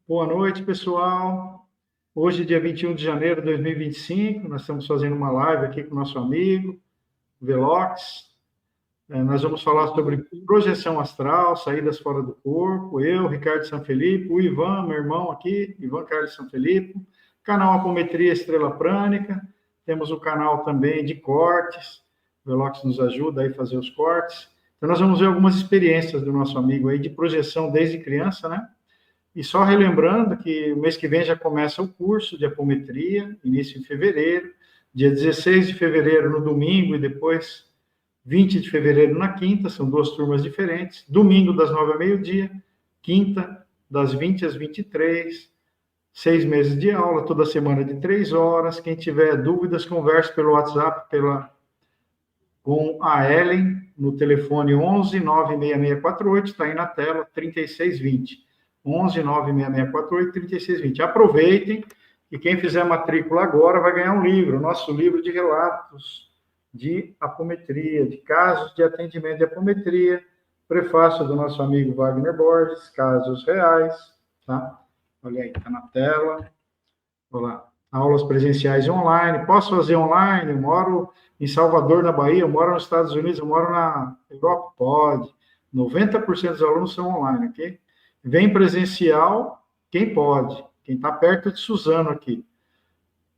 Boa noite, pessoal. Hoje, dia 21 de janeiro de 2025, nós estamos fazendo uma live aqui com o nosso amigo, Velox. Nós vamos falar sobre projeção astral, saídas fora do corpo. Eu, Ricardo Sanfelipe, o Ivan, meu irmão aqui, Ivan Carlos Sanfelipe, canal Apometria Estrela Prânica. Temos o canal também de cortes. O Velox nos ajuda aí a fazer os cortes. Então, nós vamos ver algumas experiências do nosso amigo aí de projeção desde criança, né? E só relembrando que o mês que vem já começa o curso de apometria, início em fevereiro, dia 16 de fevereiro no domingo e depois 20 de fevereiro na quinta, são duas turmas diferentes. Domingo das 9 ao meio-dia, quinta das 20 às 23, 6 meses de aula, toda semana de 3 horas. Quem tiver dúvidas, converse pelo WhatsApp com a Ellen no telefone 11 96648, está aí na tela, 3620. 11 96648 3620. Aproveitem e quem fizer matrícula agora vai ganhar um livro, nosso livro de relatos de apometria, de casos de atendimento de apometria, prefácio do nosso amigo Wagner Borges, casos reais, tá? Olha aí, tá na tela. Olá. Aulas presenciais e online. Posso fazer online? Eu moro em Salvador, na Bahia, eu moro nos Estados Unidos, eu moro na Europa? Pode. 90% dos alunos são online, ok? Vem presencial, quem pode. Quem está perto de Suzano aqui.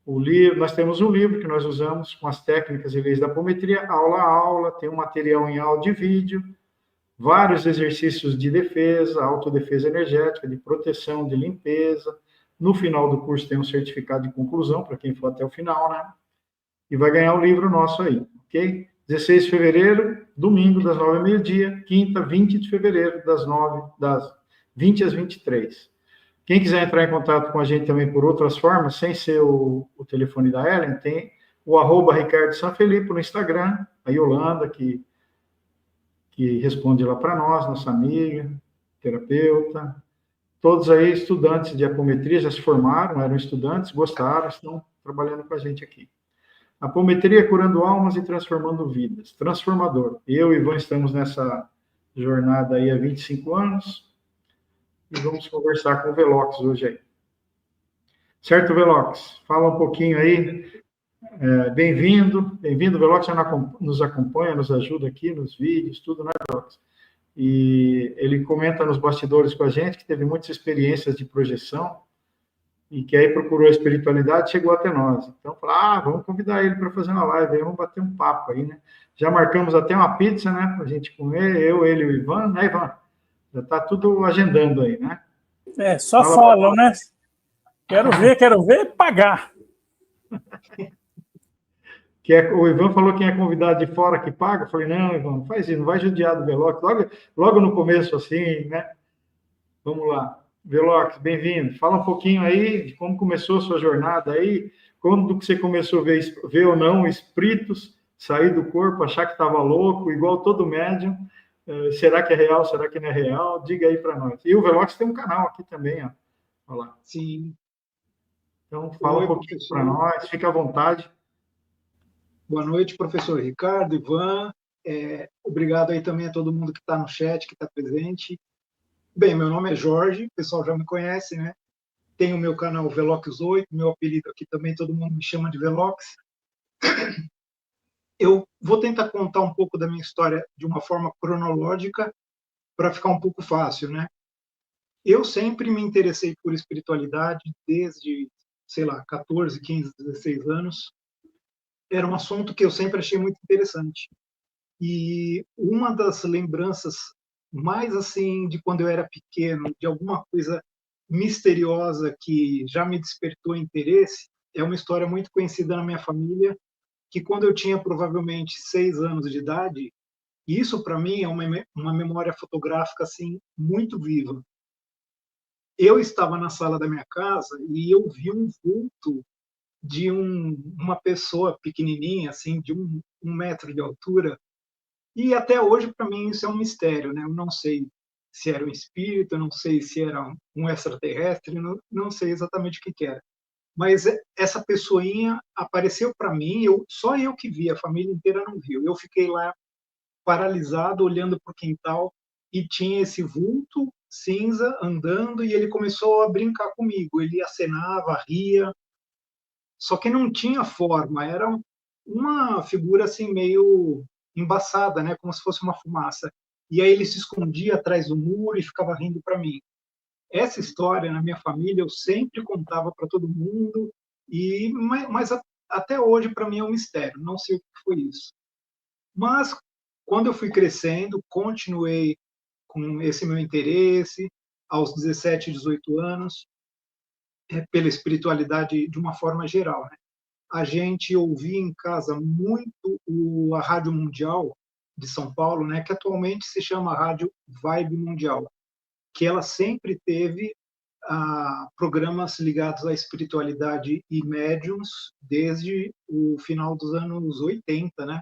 O livro, nós temos um livro que nós usamos com as técnicas e leis da apometria, aula a aula, tem um material em áudio e vídeo, vários exercícios de defesa, autodefesa energética, de proteção, de limpeza. No final do curso tem um certificado de conclusão, para quem for até o final, né? E vai ganhar o livro nosso aí, ok? 16 de fevereiro, domingo, das 9 ao meio-dia, quinta, 20 de fevereiro, das 20 às 23. Quem quiser entrar em contato com a gente também por outras formas, sem ser o telefone da Ellen, tem o @Ricardo Sanfelipe no Instagram, a Yolanda, que responde lá para nós, nossa amiga, terapeuta. Todos aí estudantes de apometria, já se formaram, eram estudantes, gostaram, estão trabalhando com a gente aqui. Apometria curando almas e transformando vidas. Transformador. Eu e Ivan estamos nessa jornada aí há 25 anos e vamos conversar com o Velox hoje aí. Certo, Velox? Fala um pouquinho aí. Bem-vindo, Velox já nos acompanha, nos ajuda aqui nos vídeos, tudo, né, Velox? E ele comenta nos bastidores com a gente que teve muitas experiências de projeção e que aí procurou a espiritualidade, chegou até nós. Então, vamos convidar ele para fazer uma live, aí vamos bater um papo aí, né? Já marcamos até uma pizza, né, para a gente comer, eu, ele e o Ivan, né, Ivan? Já está tudo agendando aí, né? Só falam, né? Quero ver pagar. O Ivan falou que quem é convidado de fora que paga. Eu falei, não, Ivan, não faz isso, não vai judiar do Velox. Logo no começo, assim, né? Vamos lá. Velox, bem-vindo. Fala um pouquinho aí de como começou a sua jornada aí, quando que você começou a ver ou não espíritos sair do corpo, achar que estava louco, igual todo médium. Será que é real? Será que não é real? Diga aí para nós. E o Velox tem um canal aqui também, ó. Olha lá. Sim. Então, fala um pouquinho para nós, fica à vontade. Boa noite, professor Ricardo, Ivan. Obrigado aí também a todo mundo que está no chat, que está presente. Bem, meu nome é Jorge, o pessoal já me conhece, né? Tenho o meu canal Velox 8, meu apelido aqui também, todo mundo me chama de Velox. Eu vou tentar contar um pouco da minha história de uma forma cronológica para ficar um pouco fácil, né? Eu sempre me interessei por espiritualidade desde, sei lá, 14, 15, 16 anos. Era um assunto que eu sempre achei muito interessante. E uma das lembranças mais assim de quando eu era pequeno, de alguma coisa misteriosa que já me despertou interesse, é uma história muito conhecida na minha família, que quando eu tinha provavelmente 6 anos de idade, isso para mim é uma memória fotográfica assim muito viva. Eu estava na sala da minha casa e eu vi um vulto de uma pessoa pequenininha, assim, de um metro de altura. E até hoje, para mim, isso é um mistério, né? Eu não sei se era um espírito, eu não sei se era um extraterrestre, não sei exatamente o que era. Mas essa pessoinha apareceu para mim, só eu que vi, a família inteira não viu. Eu fiquei lá paralisado, olhando para o quintal, e tinha esse vulto cinza, andando, e ele começou a brincar comigo. Ele acenava, ria, só que não tinha forma, era uma figura assim meio embaçada, né, como se fosse uma fumaça. E aí ele se escondia atrás do muro e ficava rindo para mim. Essa história na minha família eu sempre contava para todo mundo, mas até hoje para mim é um mistério, não sei o que foi isso. Mas quando eu fui crescendo, continuei com esse meu interesse aos 17, 18 anos, pela espiritualidade de uma forma geral, né? A gente ouvia em casa muito a Rádio Mundial de São Paulo, né, que atualmente se chama Rádio Vibe Mundial, que ela sempre teve programas ligados à espiritualidade e médiums desde o final dos anos 80, né?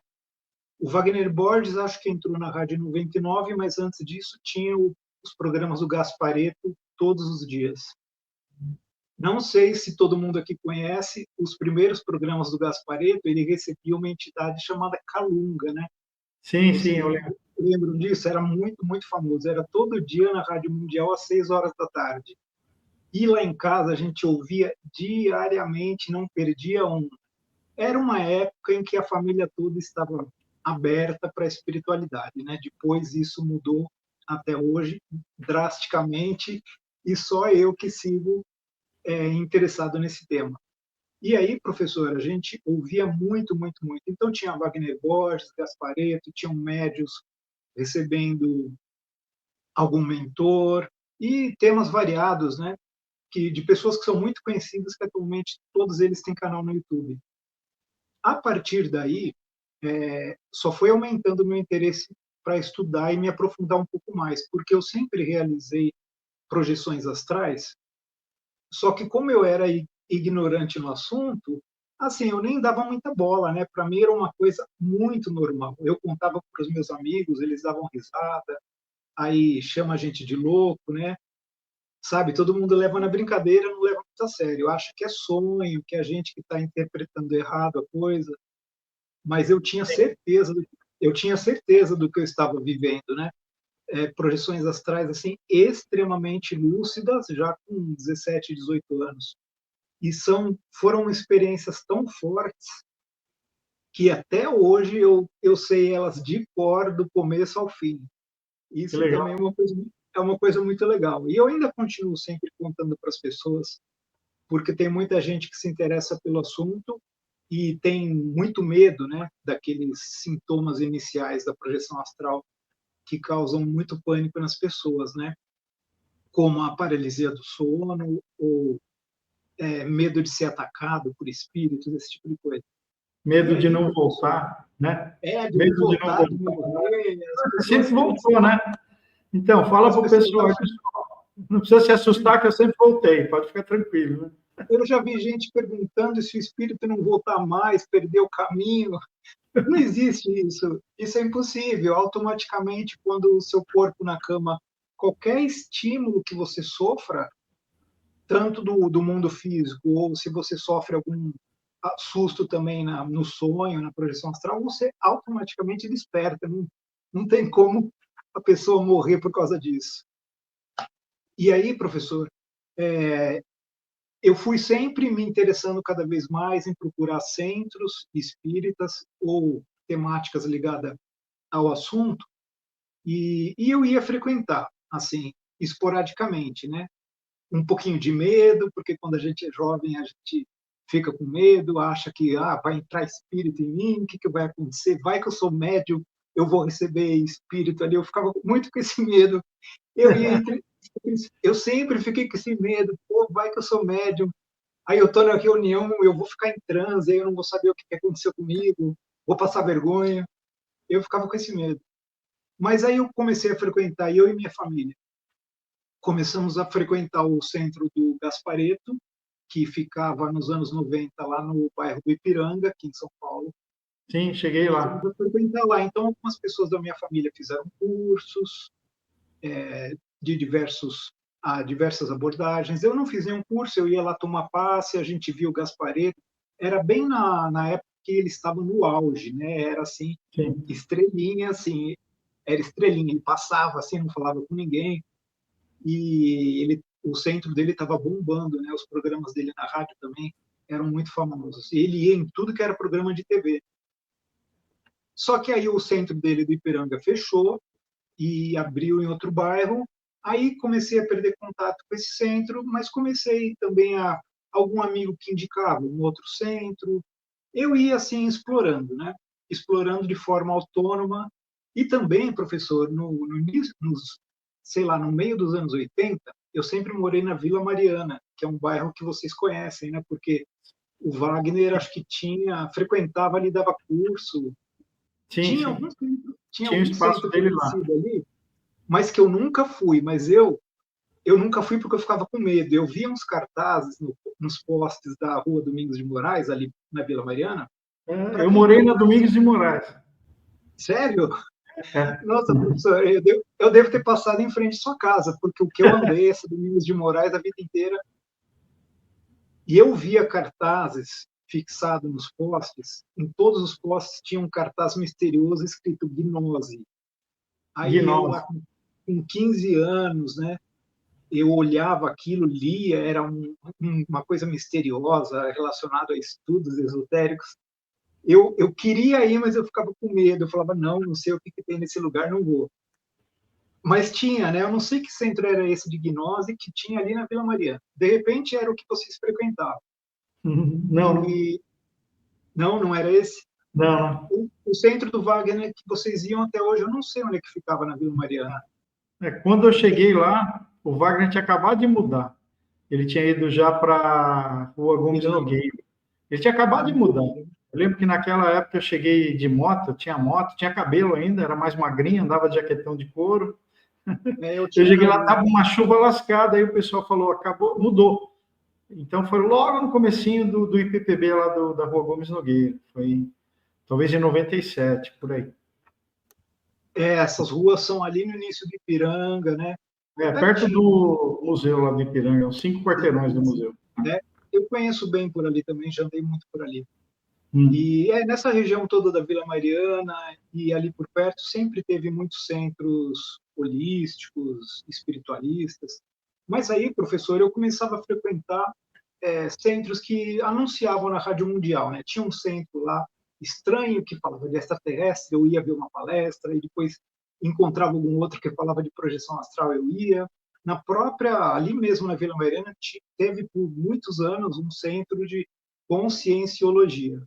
O Wagner Borges acho que entrou na Rádio 99, mas antes disso tinha os programas do Gasparetto todos os dias. Não sei se todo mundo aqui conhece os primeiros programas do Gasparetto, ele recebia uma entidade chamada Calunga, né? Sim, sim, Vocês eu lembro. lembram disso? Era muito, muito famoso. Era todo dia na Rádio Mundial às 6 horas da tarde. E lá em casa a gente ouvia diariamente, não perdia um. Era uma época em que a família toda estava aberta para a espiritualidade, né? Depois isso mudou até hoje drasticamente e só eu que sigo interessado nesse tema. E aí, professor, a gente ouvia muito, muito, muito. Então tinha Wagner Borges, Gasparetto, tinham médios recebendo algum mentor e temas variados, né? De pessoas que são muito conhecidas, que atualmente todos eles têm canal no YouTube. A partir daí, só foi aumentando o meu interesse para estudar e me aprofundar um pouco mais, porque eu sempre realizei projeções astrais, só que como eu era ignorante no assunto, assim, eu nem dava muita bola, né? Para mim era uma coisa muito normal. Eu contava para os meus amigos, eles davam risada, aí chama a gente de louco, né? Sabe, todo mundo leva na brincadeira, não leva muito a sério. Eu acho que é sonho, que a gente que está interpretando errado a coisa, mas eu tinha certeza do que eu estava vivendo, né? Projeções astrais assim extremamente lúcidas, já com 17, 18 anos. E foram experiências tão fortes que até hoje eu sei elas de cor do começo ao fim. Que Isso também legal. é uma coisa muito legal. E eu ainda continuo sempre contando para as pessoas, porque tem muita gente que se interessa pelo assunto e tem muito medo, né, daqueles sintomas iniciais da projeção astral que causam muito pânico nas pessoas, né, como a paralisia do sono ou medo de ser atacado por espíritos, esse tipo de coisa. E Medo de aí, não professor, voltar, né? de não Medo de não voltar, de voltar. morrer, as Você pessoas sempre ficam, voltou, né? Então, fala as para o pessoas pessoal, acham, não precisa se assustar que eu sempre voltei, pode ficar tranquilo, né? eu já vi gente perguntando se o espírito não voltar mais, perdeu o caminho. Não existe isso. Isso é impossível. Automaticamente, quando o seu corpo na cama, qualquer estímulo que você sofra, tanto do mundo físico, ou se você sofre algum susto também no sonho, na projeção astral, você automaticamente desperta. Não tem como a pessoa morrer por causa disso. E aí, professor, eu fui sempre me interessando cada vez mais em procurar centros espíritas ou temáticas ligadas ao assunto, e eu ia frequentar, assim, esporadicamente, né? Um pouquinho de medo, porque quando a gente é jovem, a gente fica com medo, acha que vai entrar espírito em mim, o que vai acontecer? Vai que eu sou médium, eu vou receber espírito ali. Eu ficava muito com esse medo. Eu ia entre... Eu sempre fiquei com esse medo, pô, vai que eu sou médium. Aí eu estou na reunião, eu vou ficar em transe, aí eu não vou saber o que aconteceu comigo, vou passar vergonha. Eu ficava com esse medo. Mas aí eu comecei a frequentar, eu e minha família, começamos a frequentar o centro do Gasparetto, que ficava nos anos 90 lá no bairro do Ipiranga, aqui em São Paulo. Sim, cheguei Começamos lá. a frequentar lá. Então, algumas pessoas da minha família fizeram cursos de diversas abordagens. Eu não fiz nenhum curso, eu ia lá tomar passe, a gente via o Gasparetto. Era bem na época que ele estava no auge, né? Era assim, Sim. estrelinha, assim, era estrelinha. Ele passava assim, não falava com ninguém. e o centro dele estava bombando, né? Os programas dele na rádio também eram muito famosos. Ele ia em tudo que era programa de TV. Só que aí o centro dele do Ipiranga fechou e abriu em outro bairro. Aí comecei a perder contato com esse centro, mas comecei também a algum amigo que indicava um outro centro. Eu ia assim explorando, né? Explorando de forma autônoma. E também, professor, no início, sei lá, no meio dos anos 80, eu sempre morei na Vila Mariana, que é um bairro que vocês conhecem, né? Porque o Wagner, acho que frequentava ali, dava curso. Sim, Tinha sim. algum centro, tinha Tinha o algum espaço centro dele lá. conhecido ali, mas que eu nunca fui. Mas eu nunca fui porque eu ficava com medo. Eu via uns cartazes nos postes da Rua Domingos de Moraes, ali na Vila Mariana. Para Eu quem morei na conhece, Domingos de Moraes. sério? É. Nossa, professor, eu devo ter passado em frente à sua casa, porque o que eu andei essa Domingos de Moraes a vida inteira, e eu via cartazes fixados nos postes, em todos os postes tinha um cartaz misterioso escrito Gnose. Aí eu Gnose. lá com 15 anos, né, eu olhava aquilo, lia, era uma coisa misteriosa relacionada a estudos esotéricos. Eu queria ir, mas eu ficava com medo. Eu falava, não sei o que tem nesse lugar, não vou. Mas tinha, né? Eu não sei que centro era esse de gnose que tinha ali na Vila Mariana. De repente era o que vocês frequentavam. Não, não. E não era esse. Não. O centro do Wagner que vocês iam até hoje, eu não sei onde é que ficava na Vila Mariana. Quando eu cheguei lá, o Wagner tinha acabado de mudar. Ele tinha ido já para Rua Gomes Piranga. Nogueira. Ele tinha acabado de mudar. Eu lembro que naquela época eu cheguei de moto, tinha cabelo ainda, era mais magrinho, andava de jaquetão de couro. Eu Eu tinha cheguei lá, também. estava uma chuva lascada, aí o pessoal falou, acabou, mudou. Então foi logo no comecinho do IPPB lá da Rua Gomes Nogueira. Foi talvez em 97, por aí. Essas ruas são ali no início de Ipiranga, né? Perto Pertinho, do museu lá de Ipiranga, uns 5 quarteirões do museu. né? Eu conheço bem por ali também, já andei muito por ali. Hum. E nessa região toda da Vila Mariana e ali por perto sempre teve muitos centros holísticos, espiritualistas. Mas aí, professor, eu começava a frequentar centros que anunciavam na Rádio Mundial, né? Tinha um centro lá estranho que falava de extraterrestre, eu ia ver uma palestra e depois encontrava algum outro que falava de projeção astral, eu ia. Na própria, ali mesmo na Vila Mariana, teve por muitos anos um centro de conscienciologia,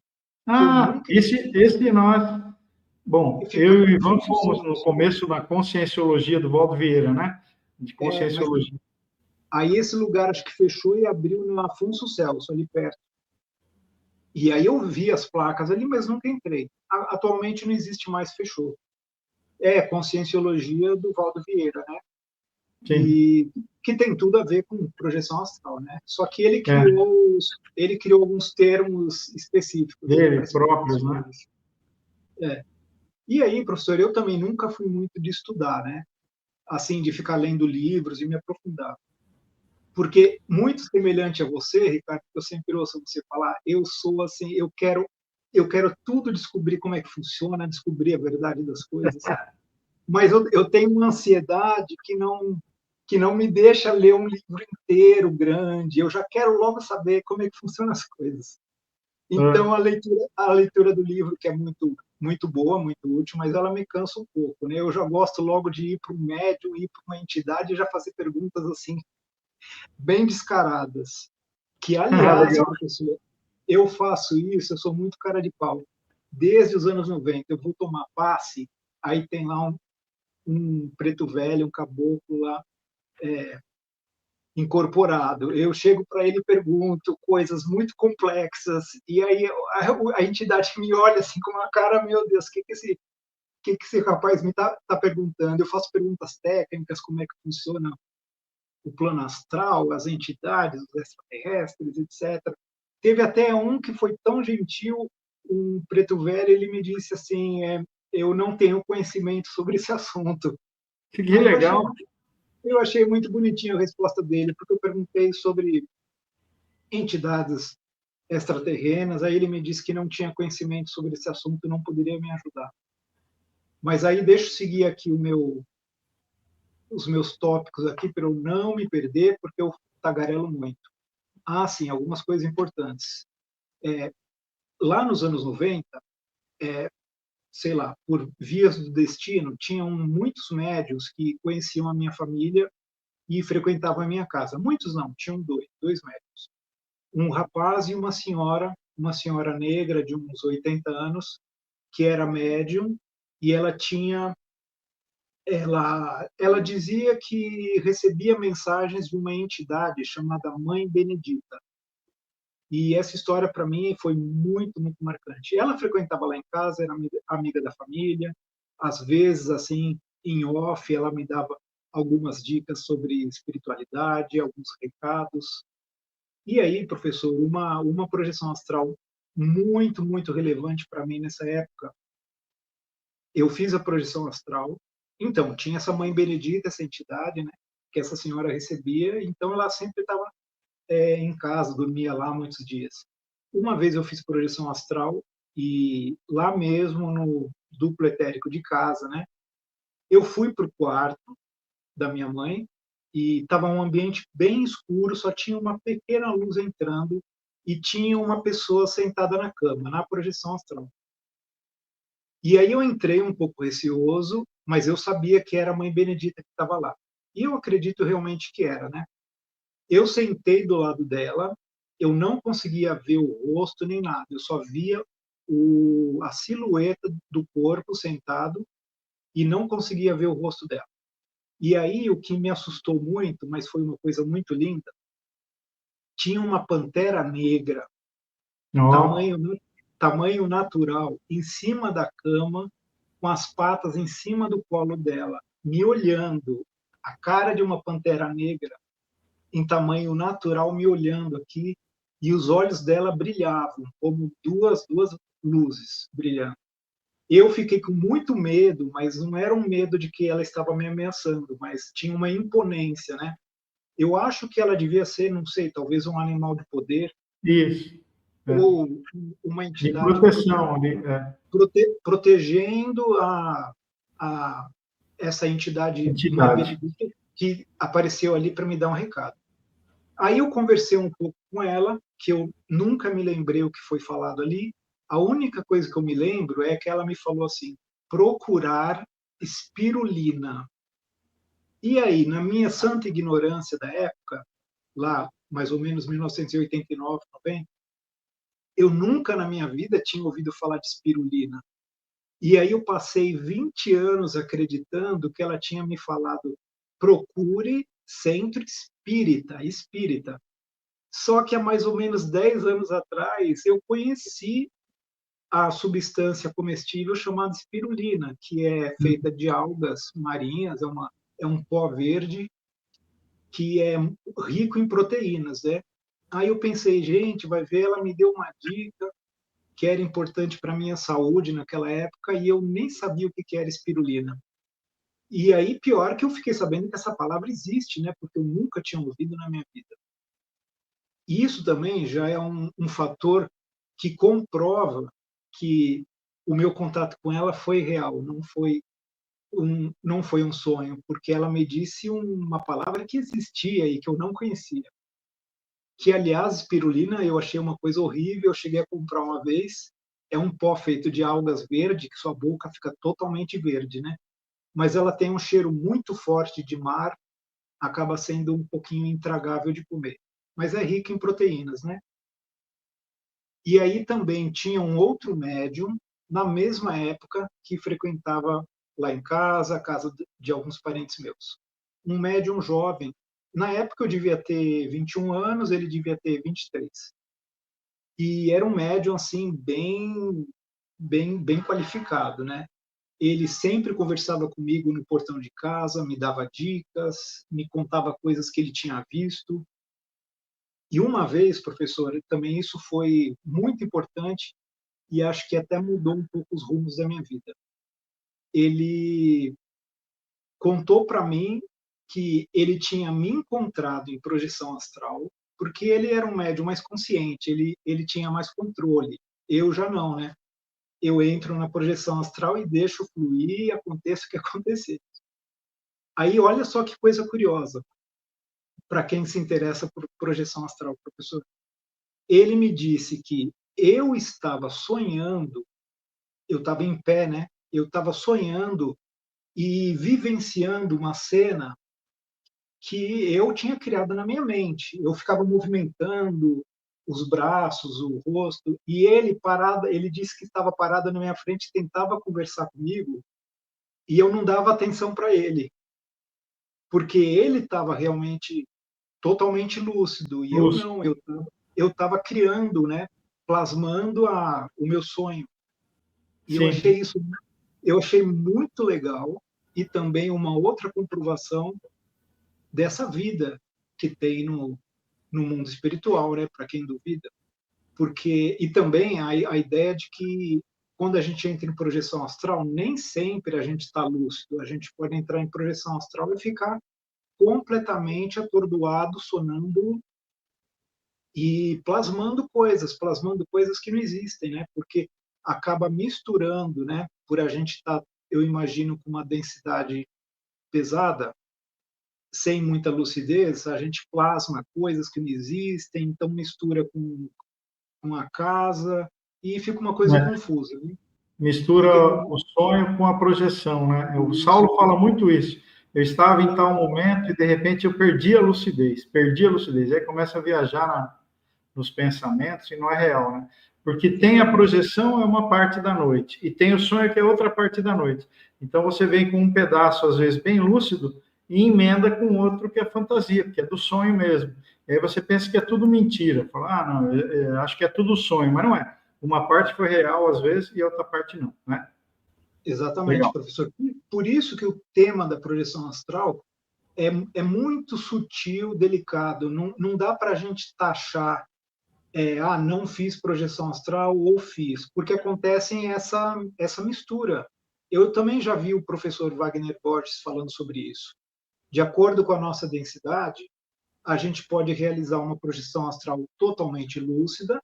que eu nunca Esse nós. Bom, fica eu e o no Ivan Afonso fomos no Celso. começo da Conscienciologia do Valdo Vieira, né? De Mas Conscienciologia. aí esse lugar acho que fechou e abriu no Afonso Celso, ali perto. E aí eu vi as placas ali, mas nunca entrei. Atualmente não existe mais, fechou. Conscienciologia do Valdo Vieira, né? Sim. E que tem tudo a ver com projeção astral, né? Só que É, ele criou alguns termos específicos aí para dele, explicar as próprios, né? coisas. É. E aí, professor, eu também nunca fui muito de estudar, né? Assim, de ficar lendo livros e me aprofundar. Porque muito semelhante a você, Ricardo, que eu sempre ouço você falar, eu sou assim, eu quero tudo descobrir como é que funciona, descobrir a verdade das coisas. Mas eu tenho uma ansiedade que não me deixa ler um livro inteiro grande. Eu já quero logo saber como é que funcionam as coisas. Então É. a leitura do livro que é muito muito boa, muito útil, mas ela me cansa um pouco, né? Eu já gosto logo de ir para um médium, ir para uma entidade e já fazer perguntas assim bem descaradas. Que aliás, Legal. professor, eu faço isso, eu sou muito cara de pau. Desde os anos 90, eu vou tomar passe, aí tem lá um preto velho, um caboclo lá, incorporado. Eu chego para ele e pergunto coisas muito complexas, e aí a entidade me olha assim com uma cara, meu Deus, o que esse rapaz me tá perguntando? Eu faço perguntas técnicas, como é que funciona o plano astral, as entidades, os extraterrestres, etc. Teve até um que foi tão gentil, um preto velho, ele me disse assim, eu não tenho conhecimento sobre esse assunto. Que Aí legal. eu achei muito bonitinha a resposta dele, porque eu perguntei sobre entidades extraterrenas, aí ele me disse que não tinha conhecimento sobre esse assunto e não poderia me ajudar. Mas aí deixa eu seguir aqui os meus tópicos aqui para eu não me perder, porque eu tagarelo muito. Ah, sim, algumas coisas importantes. Lá nos anos 90, sei lá, por vias do destino, tinham muitos médios que conheciam a minha família e frequentavam a minha casa. Muitos não, tinham dois médios. Um rapaz e uma senhora negra de uns 80 anos, que era médium, e ela dizia que recebia mensagens de uma entidade chamada Mãe Benedita. E essa história, para mim, foi muito, muito marcante. Ela frequentava lá em casa, era amiga da família. Às vezes, assim, em off, ela me dava algumas dicas sobre espiritualidade, alguns recados. E aí, professor, uma projeção astral muito, muito relevante para mim nessa época. Eu fiz a projeção astral. Então, tinha essa Mãe Benedita, essa entidade, né, que essa senhora recebia. Então, ela sempre estava em casa, dormia lá muitos dias. Uma vez eu fiz projeção astral e lá mesmo no duplo etérico de casa, né? Eu fui para o quarto da minha mãe e estava um ambiente bem escuro, só tinha uma pequena luz entrando e tinha uma pessoa sentada na cama, na projeção astral. E aí eu entrei um pouco receoso, mas eu sabia que era a Mãe Benedita que estava lá. E eu acredito realmente que era, né? Eu sentei do lado dela, eu não conseguia ver o rosto nem nada, eu só via a silhueta do corpo sentado e não conseguia ver o rosto dela. E aí o que me assustou muito, mas foi uma coisa muito linda, tinha uma pantera negra, Ó, tamanho natural, em cima da cama, com as patas em cima do colo dela, me olhando, a cara de uma pantera negra em tamanho natural me olhando aqui e os olhos dela brilhavam como duas luzes brilhando. Eu fiquei com muito medo, mas não era um medo de que ela estava me ameaçando, mas tinha uma imponência, né? Eu acho que ela devia ser, não sei, talvez um animal de poder isso. É. ou uma De entidade proteção ali. É. protegendo a essa entidade Mãe Entidade. Benedita que apareceu ali para me dar um recado. Aí eu conversei um pouco com ela, que eu nunca me lembrei o que foi falado ali. A única coisa que eu me lembro é que ela me falou assim: procurar espirulina. E aí, na minha santa ignorância da época, lá mais ou menos 1989, 90, eu nunca na minha vida tinha ouvido falar de espirulina. E aí eu passei 20 anos acreditando que ela tinha me falado: procure centro espírita. Só que há mais ou menos 10 anos atrás eu conheci a substância comestível chamada espirulina, que é feita de algas marinhas, é um pó verde que é rico em proteínas, né? Aí eu pensei, gente, vai ver, ela me deu uma dica que era importante para a minha saúde naquela época e eu nem sabia o que era espirulina. E aí, pior que eu fiquei sabendo que essa palavra existe, né? Porque eu nunca tinha ouvido na minha vida. E isso também já é um fator que comprova que o meu contato com ela foi real, não foi um sonho, porque ela me disse uma palavra que existia e que eu não conhecia. Que, aliás, espirulina eu achei uma coisa horrível, eu cheguei a comprar uma vez. É um pó feito de algas verdes, que sua boca fica totalmente verde, né? Mas ela tem um cheiro muito forte de mar, acaba sendo um pouquinho intragável de comer. Mas é rica em proteínas, né? E aí também tinha um outro médium, na mesma época, que frequentava lá em casa, a casa de alguns parentes meus. Um médium jovem. Na época eu devia ter 21 anos, ele devia ter 23. E era um médium, assim, bem qualificado, né? Ele sempre conversava comigo no portão de casa, me dava dicas, me contava coisas que ele tinha visto. E uma vez, professor, também isso foi muito importante e acho que até mudou um pouco os rumos da minha vida. Ele contou para mim que ele tinha me encontrado em projeção astral, porque ele era um médium mais consciente, ele tinha mais controle. Eu já não, né? Eu entro na projeção astral e deixo fluir e aconteça o que acontecer. Aí, olha só que coisa curiosa, para quem se interessa por projeção astral, professor. Ele me disse que eu estava sonhando, eu estava em pé, né? Eu estava sonhando e vivenciando uma cena que eu tinha criado na minha mente. Eu ficava movimentando os braços, o rosto, e ele parado, ele disse que estava parado na minha frente, tentava conversar comigo, e eu não dava atenção para ele, porque ele estava realmente totalmente lúcido e eu Lúcio. não, eu estava criando, né, plasmando o meu sonho. E Sim. eu achei muito legal e também uma outra comprovação dessa vida que tem no mundo espiritual, né, para quem duvida. Porque e também a ideia de que quando a gente entra em projeção astral, nem sempre a gente está lúcido. A gente pode entrar em projeção astral e ficar completamente atordoado, sonâmbulo e plasmando coisas que não existem, né? Porque acaba misturando, né? Por a gente estar, eu imagino, com uma densidade pesada, sem muita lucidez, a gente plasma coisas que não existem, então mistura com a casa e fica uma coisa É. confusa, né? Mistura Fica o sonho com a projeção, né? O isso, Saulo fala muito isso. Eu estava em tal momento e de repente eu perdi a lucidez, perdi a lucidez. Aí começa a viajar nos pensamentos e não é real, né? Porque tem a projeção é uma parte da noite e tem o sonho que é outra parte da noite. Então você vem com um pedaço às vezes bem lúcido e emenda com outro que é fantasia, que é do sonho mesmo. E aí você pensa que é tudo mentira, fala, não, acho que é tudo sonho, mas não é. Uma parte foi real às vezes e a outra parte não, né? exatamente, Legal. professor. Por isso que o tema da projeção astral é muito sutil, delicado. Não dá para a gente taxar, não fiz projeção astral ou fiz, porque acontece essa mistura. Eu também já vi o professor Wagner Borges falando sobre isso. De acordo com a nossa densidade, a gente pode realizar uma projeção astral totalmente lúcida,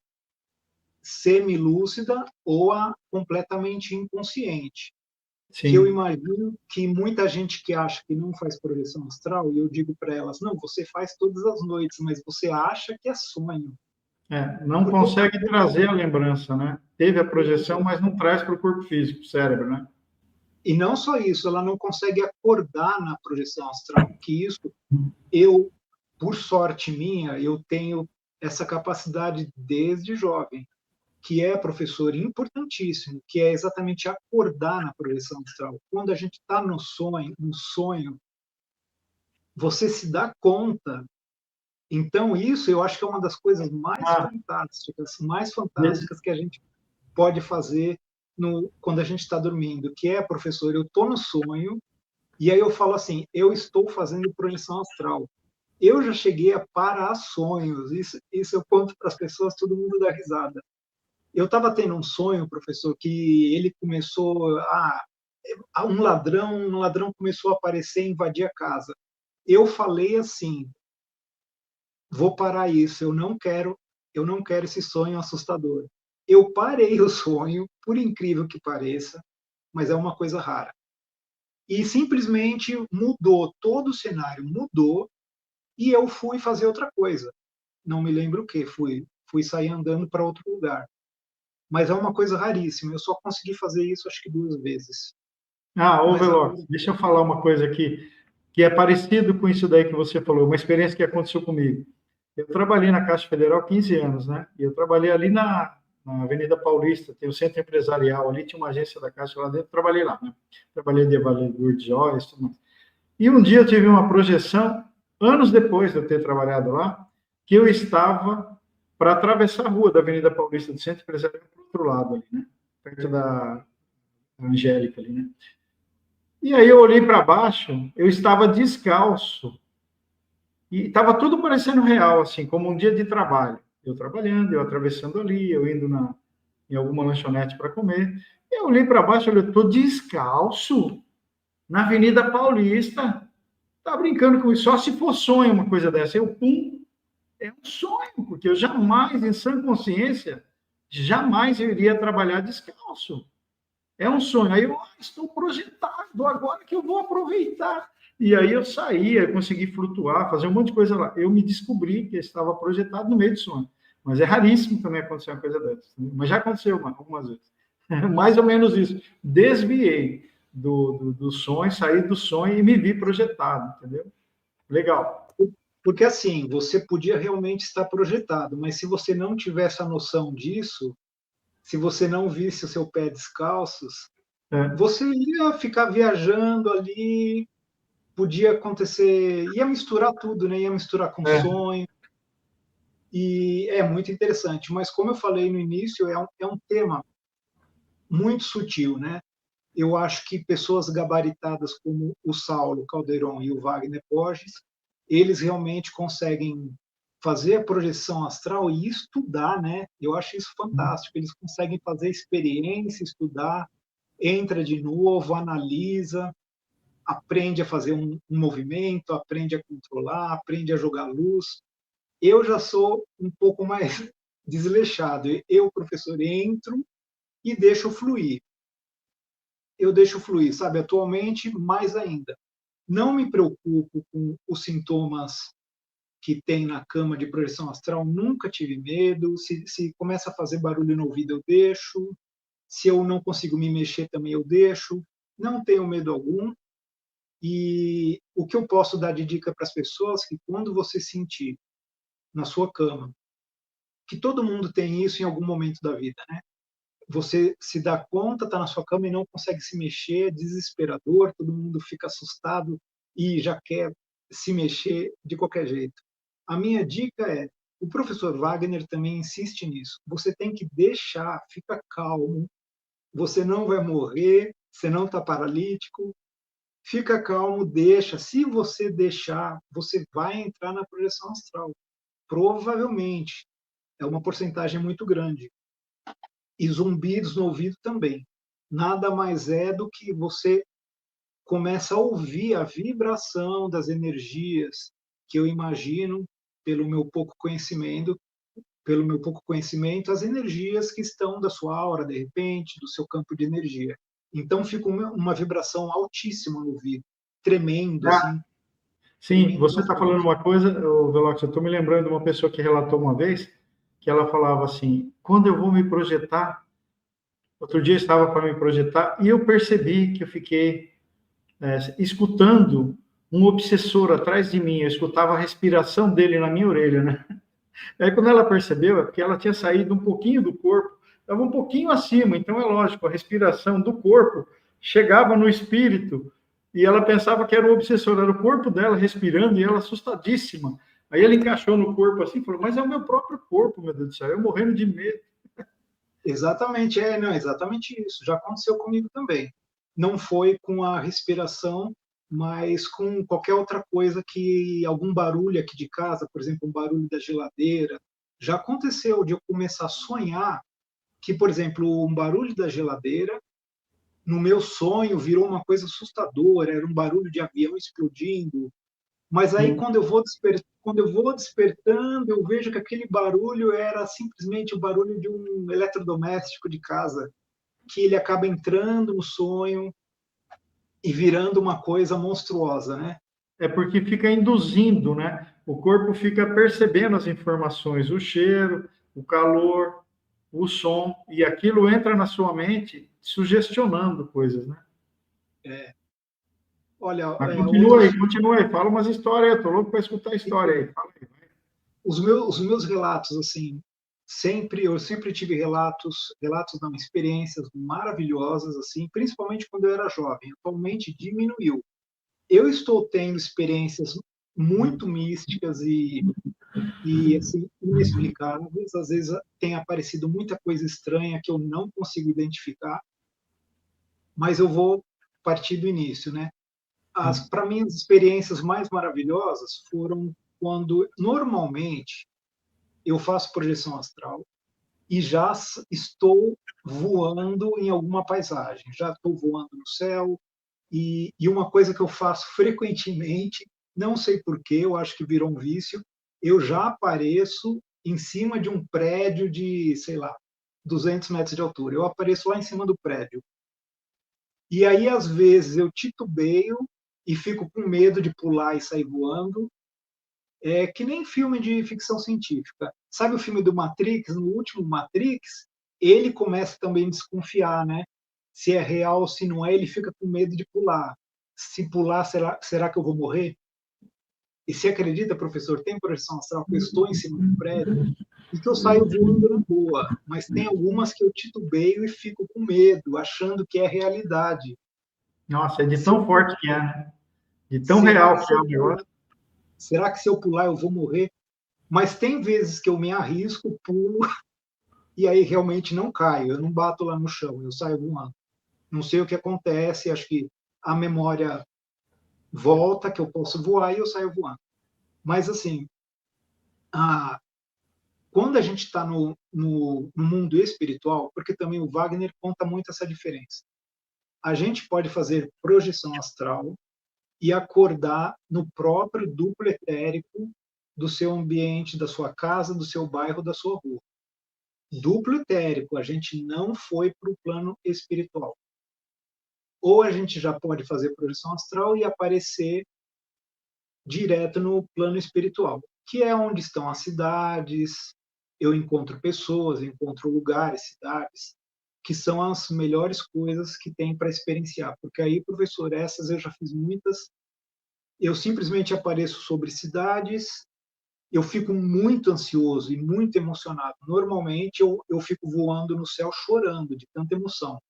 semilúcida ou completamente inconsciente. Que eu Sim. imagino que muita gente que acha que não faz projeção astral, e eu digo para elas, não, você faz todas as noites, mas você acha que é sonho. Não Porque consegue trazer a lembrança, né? Teve a projeção, mas não traz para o corpo físico, o cérebro, né? e não só isso, ela não consegue acordar na projeção astral, que isso eu, por sorte minha, eu tenho essa capacidade desde jovem, que é, professor, importantíssimo, que é exatamente acordar na projeção astral. Quando a gente está no sonho, você se dá conta. Então, isso eu acho que é uma das coisas Ah, mais esse- fantásticas que a gente pode fazer quando a gente está dormindo, que é, professor, eu estou no sonho, e aí eu falo assim, eu estou fazendo projeção astral. Eu já cheguei a parar sonhos, isso eu conto para as pessoas, todo mundo dá risada. Eu estava tendo um sonho, professor, que ele começou um ladrão começou a aparecer e invadir a casa. Eu falei assim, vou parar isso, eu não quero esse sonho assustador. Eu parei o sonho, por incrível que pareça, mas é uma coisa rara. E simplesmente mudou, todo o cenário mudou, e eu fui fazer outra coisa. Não me lembro o que, fui sair andando para outro lugar. Mas é uma coisa raríssima, eu só consegui fazer isso acho que 2 vezes. ô Mas Velox, agora, deixa eu falar uma coisa aqui, que é parecido com isso daí que você falou, uma experiência que aconteceu comigo. Eu trabalhei na Caixa Federal 15 anos, né? E eu trabalhei ali na Avenida Paulista, tem o centro empresarial ali, tinha uma agência da Caixa lá dentro, trabalhei lá, né? Trabalhei de avaliador de joias, tudo mais. E um dia eu tive uma projeção, anos depois de eu ter trabalhado lá, que eu estava para atravessar a rua da Avenida Paulista do Centro Empresarial para o outro lado ali, né? Perto da Angélica ali, né? E aí eu olhei para baixo, eu estava descalço e estava tudo parecendo real, assim, como um dia de trabalho. Eu trabalhando, eu atravessando ali, eu indo em alguma lanchonete para comer. Eu olhei para baixo, eu estou descalço na Avenida Paulista. Tá brincando com isso? Só se for sonho uma coisa dessa. Eu, pum, é um sonho, porque eu jamais, em sã consciência, jamais eu iria trabalhar descalço. É um sonho. Aí eu estou projetado, agora que eu vou aproveitar. E aí eu saía, consegui flutuar, fazer um monte de coisa lá. Eu me descobri que eu estava projetado no meio do sonho. Mas é raríssimo também acontecer uma coisa dessa. Mas já aconteceu algumas vezes. Mais ou menos isso. Desviei do sonho, saí do sonho e me vi projetado, entendeu? Legal. Porque assim, você podia realmente estar projetado, mas se você não tivesse a noção disso, se você não visse o seu pé descalços, você ia ficar viajando ali, podia acontecer, ia misturar tudo, né? Ia misturar com sonho, e é muito interessante. Mas como eu falei no início, é um tema muito sutil, né? Eu acho que pessoas gabaritadas como o Saulo Calderon e o Wagner Borges, eles realmente conseguem fazer a projeção astral e estudar, né? Eu acho isso fantástico. Eles conseguem fazer experiência, estudar, entra de novo, analisa, aprende a fazer um movimento, aprende a controlar, aprende a jogar luz. Eu já sou um pouco mais desleixado. Eu, professor, entro e deixo fluir. Eu deixo fluir, sabe? Atualmente, mais ainda. Não me preocupo com os sintomas que tem na cama de projeção astral, nunca tive medo. Se começa a fazer barulho no ouvido, eu deixo. Se eu não consigo me mexer, também eu deixo. Não tenho medo algum. E o que eu posso dar de dica para as pessoas é que quando você sentir na sua cama, que todo mundo tem isso em algum momento da vida, né? Você se dá conta, está na sua cama e não consegue se mexer, é desesperador, todo mundo fica assustado e já quer se mexer de qualquer jeito. A minha dica é, o professor Wagner também insiste nisso, você tem que deixar, fica calmo, você não vai morrer, você não está paralítico, fica calmo, deixa. Se você deixar, você vai entrar na projeção astral. Provavelmente. É uma porcentagem muito grande. E zumbidos no ouvido também. Nada mais é do que você começa a ouvir a vibração das energias que eu imagino, pelo meu pouco conhecimento, as energias que estão da sua aura, de repente, do seu campo de energia. Então fica uma vibração altíssima no ouvido, tremendo, assim. Sim, você está falando uma coisa, Velox, eu estou me lembrando de uma pessoa que relatou uma vez que ela falava assim: quando eu vou me projetar, outro dia eu estava para me projetar e eu percebi que eu fiquei escutando um obsessor atrás de mim, eu escutava a respiração dele na minha orelha, né? Aí quando ela percebeu, é porque ela tinha saído um pouquinho do corpo, estava um pouquinho acima, então é lógico, a respiração do corpo chegava no espírito e ela pensava que era o obsessor, era o corpo dela respirando e ela assustadíssima. Aí ele encaixou no corpo assim e falou: mas é o meu próprio corpo, meu Deus do céu, eu morrendo de medo. Exatamente, não, exatamente isso. Já aconteceu comigo também. Não foi com a respiração, mas com qualquer outra coisa que algum barulho aqui de casa, por exemplo, um barulho da geladeira. Já aconteceu de eu começar a sonhar que, por exemplo, um barulho da geladeira, no meu sonho virou uma coisa assustadora, era um barulho de avião explodindo. Mas aí, quando eu vou despertando, eu vejo que aquele barulho era simplesmente o barulho de um eletrodoméstico de casa, que ele acaba entrando no sonho e virando uma coisa monstruosa, né? É porque fica induzindo, né? O corpo fica percebendo as informações, o cheiro, o calor, o som, e aquilo entra na sua mente sugestionando coisas, né? É. Olha, Mas outros, continua aí, fala umas histórias aí, tô louco para escutar a história aí. Fala aí. os meus relatos, assim, eu sempre tive relatos não, experiências maravilhosas, assim, principalmente quando eu era jovem. Atualmente diminuiu. Eu estou tendo experiências muito místicas e assim, inexplicáveis. Às vezes tem aparecido muita coisa estranha que eu não consigo identificar, mas eu vou partir do início, né? Para mim, as experiências mais maravilhosas foram quando, normalmente, eu faço projeção astral e já estou voando em alguma paisagem, já estou voando no céu, e uma coisa que eu faço frequentemente, não sei porquê, eu acho que virou um vício, eu já apareço em cima de um prédio de, sei lá, 200 metros de altura. Eu apareço lá em cima do prédio. E aí, às vezes, eu titubeio e fico com medo de pular e sair voando. É que nem filme de ficção científica. Sabe o filme do Matrix? No último Matrix, ele começa também a desconfiar, né? Se é real ou se não é, ele fica com medo de pular. Se pular, será que eu vou morrer? E se acredita, professor, tem projeção astral que eu estou em cima do prédio e que eu saio voando na rua, mas tem algumas que eu titubeio e fico com medo, achando que é realidade. Nossa, é de tão forte que é, né? De tão Será real que é o negócio. será que se eu pular eu vou morrer? Mas tem vezes que eu me arrisco, pulo, e aí realmente não caio, eu não bato lá no chão, eu saio voando. Não sei o que acontece, acho que a memória volta, que eu posso voar e eu saio voando. Mas, assim, quando a gente está no mundo espiritual, porque também o Wagner conta muito essa diferença, a gente pode fazer projeção astral e acordar no próprio duplo etérico do seu ambiente, da sua casa, do seu bairro, da sua rua. Duplo etérico, a gente não foi para o plano espiritual. Ou a gente já pode fazer projeção astral e aparecer direto no plano espiritual, que é onde estão as cidades, eu encontro pessoas, eu encontro lugares, cidades, que são as melhores coisas que tem para experienciar. Porque aí, professor, essas eu já fiz muitas, eu simplesmente apareço sobre cidades, eu fico muito ansioso e muito emocionado. Normalmente eu fico voando no céu chorando de tanta emoção,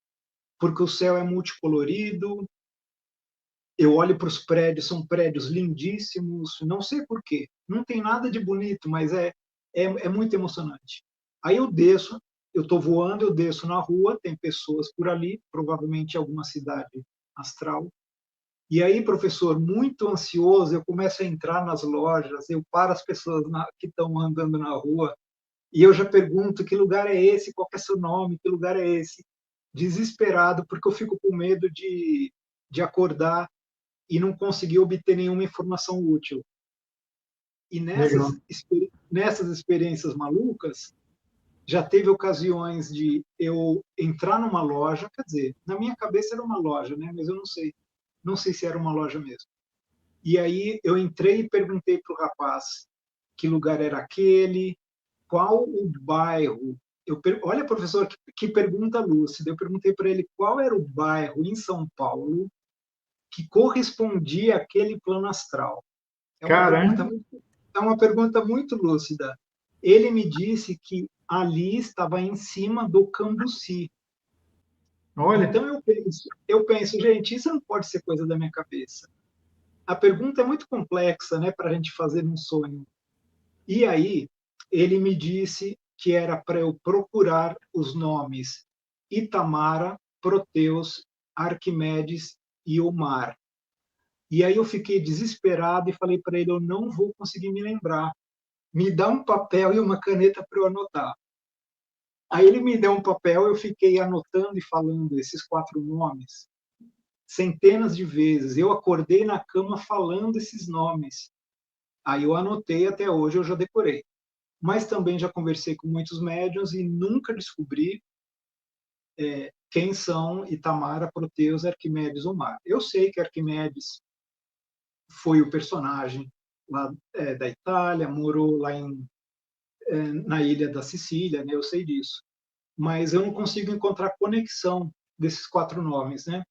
porque o céu é multicolorido, eu olho para os prédios, são prédios lindíssimos, não sei por quê, não tem nada de bonito, mas é muito emocionante. Aí eu desço, eu estou voando, eu desço na rua, tem pessoas por ali, provavelmente alguma cidade astral. E aí, professor, muito ansioso, eu começo a entrar nas lojas, eu paro as pessoas que estão andando na rua, e eu já pergunto que lugar é esse, qual é seu nome, que lugar é esse? Desesperado, porque eu fico com medo de acordar e não conseguir obter nenhuma informação útil. E Legal. nessas experiências malucas, já teve ocasiões de eu entrar numa loja, quer dizer, na minha cabeça era uma loja, né? Mas eu não sei se era uma loja mesmo. E aí eu entrei e perguntei para o rapaz que lugar era aquele, qual o bairro. Olha, professor, que pergunta lúcida. Eu perguntei para ele qual era o bairro em São Paulo que correspondia àquele plano astral. Caramba, É uma pergunta muito lúcida. Ele me disse que ali estava em cima do Cambuci. olha, Então eu penso, gente, isso não pode ser coisa da minha cabeça. A pergunta é muito complexa, né, para a gente fazer um sonho. E aí ele me disse que era para eu procurar os nomes Itamara, Proteus, Arquimedes e Omar. E aí eu fiquei desesperado e falei para ele, eu não vou conseguir me lembrar. Me dá um papel e uma caneta para eu anotar. Aí ele me deu um papel, eu fiquei anotando e falando esses 4 nomes centenas de vezes. Eu acordei na cama falando esses nomes. Aí eu anotei, até hoje eu já decorei. Mas também já conversei com muitos médiuns e nunca descobri quem são Itamara, Proteus, Arquimedes ou Mar. Eu sei que Arquimedes foi o personagem lá da Itália, morou lá na ilha da Sicília, né? Eu sei disso. Mas eu não consigo encontrar conexão desses 4 nomes, né?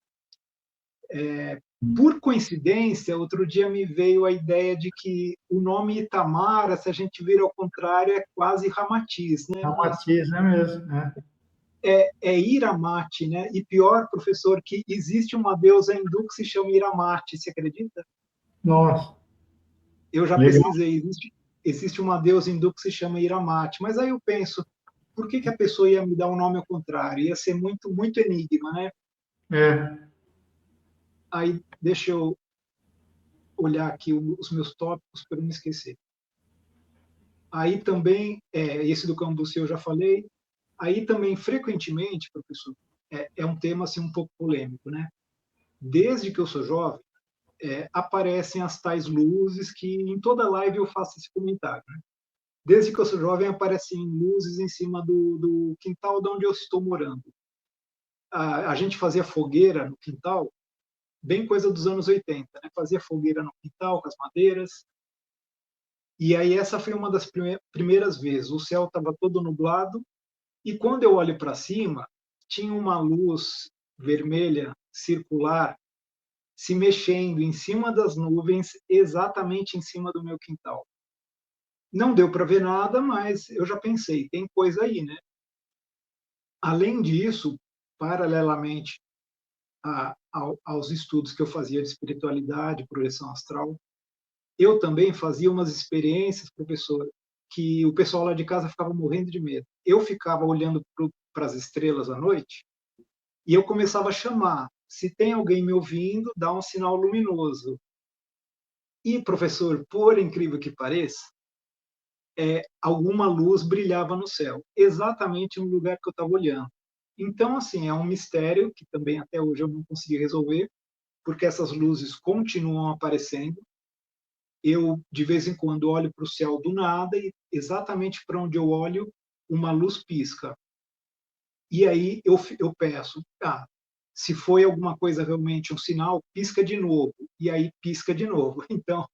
Por coincidência, outro dia me veio a ideia de que o nome Itamara, se a gente vira ao contrário, é quase Ramatiz, né? é um Mas matiz, né mesmo? É. é Iramate, né? E pior, professor, que existe uma deusa hindu que se chama Iramate, você acredita? Nossa, Eu já legal. pesquisei, existe uma deusa hindu que se chama Iramate, mas aí eu penso, por que a pessoa ia me dar um nome ao contrário? Ia ser muito, muito enigma, né? É. Aí deixa eu olhar aqui os meus tópicos para não esquecer. Aí também, esse do Cambuci eu já falei. Aí também, frequentemente, professor, é um tema assim, um pouco polêmico, né? Desde que eu sou jovem, aparecem as tais luzes que em toda live eu faço esse comentário. Né? Desde que eu sou jovem, aparecem luzes em cima do quintal de onde eu estou morando. A gente fazia fogueira no quintal bem coisa dos anos 80, né? Fazia fogueira no quintal com as madeiras. E aí essa foi uma das primeiras vezes. O céu estava todo nublado e quando eu olho para cima, tinha uma luz vermelha circular se mexendo em cima das nuvens, exatamente em cima do meu quintal. Não deu para ver nada, mas eu já pensei, tem coisa aí, né? Além disso, paralelamente aos estudos que eu fazia de espiritualidade, projeção astral, eu também fazia umas experiências, professor, que o pessoal lá de casa ficava morrendo de medo. Eu ficava olhando para as estrelas à noite e eu começava a chamar. Se tem alguém me ouvindo, dá um sinal luminoso. E, professor, por incrível que pareça, alguma luz brilhava no céu, exatamente no lugar que eu estava olhando. Então, assim, é um mistério que também até hoje eu não consegui resolver, porque essas luzes continuam aparecendo. Eu, de vez em quando, olho para o céu do nada e exatamente para onde eu olho, uma luz pisca. E aí eu peço, se foi alguma coisa realmente um sinal, pisca de novo. E aí pisca de novo. Então,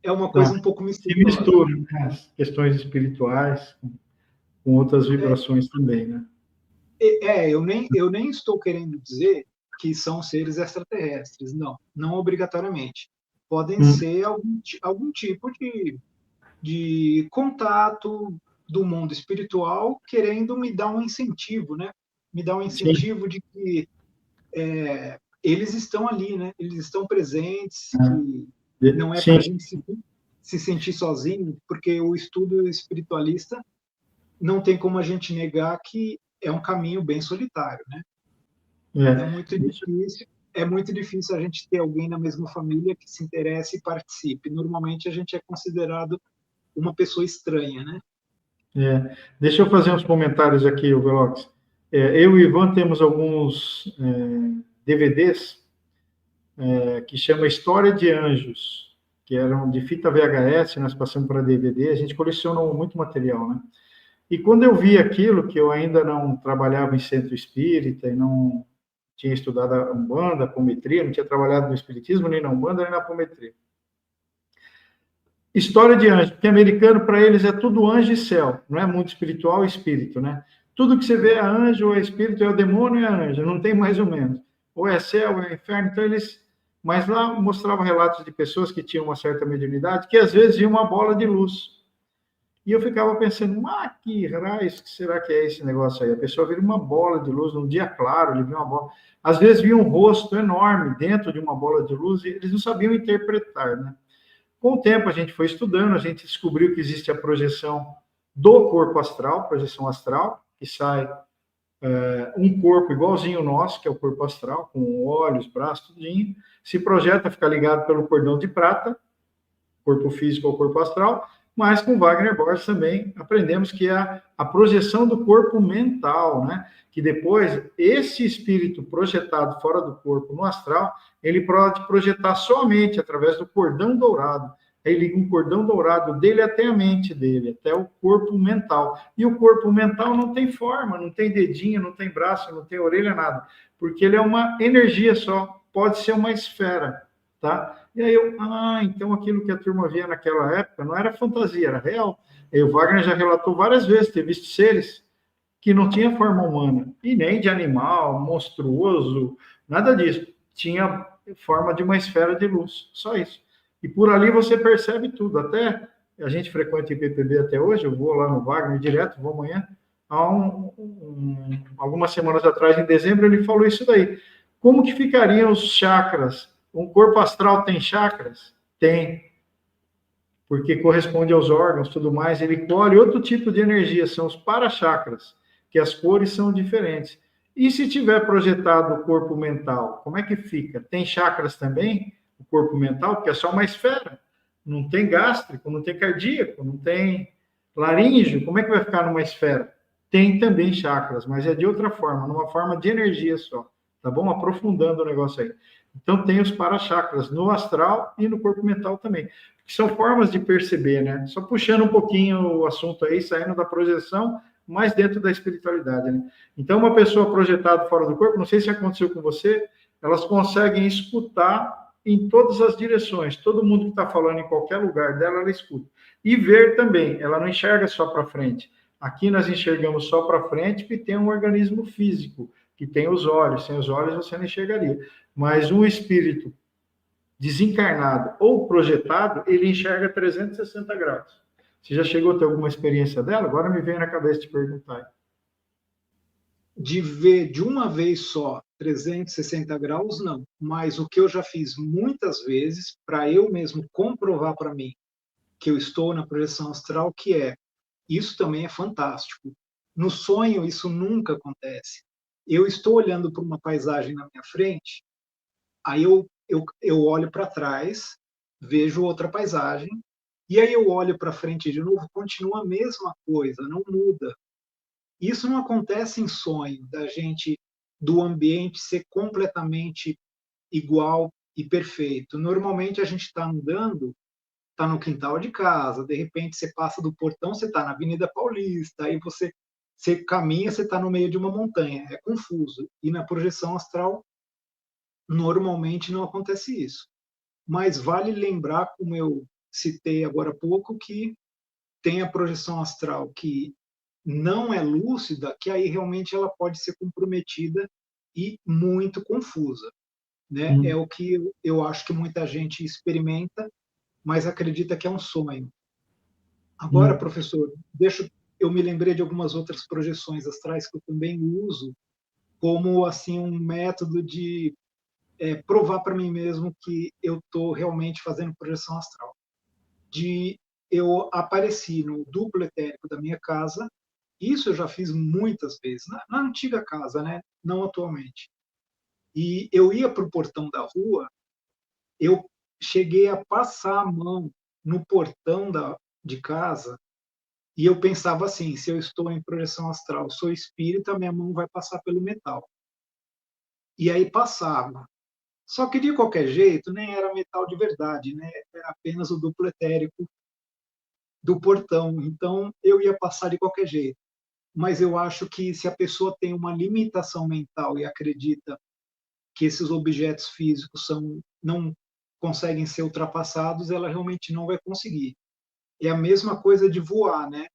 é uma coisa um pouco Se misteriosa. mistura, né, as questões espirituais com outras vibrações também, né? Eu nem estou querendo dizer que são seres extraterrestres, não obrigatoriamente. Podem ser algum tipo de contato do mundo espiritual querendo me dar um incentivo, né? Me dar um incentivo de que eles estão ali, né? Eles estão presentes, que não é para a gente se sentir sozinho, porque o estudo espiritualista não tem como a gente negar que é um caminho bem solitário, né? É muito difícil a gente ter alguém na mesma família que se interesse e participe. Normalmente a gente é considerado uma pessoa estranha, né? Deixa eu fazer uns comentários aqui, o Velox. Eu e o Ivan temos alguns DVDs que chama História de Anjos, que eram de fita VHS, nós passamos para DVD, a gente colecionou muito material, né? E quando eu vi aquilo, que eu ainda não trabalhava em centro espírita e não tinha estudado a Umbanda, a apometria, não tinha trabalhado no espiritismo, nem na Umbanda, nem na apometria. História de anjo, porque americano, para eles, é tudo anjo e céu, não é mundo espiritual e espírito, né? Tudo que você vê é anjo ou é espírito, é o demônio ou é anjo, não tem mais ou menos. Ou é céu, ou é inferno, então eles... Mas lá mostrava relatos de pessoas que tinham uma certa mediunidade, que às vezes viam uma bola de luz. E eu ficava pensando, que raios que será que é esse negócio aí? A pessoa vira uma bola de luz, num dia claro, ele viu uma bola. Às vezes via um rosto enorme dentro de uma bola de luz e eles não sabiam interpretar, né? Com o tempo a gente foi estudando, a gente descobriu que existe a projeção do corpo astral, projeção astral, que sai um corpo igualzinho ao nosso, que é o corpo astral, com olhos, braços, tudinho, se projeta, fica ligado pelo cordão de prata, corpo físico ao corpo astral, mas com Wagner Borges também aprendemos que é a projeção do corpo mental, né? Que depois, esse espírito projetado fora do corpo, no astral, ele pode projetar somente através do cordão dourado. Aí liga um cordão dourado dele até a mente dele, até o corpo mental. E o corpo mental não tem forma, não tem dedinho, não tem braço, não tem orelha, nada. Porque ele é uma energia só, pode ser uma esfera, tá? E aí então aquilo que a turma via naquela época não era fantasia, era real. E o Wagner já relatou várias vezes ter visto seres que não tinham forma humana, e nem de animal, monstruoso, nada disso. Tinha forma de uma esfera de luz, só isso. E por ali você percebe tudo. Até a gente frequenta o IPPB até hoje, eu vou lá no Wagner direto, vou amanhã. Algumas semanas atrás, em dezembro, ele falou isso daí. Como que ficariam os chakras? Um corpo astral tem chakras? Tem. Porque corresponde aos órgãos, tudo mais. Ele colhe outro tipo de energia, são os parachakras, que as cores são diferentes. E se tiver projetado o corpo mental, como é que fica? Tem chakras também, o corpo mental, porque é só uma esfera. Não tem gástrico, não tem cardíaco, não tem laríngeo. Como é que vai ficar numa esfera? Tem também chakras, mas é de outra forma, numa forma de energia só. Tá bom? Aprofundando o negócio aí. Então, tem os parachakras no astral e no corpo mental também. Que são formas de perceber, né? Só puxando um pouquinho o assunto aí, saindo da projeção, mas dentro da espiritualidade, né? Então, uma pessoa projetada fora do corpo, não sei se aconteceu com você, elas conseguem escutar em todas as direções. Todo mundo que está falando em qualquer lugar dela, ela escuta. E ver também, ela não enxerga só para frente. Aqui nós enxergamos só para frente, porque tem um organismo físico, que tem os olhos. Sem os olhos você não enxergaria. Mas um espírito desencarnado ou projetado, ele enxerga 360 graus. Você já chegou a ter alguma experiência dela? Agora me vem na cabeça te perguntar. De ver de uma vez só 360 graus, não. Mas o que eu já fiz muitas vezes, para eu mesmo comprovar para mim que eu estou na projeção astral, que é, isso também é fantástico. No sonho, isso nunca acontece. Eu estou olhando para uma paisagem na minha frente, aí eu olho para trás, vejo outra paisagem, e aí eu olho para frente de novo, continua a mesma coisa, não muda. Isso não acontece em sonho, do ambiente ser completamente igual e perfeito. Normalmente a gente está andando, está no quintal de casa, de repente você passa do portão, você está na Avenida Paulista, aí você caminha, você está no meio de uma montanha. É confuso. E na projeção astral, normalmente não acontece isso. Mas vale lembrar, como eu citei agora há pouco, que tem a projeção astral que não é lúcida, que aí realmente ela pode ser comprometida e muito confusa, né? É o que eu acho que muita gente experimenta, mas acredita que é um sonho. Agora, professor, eu me lembrei de algumas outras projeções astrais que eu também uso como assim um método de provar para mim mesmo que eu estou realmente fazendo projeção astral. Eu apareci no duplo etérico da minha casa. Isso eu já fiz muitas vezes, na antiga casa, né? Não atualmente. E eu ia para o portão da rua, eu cheguei a passar a mão no portão de casa e eu pensava assim, se eu estou em projeção astral, sou espírita, minha mão vai passar pelo metal. E aí passava. Só que, de qualquer jeito, nem era metal de verdade, né? Era apenas o duplo etérico do portão. Então, eu ia passar de qualquer jeito. Mas eu acho que se a pessoa tem uma limitação mental e acredita que esses objetos físicos não conseguem ser ultrapassados, ela realmente não vai conseguir. É a mesma coisa de voar, né?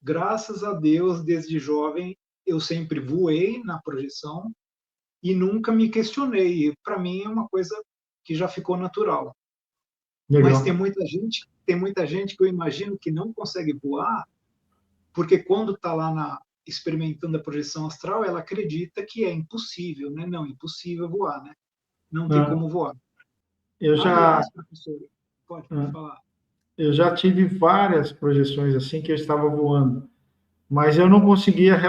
Graças a Deus, desde jovem, eu sempre voei na projeção e nunca me questionei. Para mim é uma coisa que já ficou natural. Legal. Mas tem muita gente que eu imagino que não consegue voar, porque quando está lá experimentando a projeção astral, ela acredita que é impossível, né? Não, impossível voar, né? Não tem como voar. Aliás, professor, pode falar. Eu já tive várias projeções assim que eu estava voando, mas eu não conseguia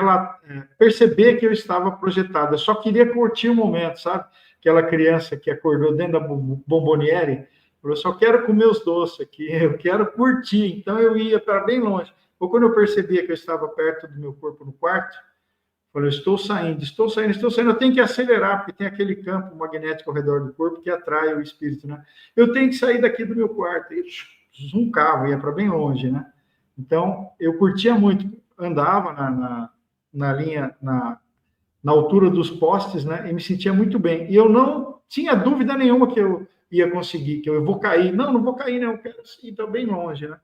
perceber que eu estava projetado. Eu só queria curtir o momento, sabe? Aquela criança que acordou dentro da bomboniere, falou, só quero comer os doces aqui, eu quero curtir. Então eu ia para bem longe. Ou quando eu percebia que eu estava perto do meu corpo no quarto, falei, estou saindo, eu tenho que acelerar, porque tem aquele campo magnético ao redor do corpo que atrai o espírito, né? Eu tenho que sair daqui do meu quarto. E zuncava, ia para bem longe, né? Então, eu curtia muito, andava na linha, na altura dos postes, né? E me sentia muito bem. E eu não tinha dúvida nenhuma que eu ia conseguir, que eu vou cair. Não vou cair, não, eu quero ir tão bem longe, né?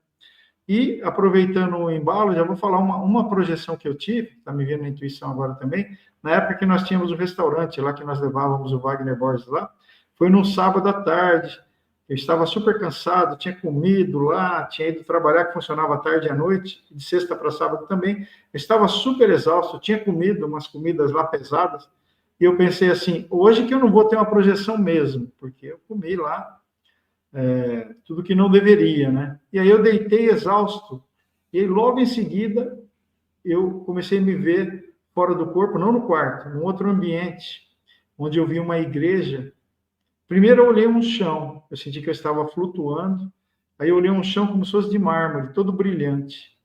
E, aproveitando o embalo, já vou falar uma projeção que eu tive, está me vendo na intuição agora também, na época que nós tínhamos um restaurante lá, que nós levávamos o Wagner Borges lá, foi num sábado à tarde, eu estava super cansado, tinha comido lá, tinha ido trabalhar, que funcionava à tarde e à noite, de sexta para sábado também, eu estava super exausto, tinha comido umas comidas lá pesadas, e eu pensei assim, hoje que eu não vou ter uma projeção mesmo, porque eu comi lá, tudo que não deveria, né? E aí eu deitei exausto, e logo em seguida eu comecei a me ver fora do corpo, não no quarto, num outro ambiente, onde eu vi uma igreja. Primeiro eu olhei um chão, eu senti que eu estava flutuando, aí eu olhei um chão como se fosse de mármore, todo brilhante.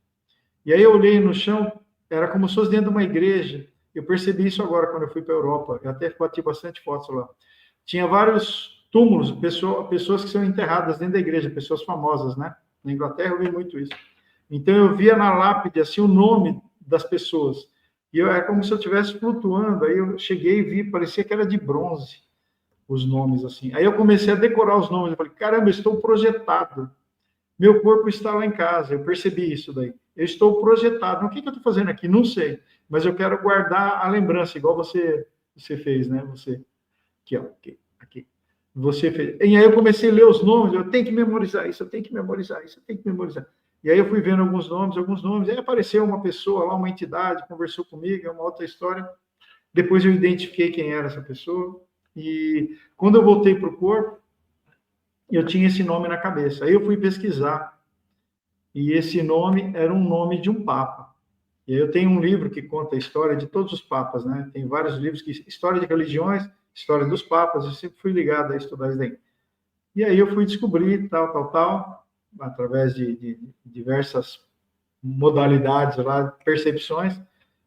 E aí eu olhei no chão, era como se fosse dentro de uma igreja. Eu percebi isso agora quando eu fui para a Europa, eu até bati bastante fotos lá. Tinha vários túmulos, pessoas que são enterradas dentro da igreja, pessoas famosas, né? Na Inglaterra eu vi muito isso. Então eu via na lápide assim o nome das pessoas. E era como se eu estivesse flutuando. Aí eu cheguei e vi, parecia que era de bronze. os nomes assim. Aí eu comecei a decorar os nomes, eu falei, caramba, eu estou projetado. Meu corpo está lá em casa, eu percebi isso daí. Eu estou projetado. O que eu estou fazendo aqui? Não sei, mas eu quero guardar a lembrança, igual você fez, né? Você, aqui, ó, aqui. Você fez. E aí eu comecei a ler os nomes, eu tenho que memorizar isso, eu tenho que memorizar isso, eu tenho que memorizar. E aí eu fui vendo alguns nomes, aí apareceu uma pessoa lá, uma entidade, conversou comigo, é uma outra história. Depois eu identifiquei quem era essa pessoa, e quando eu voltei para o corpo, eu tinha esse nome na cabeça. Aí eu fui pesquisar, e esse nome era um nome de um papa. E aí eu tenho um livro que conta a história de todos os papas, né? Tem vários livros que história de religiões, história dos papas, eu sempre fui ligado a estudar isso daí. E aí eu fui descobrir tal, através de diversas modalidades lá, percepções.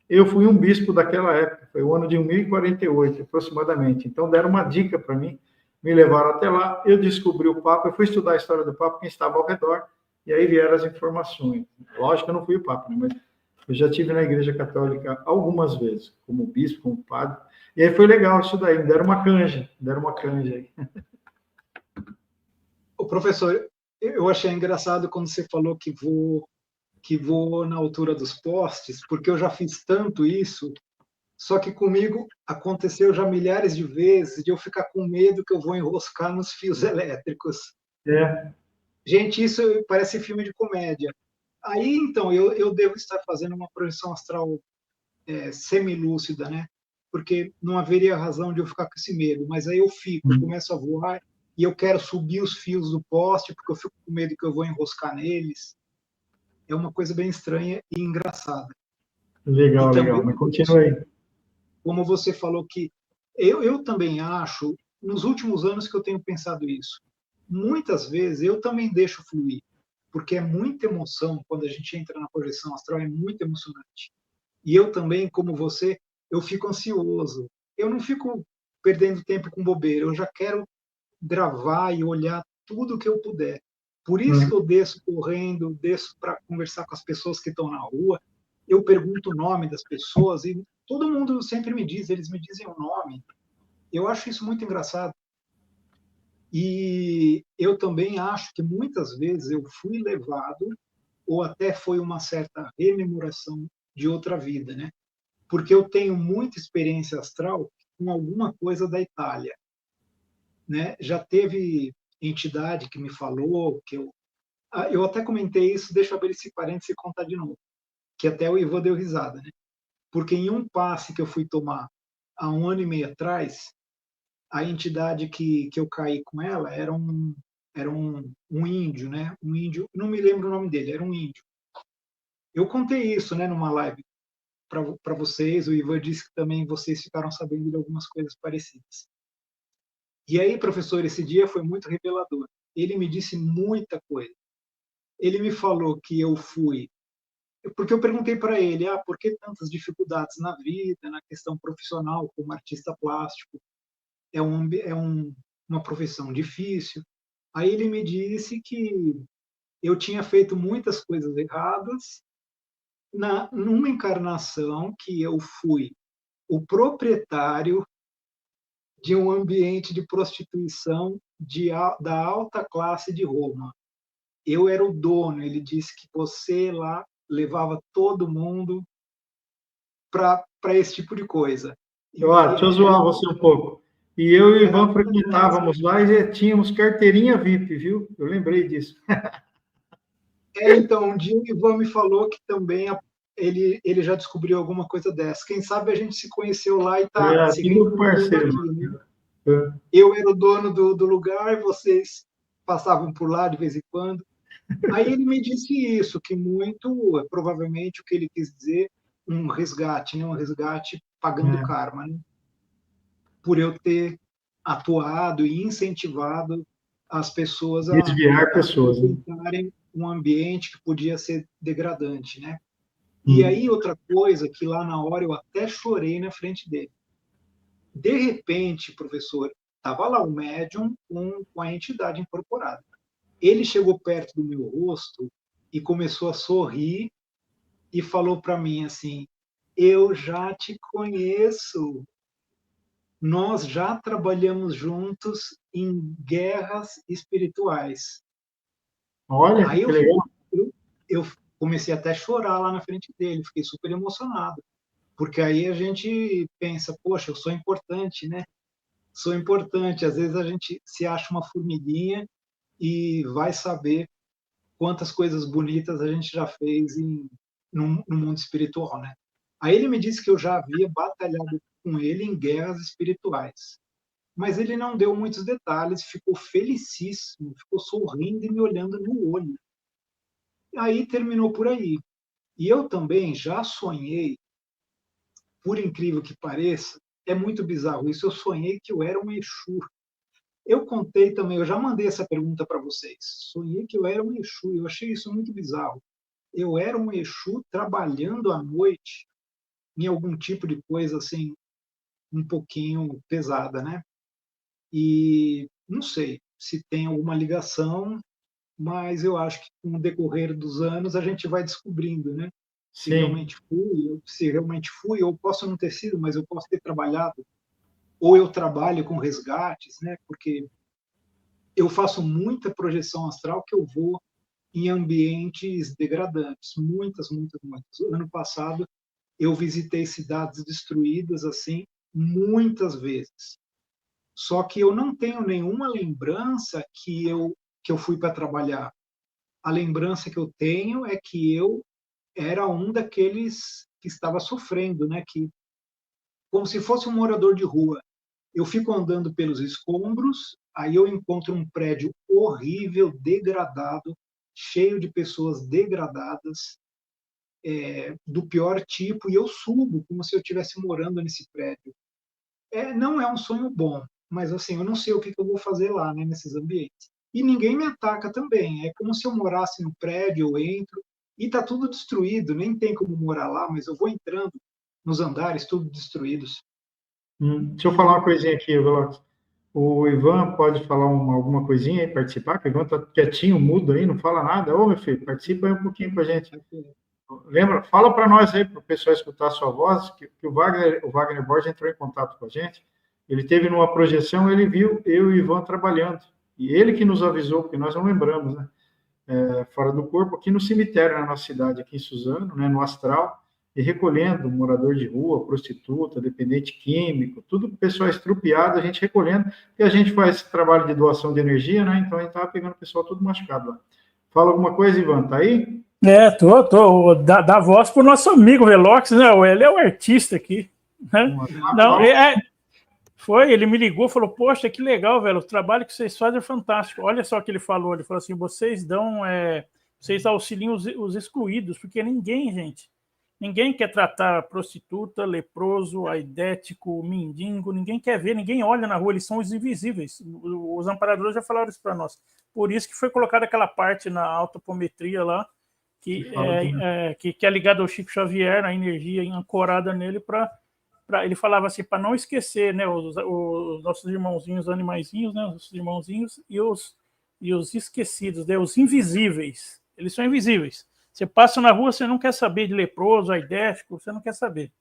Eu fui um bispo daquela época, foi o ano de 1048, aproximadamente. Então deram uma dica para mim, me levaram até lá, eu descobri o Papa, eu fui estudar a história do Papa, quem estava ao redor, e aí vieram as informações. Lógico que eu não fui o Papa, né? Mas eu já tive na Igreja Católica algumas vezes, como bispo, como padre, e aí foi legal isso daí, me deram uma canja aí. O professor, eu achei engraçado quando você falou que voou na altura dos postes, porque eu já fiz tanto isso, só que comigo aconteceu já milhares de vezes de eu ficar com medo que eu vou enroscar nos fios elétricos. É, Gente, isso parece filme de comédia. Aí, então, eu devo estar fazendo uma projeção astral semilúcida, né? Porque não haveria razão de eu ficar com esse medo, mas aí eu fico, eu começo a voar e eu quero subir os fios do poste porque eu fico com medo que eu vou enroscar neles. É uma coisa bem estranha e engraçada. E legal, também, mas continua aí. como você falou que eu também acho, nos últimos anos que eu tenho pensado isso, muitas vezes eu também deixo fluir, porque é muita emoção quando a gente entra na projeção astral, é muito emocionante. E eu também, como você, eu fico ansioso. Eu não fico perdendo tempo com bobeira, eu já quero gravar e olhar tudo que eu puder. Por isso que eu desço correndo, desço para conversar com as pessoas que estão na rua, eu pergunto o nome das pessoas e todo mundo sempre me diz, eles me dizem o nome. Eu acho isso muito engraçado. E eu também acho que muitas vezes eu fui levado, ou até foi uma certa rememoração de outra vida, né? Porque eu tenho muita experiência astral com alguma coisa da Itália, né? Já teve entidade que me falou que eu até comentei isso, deixa eu abrir esse parênteses e contar de novo, que até o Ivan deu risada, né? Porque em um passe que eu fui tomar há um ano e meio atrás, a entidade que eu caí com ela era um índio, né? Um índio, não me lembro o nome dele, era um índio. Eu contei isso, né, numa live para vocês, o Ivan disse que também vocês ficaram sabendo de algumas coisas parecidas. E aí, professor, esse dia foi muito revelador. Ele me disse muita coisa. Ele me falou que eu fui, porque eu perguntei para ele, por que tantas dificuldades na vida, na questão profissional, como artista plástico? Uma profissão difícil. Aí ele me disse que eu tinha feito muitas coisas erradas numa encarnação que eu fui o proprietário de um ambiente de prostituição da alta classe de Roma. Eu era o dono. Ele disse que você lá levava todo mundo para esse tipo de coisa. Deixa eu zoar você um pouco. E eu e o Ivan frequentávamos lá e tínhamos carteirinha VIP, viu? Eu lembrei disso. Então, um dia o Ivan me falou que também ele já descobriu alguma coisa dessa. Quem sabe a gente se conheceu lá e está seguindo Tudo parceiro. aqui, né? Eu era o dono do lugar, vocês passavam por lá de vez em quando. Aí ele me disse isso, que muito, provavelmente, o que ele quis dizer, um resgate, né? Um resgate pagando karma, né? Por eu ter atuado e incentivado as pessoas a desviar pessoas, frequentarem um ambiente que podia ser degradante, né? E aí outra coisa que lá na hora eu até chorei na frente dele. De repente, professor, estava lá o médium com a entidade incorporada. Ele chegou perto do meu rosto e começou a sorrir e falou para mim assim: eu já te conheço. nós já trabalhamos juntos em guerras espirituais. Olha, Aí que legal. eu comecei até a chorar lá na frente dele, fiquei super emocionado, porque aí a gente pensa, poxa, eu sou importante, né? Sou importante. Às vezes a gente se acha uma formiguinha e vai saber quantas coisas bonitas a gente já fez no mundo espiritual, né? Aí ele me disse que eu já havia batalhado com ele em guerras espirituais, mas ele não deu muitos detalhes, ficou felicíssimo, ficou sorrindo e me olhando no olho. Aí terminou por aí. E eu também já sonhei, por incrível que pareça, é muito bizarro isso, eu sonhei que eu era um Exu. Eu contei também, eu já mandei essa pergunta para vocês. Sonhei que eu era um Exu, eu achei isso muito bizarro. Eu era um Exu trabalhando à noite em algum tipo de coisa assim, um pouquinho pesada, né? E não sei se tem alguma ligação, mas eu acho que com o decorrer dos anos a gente vai descobrindo, né? Sim. Se realmente fui, ou posso não ter sido, mas eu posso ter trabalhado, ou eu trabalho com resgates, né? Porque eu faço muita projeção astral que eu vou em ambientes degradantes, muitas, muitas, muitas. Ano passado eu visitei cidades destruídas assim muitas vezes. Só que eu não tenho nenhuma lembrança que eu fui para trabalhar. A lembrança que eu tenho é que eu era um daqueles que estava sofrendo, né? Que como se fosse um morador de rua. Eu fico andando pelos escombros, aí eu encontro um prédio horrível, degradado, cheio de pessoas degradadas, do pior tipo, e eu subo como se eu estivesse morando nesse prédio. Não é um sonho bom, mas assim, eu não sei o que eu vou fazer lá, né, nesses ambientes. E ninguém me ataca também. É como se eu morasse no prédio, eu entro, e está tudo destruído, nem tem como morar lá, mas eu vou entrando nos andares, tudo destruídos. Deixa eu falar uma coisinha aqui, Velox. O Ivan pode falar alguma coisinha aí, participar? Que o Ivan está quietinho, mudo aí, não fala nada. Ô, meu filho, participa aí um pouquinho com a gente. Lembra, fala para nós aí, para o pessoal escutar a sua voz, que o Wagner Borges entrou em contato com a gente. Ele teve numa projeção, ele viu eu e o Ivan trabalhando. E ele que nos avisou, porque nós não lembramos, né? Fora do corpo, aqui no cemitério, na nossa cidade, aqui em Suzano, né, no Astral, e recolhendo morador de rua, prostituta, dependente químico, tudo pessoal estrupiado, a gente recolhendo, e a gente faz trabalho de doação de energia, né? Então a gente estava pegando o pessoal tudo machucado lá. Fala alguma coisa, Ivan, tá aí? Tô. Dá voz pro nosso amigo Velox, né? Ele é o artista aqui. Né? Não, ele me ligou, falou, poxa, que legal, velho, o trabalho que vocês fazem é fantástico. Olha só o que ele falou assim, vocês auxiliam os excluídos, porque ninguém quer tratar prostituta, leproso, aidético, mendigo, ninguém quer ver, ninguém olha na rua, eles são os invisíveis. Os amparadores já falaram isso para nós. Por isso que foi colocada aquela parte na autopometria lá, que é ligada ao Chico Xavier, na energia ancorada nele ele falava assim, para não esquecer, né, os nossos irmãozinhos, animaizinhos, né, os nossos irmãozinhos e os esquecidos, né, os invisíveis. Eles são invisíveis. Você passa na rua, você não quer saber de leproso, aidético, você não quer saber.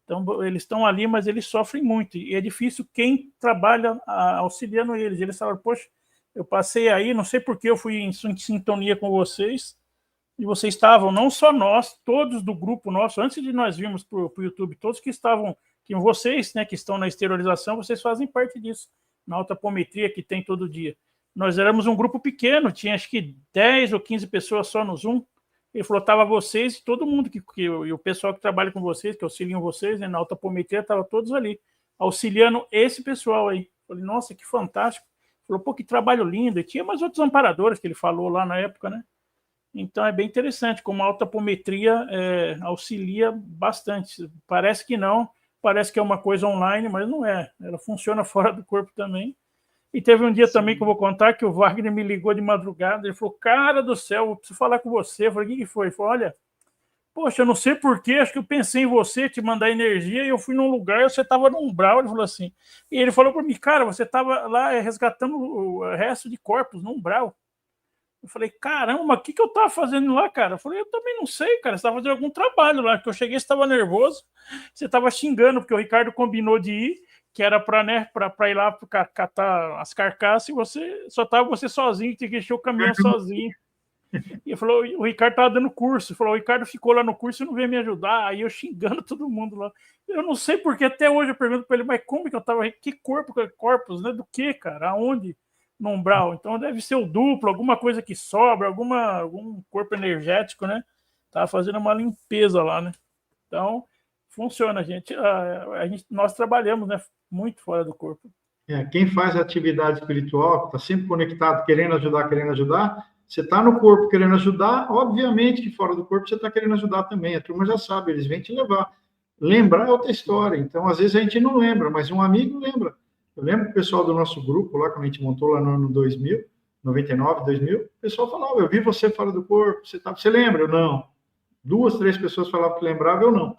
Então, eles estão ali, mas eles sofrem muito. E é difícil quem trabalha auxiliando eles. Eles falaram, poxa, eu passei aí, não sei por que eu fui em sintonia com vocês, e vocês estavam, não só nós, todos do grupo nosso, antes de nós virmos para o YouTube, todos que estavam, que vocês, né, que estão na esterilização, vocês fazem parte disso, na altapometria que tem todo dia. Nós éramos um grupo pequeno, tinha acho que 10 ou 15 pessoas só no Zoom. Ele falou, estava vocês e todo mundo, e o pessoal que trabalha com vocês, que auxiliam vocês, né, na altapometria, estava todos ali, auxiliando esse pessoal aí. Falei, nossa, que fantástico. Ele falou, pô, que trabalho lindo. E tinha mais outros amparadores que ele falou lá na época, né? Então é bem interessante, como a altapometria auxilia bastante. Parece que não, parece que é uma coisa online, mas não é. Ela funciona fora do corpo também. E teve um dia também que eu vou contar que o Wagner me ligou de madrugada, ele falou, cara do céu, eu preciso falar com você. Eu falei, o que foi? Ele falou, olha, poxa, eu não sei porquê, acho que eu pensei em você, te mandar energia, e eu fui num lugar, você estava no umbral, ele falou assim. E ele falou para mim, cara, você estava lá resgatando o resto de corpos no umbral. Eu falei, caramba, o que eu tava fazendo lá, cara? Eu falei, eu também não sei, cara. Você tava fazendo algum trabalho lá, que eu cheguei, você estava nervoso, você estava xingando, porque o Ricardo combinou de ir, que era para, né, para ir lá catar as carcaças, e você só tava você sozinho, tinha que encher o caminhão sozinho. E ele falou, o Ricardo tava dando curso, ele falou, o Ricardo ficou lá no curso e não veio me ajudar, aí eu xingando todo mundo lá. Eu não sei porque até hoje eu pergunto para ele, mas como que eu tava, que corpos, né, do que, cara, aonde no umbral? Então deve ser o duplo, alguma coisa que sobra, algum corpo energético, né? Tava fazendo uma limpeza lá, né? Então, funciona, nós trabalhamos, né, muito fora do corpo. Quem faz atividade espiritual, está sempre conectado, querendo ajudar, você está no corpo querendo ajudar, obviamente que fora do corpo você está querendo ajudar também. A turma já sabe, eles vêm te levar. Lembrar é outra história. Então, às vezes a gente não lembra, mas um amigo lembra. Eu lembro que o pessoal do nosso grupo, lá quando a gente montou lá no ano 2000, 99, 2000, o pessoal falava, eu vi você fora do corpo, você lembra? Eu não. 2, 3 pessoas falavam que lembrava, eu não.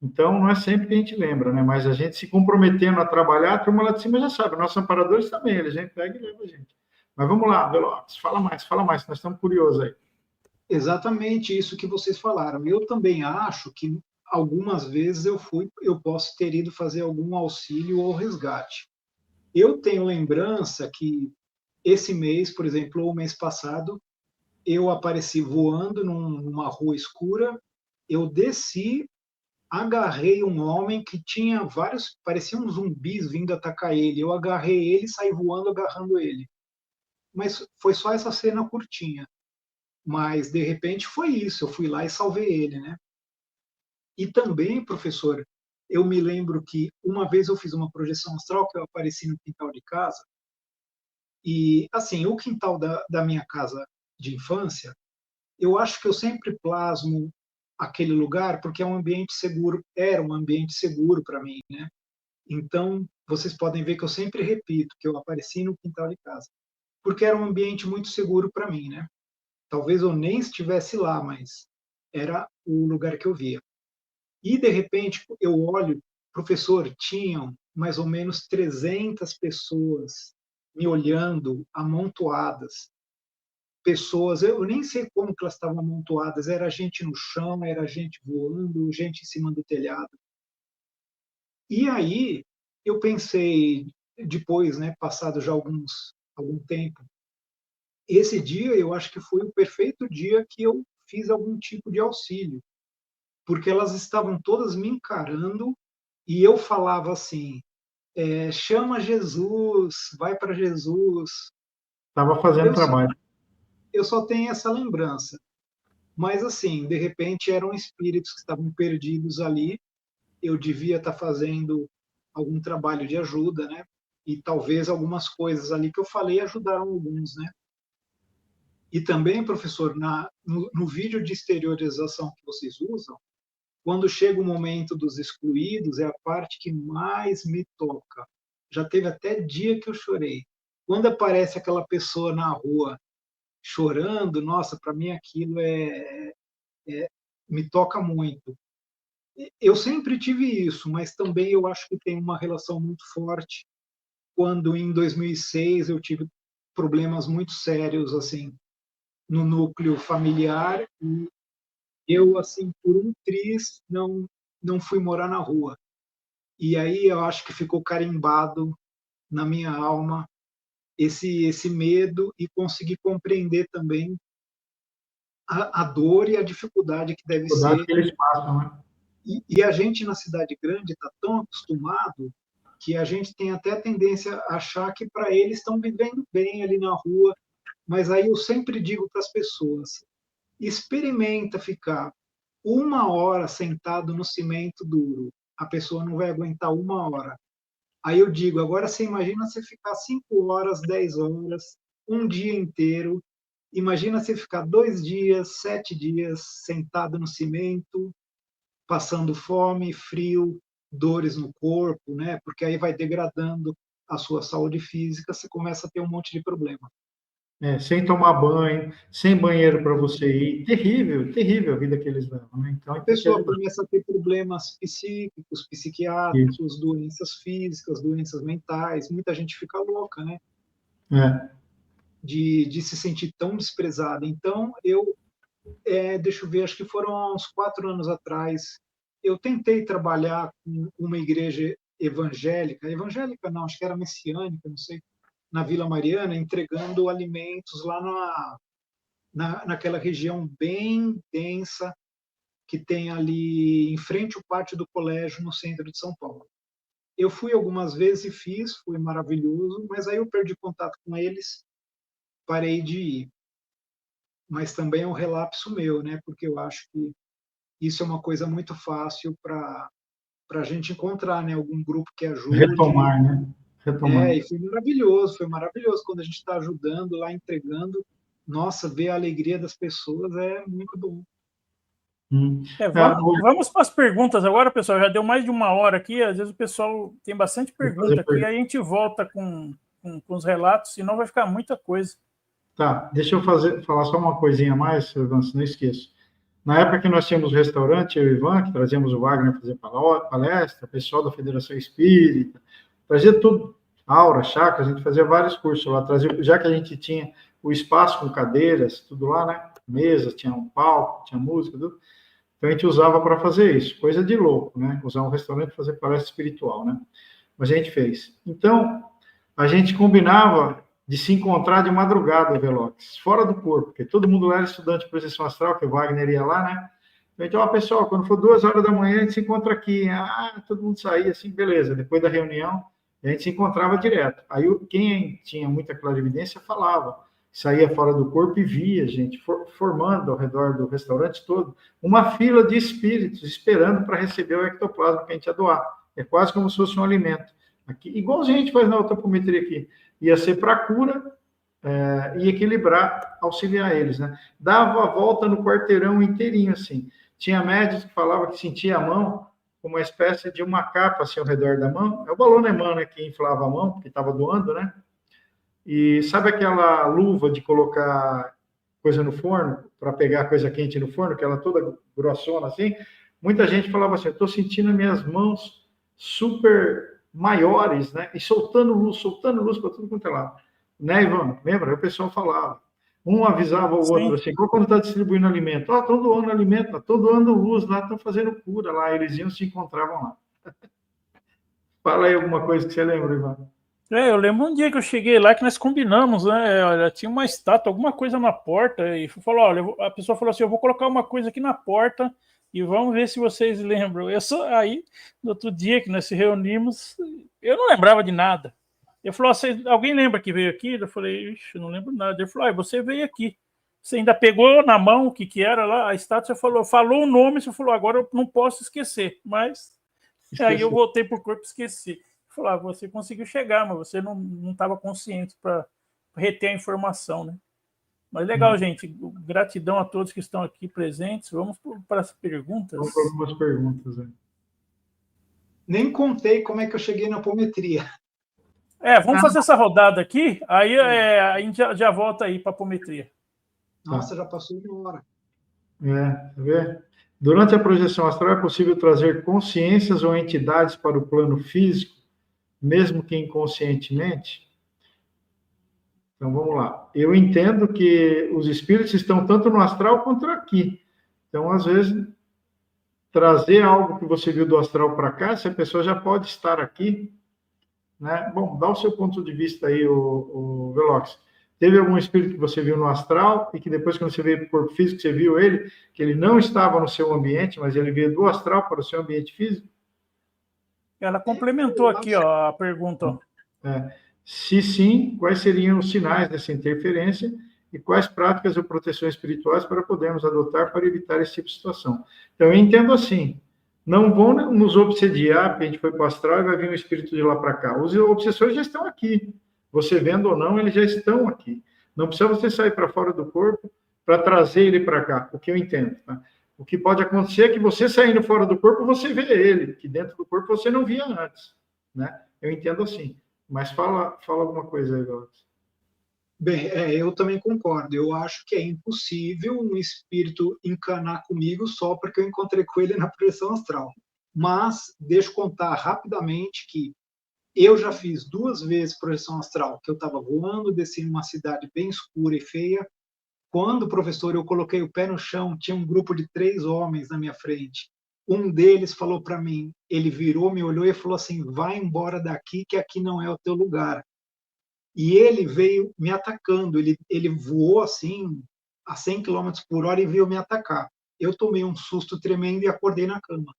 Então, não é sempre que a gente lembra, né? Mas a gente se comprometendo a trabalhar, a turma lá de cima já sabe. Nossos amparadores também, eles vêm, pega e leva a gente. Mas vamos lá, Velox, fala mais, nós estamos curiosos aí. Exatamente isso que vocês falaram. Eu também acho que algumas vezes eu posso ter ido fazer algum auxílio ou resgate. Eu tenho lembrança que esse mês, por exemplo, ou o mês passado, eu apareci voando numa rua escura, eu desci, agarrei um homem que tinha vários, pareciam zumbis vindo atacar ele. Eu agarrei ele e saí voando agarrando ele. Mas foi só essa cena curtinha. Mas, de repente, foi isso. Eu fui lá e salvei ele, né? E também, professor, eu me lembro que uma vez eu fiz uma projeção astral que eu apareci no quintal de casa. E, assim, o quintal da minha casa de infância, eu acho que eu sempre plasmo aquele lugar porque é um ambiente seguro, era um ambiente seguro para mim, né? Então, vocês podem ver que eu sempre repito que eu apareci no quintal de casa, porque era um ambiente muito seguro para mim, né? Talvez eu nem estivesse lá, mas era o lugar que eu via. E, de repente, eu olho, professor, tinham mais ou menos 300 pessoas me olhando, amontoadas. Pessoas, eu nem sei como que elas estavam amontoadas, era gente no chão, era gente voando, gente em cima do telhado. E aí eu pensei, depois, né, passado já algum tempo, esse dia eu acho que foi o perfeito dia que eu fiz algum tipo de auxílio, porque elas estavam todas me encarando e eu falava assim, chama Jesus, vai para Jesus. Estava fazendo trabalho. Eu só tenho essa lembrança. Mas, assim, de repente eram espíritos que estavam perdidos ali, eu devia estar fazendo algum trabalho de ajuda, né? E talvez algumas coisas ali que eu falei ajudaram alguns, né? E também, professor, no vídeo de exteriorização que vocês usam, quando chega o momento dos excluídos, é a parte que mais me toca. Já teve até dia que eu chorei. Quando aparece aquela pessoa na rua chorando, nossa, para mim aquilo me toca muito. Eu sempre tive isso, mas também eu acho que tem uma relação muito forte quando em 2006 eu tive problemas muito sérios assim no núcleo familiar e eu assim por um triz não fui morar na rua. E aí eu acho que ficou carimbado na minha alma esse medo e conseguir compreender também a dor e a dificuldade que deve ser. Que eles passam, né? E a gente na cidade grande está tão acostumado que a gente tem até a tendência a achar que para eles estão vivendo bem ali na rua. Mas aí eu sempre digo para as pessoas: experimenta ficar 1 hora sentado no cimento duro. A pessoa não vai aguentar 1 hora. Aí eu digo: agora você imagina você ficar 5 horas, 10 horas, um dia inteiro. Imagina você ficar 2 dias, 7 dias sentado no cimento, passando fome, frio, dores no corpo, né? Porque aí vai degradando a sua saúde física, você começa a ter um monte de problema. Sem tomar banho, sem banheiro para você ir. Terrível, terrível a vida que eles levam, né? Então, A pessoa começa a ter problemas psíquicos, psiquiátricos, isso. Doenças físicas, doenças mentais. Muita gente fica louca, né? De se sentir tão desprezada. Então, deixa eu ver, acho que foram uns 4 anos atrás, eu tentei trabalhar com uma igreja evangélica não, acho que era messiânica, não sei, na Vila Mariana, entregando alimentos lá naquela região bem densa que tem ali em frente ao pátio do colégio, no centro de São Paulo. Eu fui algumas vezes e fiz, foi maravilhoso, mas aí eu perdi contato com eles, parei de ir. Mas também é um relapso meu, né? Porque eu acho que isso é uma coisa muito fácil para a gente encontrar, né? Algum grupo que ajude. Retomar, né? Retomar. E foi maravilhoso quando a gente está ajudando lá, entregando. Nossa, ver a alegria das pessoas é muito bom. Vamos para as perguntas agora, pessoal. Já deu mais de 1 hora aqui. Às vezes o pessoal tem bastante pergunta aqui. Aí a gente volta com os relatos, senão vai ficar muita coisa. Tá, deixa eu falar só uma coisinha a mais, Ivan, se não esqueço. Na época que nós tínhamos o restaurante, eu e o Ivan, que trazíamos o Wagner fazer palestra, o pessoal da Federação Espírita, trazia tudo, aura, chakra, a gente fazia vários cursos lá, já que a gente tinha o espaço com cadeiras, tudo lá, né? Mesa, tinha um palco, tinha música, tudo. Então a gente usava para fazer isso, coisa de louco, né? Usar um restaurante para fazer palestra espiritual, né? Mas a gente fez. Então, a gente combinava de se encontrar de madrugada, Velox, fora do corpo, porque todo mundo era estudante de projeção astral, que o Wagner ia lá, né? Então, pessoal, quando for 2 horas da manhã, a gente se encontra aqui. Todo mundo saía assim, beleza. Depois da reunião, a gente se encontrava direto. Aí, quem tinha muita clarividência falava, saía fora do corpo e via gente formando ao redor do restaurante todo uma fila de espíritos esperando para receber o ectoplasma que a gente ia doar. É quase como se fosse um alimento. Aqui, igualzinho a gente faz na autopometria aqui. Ia ser para cura e equilibrar, auxiliar eles, né? Dava a volta no quarteirão inteirinho, assim. Tinha médicos que falavam que sentia a mão como uma espécie de uma capa, assim, ao redor da mão. É o balão Neumann, né, que inflava a mão, porque estava doando, né? E sabe aquela luva de colocar coisa no forno, para pegar coisa quente no forno, que ela toda grossona, assim? Muita gente falava assim, eu estou sentindo as minhas mãos super maiores, né? E soltando luz para tudo quanto é lado. Né, Ivan? Lembra? O pessoal falava. Um avisava o outro, assim, igual quando está distribuindo alimento. Estão doando alimento, estão doando luz lá, estão fazendo cura lá. Eles iam se encontravam lá. Fala aí alguma coisa que você lembra, Ivan. Eu lembro um dia que eu cheguei lá que nós combinamos, né? Olha, tinha uma estátua, alguma coisa na porta, e falou: olha, a pessoa falou assim: eu vou colocar uma coisa aqui na porta e vamos ver se vocês lembram. Aí, no outro dia que nós se reunimos, eu não lembrava de nada. Ele falou: alguém lembra que veio aqui? Eu falei: ixi, não lembro nada. Ele falou: você veio aqui. Você ainda pegou na mão o que era lá, a estátua, você falou o nome, você falou: agora eu não posso esquecer. Mas aí eu voltei para o corpo e esqueci. Falar, você conseguiu chegar, mas você não estava consciente para reter a informação, né? Mas legal, gente. Gratidão a todos que estão aqui presentes. Vamos para as perguntas. Vamos para algumas perguntas. Né? Nem contei como é que eu cheguei na apometria. Vamos fazer essa rodada aqui, aí a gente já volta aí para a apometria. Nossa, já passou 1 hora. Tá vendo? Durante a projeção astral é possível trazer consciências ou entidades para o plano físico, mesmo que inconscientemente? Então, vamos lá. Eu entendo que os espíritos estão tanto no astral quanto aqui. Então, às vezes, trazer algo que você viu do astral para cá, essa pessoa já pode estar aqui, né? Bom, dá o seu ponto de vista aí, o Velox. Teve algum espírito que você viu no astral e que depois, quando você veio para o corpo físico, você viu ele, que ele não estava no seu ambiente, mas ele veio do astral para o seu ambiente físico? Ela complementou aqui a pergunta. Se sim, quais seriam os sinais dessa interferência e quais práticas ou proteções espirituais para podermos adotar para evitar esse tipo de situação? Então, eu entendo assim, não vão nos obsediar, porque a gente foi para o astral e vai vir um espírito de lá para cá. Os obsessores já estão aqui. Você vendo ou não, eles já estão aqui. Não precisa você sair para fora do corpo para trazer ele para cá, o que eu entendo, tá? O que pode acontecer é que você saindo fora do corpo, você vê ele, que dentro do corpo você não via antes, né? Eu entendo assim. Mas fala alguma coisa aí, Velox. Bem, eu também concordo. Eu acho que é impossível um espírito encanar comigo só porque eu encontrei com ele na projeção astral. Mas, deixa eu contar rapidamente que eu já fiz 2 vezes projeção astral, que eu estava voando, desci em uma cidade bem escura e feia. Quando, professor, eu coloquei o pé no chão, tinha um grupo de 3 homens na minha frente. um deles falou para mim, ele virou, me olhou e falou assim, vai embora daqui, que aqui não é o teu lugar. E ele veio me atacando, ele voou assim, a 100 km por hora e veio me atacar. Eu tomei um susto tremendo e acordei na cama.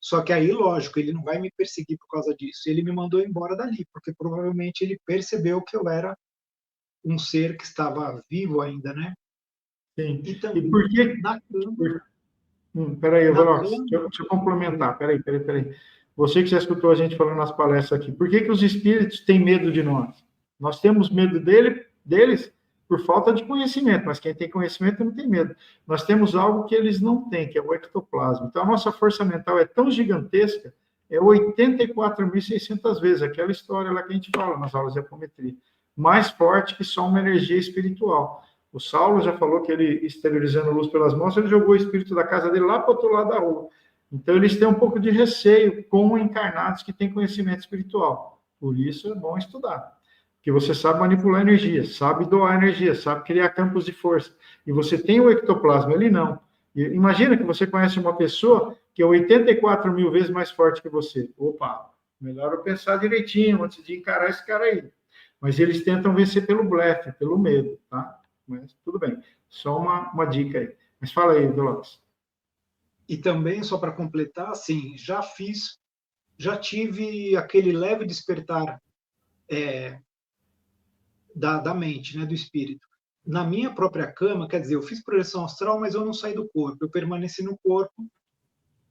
Só que aí, lógico, ele não vai me perseguir por causa disso. Ele me mandou embora dali, porque provavelmente ele percebeu que eu era um ser que estava vivo ainda, né? Sim. E também, e por que... na cama... Peraí, Velox, deixa eu complementar. Peraí. Você que já escutou a gente falando nas palestras aqui, por que os espíritos têm medo de nós? Nós temos medo deles por falta de conhecimento, mas quem tem conhecimento não tem medo. Nós temos algo que eles não têm, que é o ectoplasma. Então, a nossa força mental é tão gigantesca, é 84.600 vezes, aquela história lá que a gente fala nas aulas de apometria. Mais forte que só uma energia espiritual. O Saulo já falou que ele, exteriorizando luz pelas mãos, ele jogou o espírito da casa dele lá para o outro lado da rua. Então, eles têm um pouco de receio com encarnados que têm conhecimento espiritual. Por isso, é bom estudar. Porque você sabe manipular energia, sabe doar energia, sabe criar campos de força. E você tem o ectoplasma, ele não. E imagina que você conhece uma pessoa que é 84.000 vezes mais forte que você. Opa, melhor eu pensar direitinho antes de encarar esse cara aí. Mas eles tentam vencer pelo blefe, pelo medo, tá? Mas tudo bem. Só uma dica aí. Mas fala aí, Velox. E também, só para completar, assim, já tive aquele leve despertar da mente, né, do espírito. Na minha própria cama, quer dizer, eu fiz projeção astral, mas eu não saí do corpo. Eu permaneci no corpo,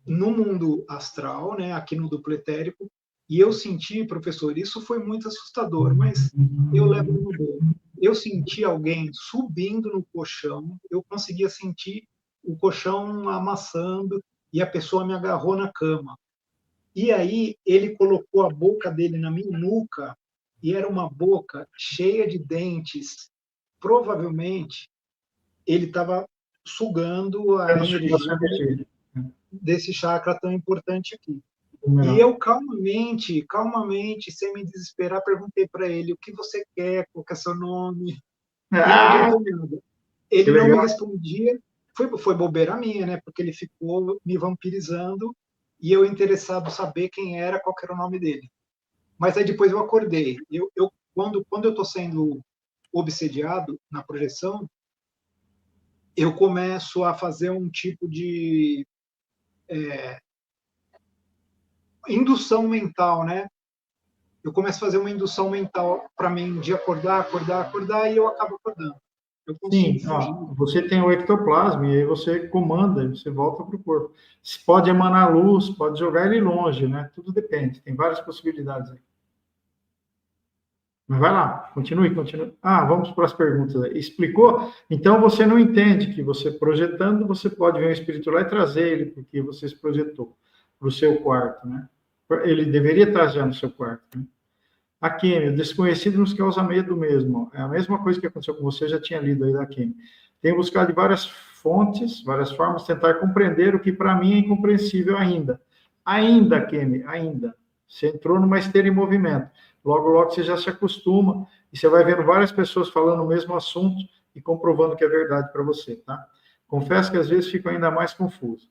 no mundo astral, né, aqui no duplo etérico, e eu senti, professor, isso foi muito assustador, mas eu levo no bom. Eu senti alguém subindo no colchão, eu conseguia sentir o colchão amassando e a pessoa me agarrou na cama. E aí ele colocou a boca dele na minha nuca e era uma boca cheia de dentes. Provavelmente ele estava sugando a energia desse chakra tão importante aqui. E eu calmamente, sem me desesperar, perguntei para ele o que você quer, qual que é seu nome. E não adiantou nada. Ele não me respondia. Foi bobeira minha, né? Porque ele ficou me vampirizando e eu interessado em saber quem era, qual era o nome dele. Mas aí depois eu acordei. Quando eu estou sendo obsediado na projeção, eu começo a fazer um tipo de indução mental, né? Eu começo a fazer uma indução mental para mim de acordar, e eu acabo acordando. Sim, você tem o ectoplasma e aí você comanda, você volta para o corpo. Se pode emanar luz, pode jogar ele longe, né? Tudo depende, tem várias possibilidades aí. Mas vai lá, continue. Vamos para as perguntas aí. Explicou? Então você não entende que você projetando, você pode ver um espírito lá e trazer ele, porque você se projetou para o seu quarto, né? Ele deveria estar já no seu quarto, né? A Kemi, o desconhecido nos causa medo mesmo. É a mesma coisa que aconteceu com você, eu já tinha lido aí da Kemi. Tenho buscado de várias fontes, várias formas, tentar compreender o que para mim é incompreensível ainda. Ainda, Kemi, ainda. Você entrou numa esteira em movimento. Logo, logo você já se acostuma e você vai vendo várias pessoas falando o mesmo assunto e comprovando que é verdade para você, tá? Confesso que às vezes fico ainda mais confuso.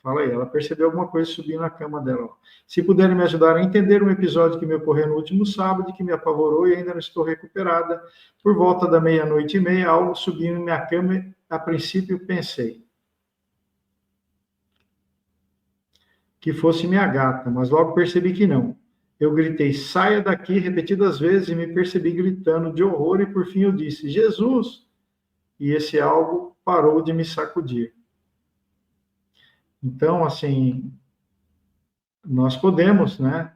Fala aí, ela percebeu alguma coisa subindo na cama dela. Ó. Se puderem me ajudar a entender um episódio que me ocorreu no último sábado, que me apavorou e ainda não estou recuperada, por volta da 00:30, algo subiu em minha cama, a princípio pensei que fosse minha gata, mas logo percebi que não. Eu gritei, saia daqui, repetidas vezes, e me percebi gritando de horror, e por fim eu disse, Jesus! E esse algo parou de me sacudir. Então, assim, nós podemos, né,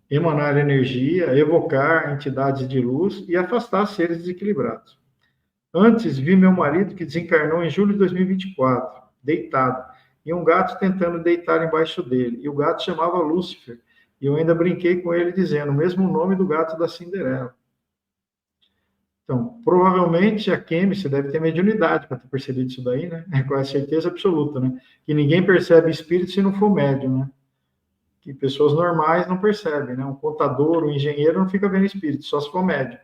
emanar energia, evocar entidades de luz e afastar seres desequilibrados. Antes, vi meu marido que desencarnou em julho de 2024, deitado, e um gato tentando deitar embaixo dele. E o gato chamava Lúcifer. E eu ainda brinquei com ele dizendo o mesmo nome do gato da Cinderela. Então, provavelmente a Kemi, você deve ter mediunidade para ter percebido isso daí, né? Com a certeza absoluta, né? Que ninguém percebe espírito se não for médium, né? Que pessoas normais não percebem, né? Um contador, um engenheiro não fica vendo espírito, só se for médium.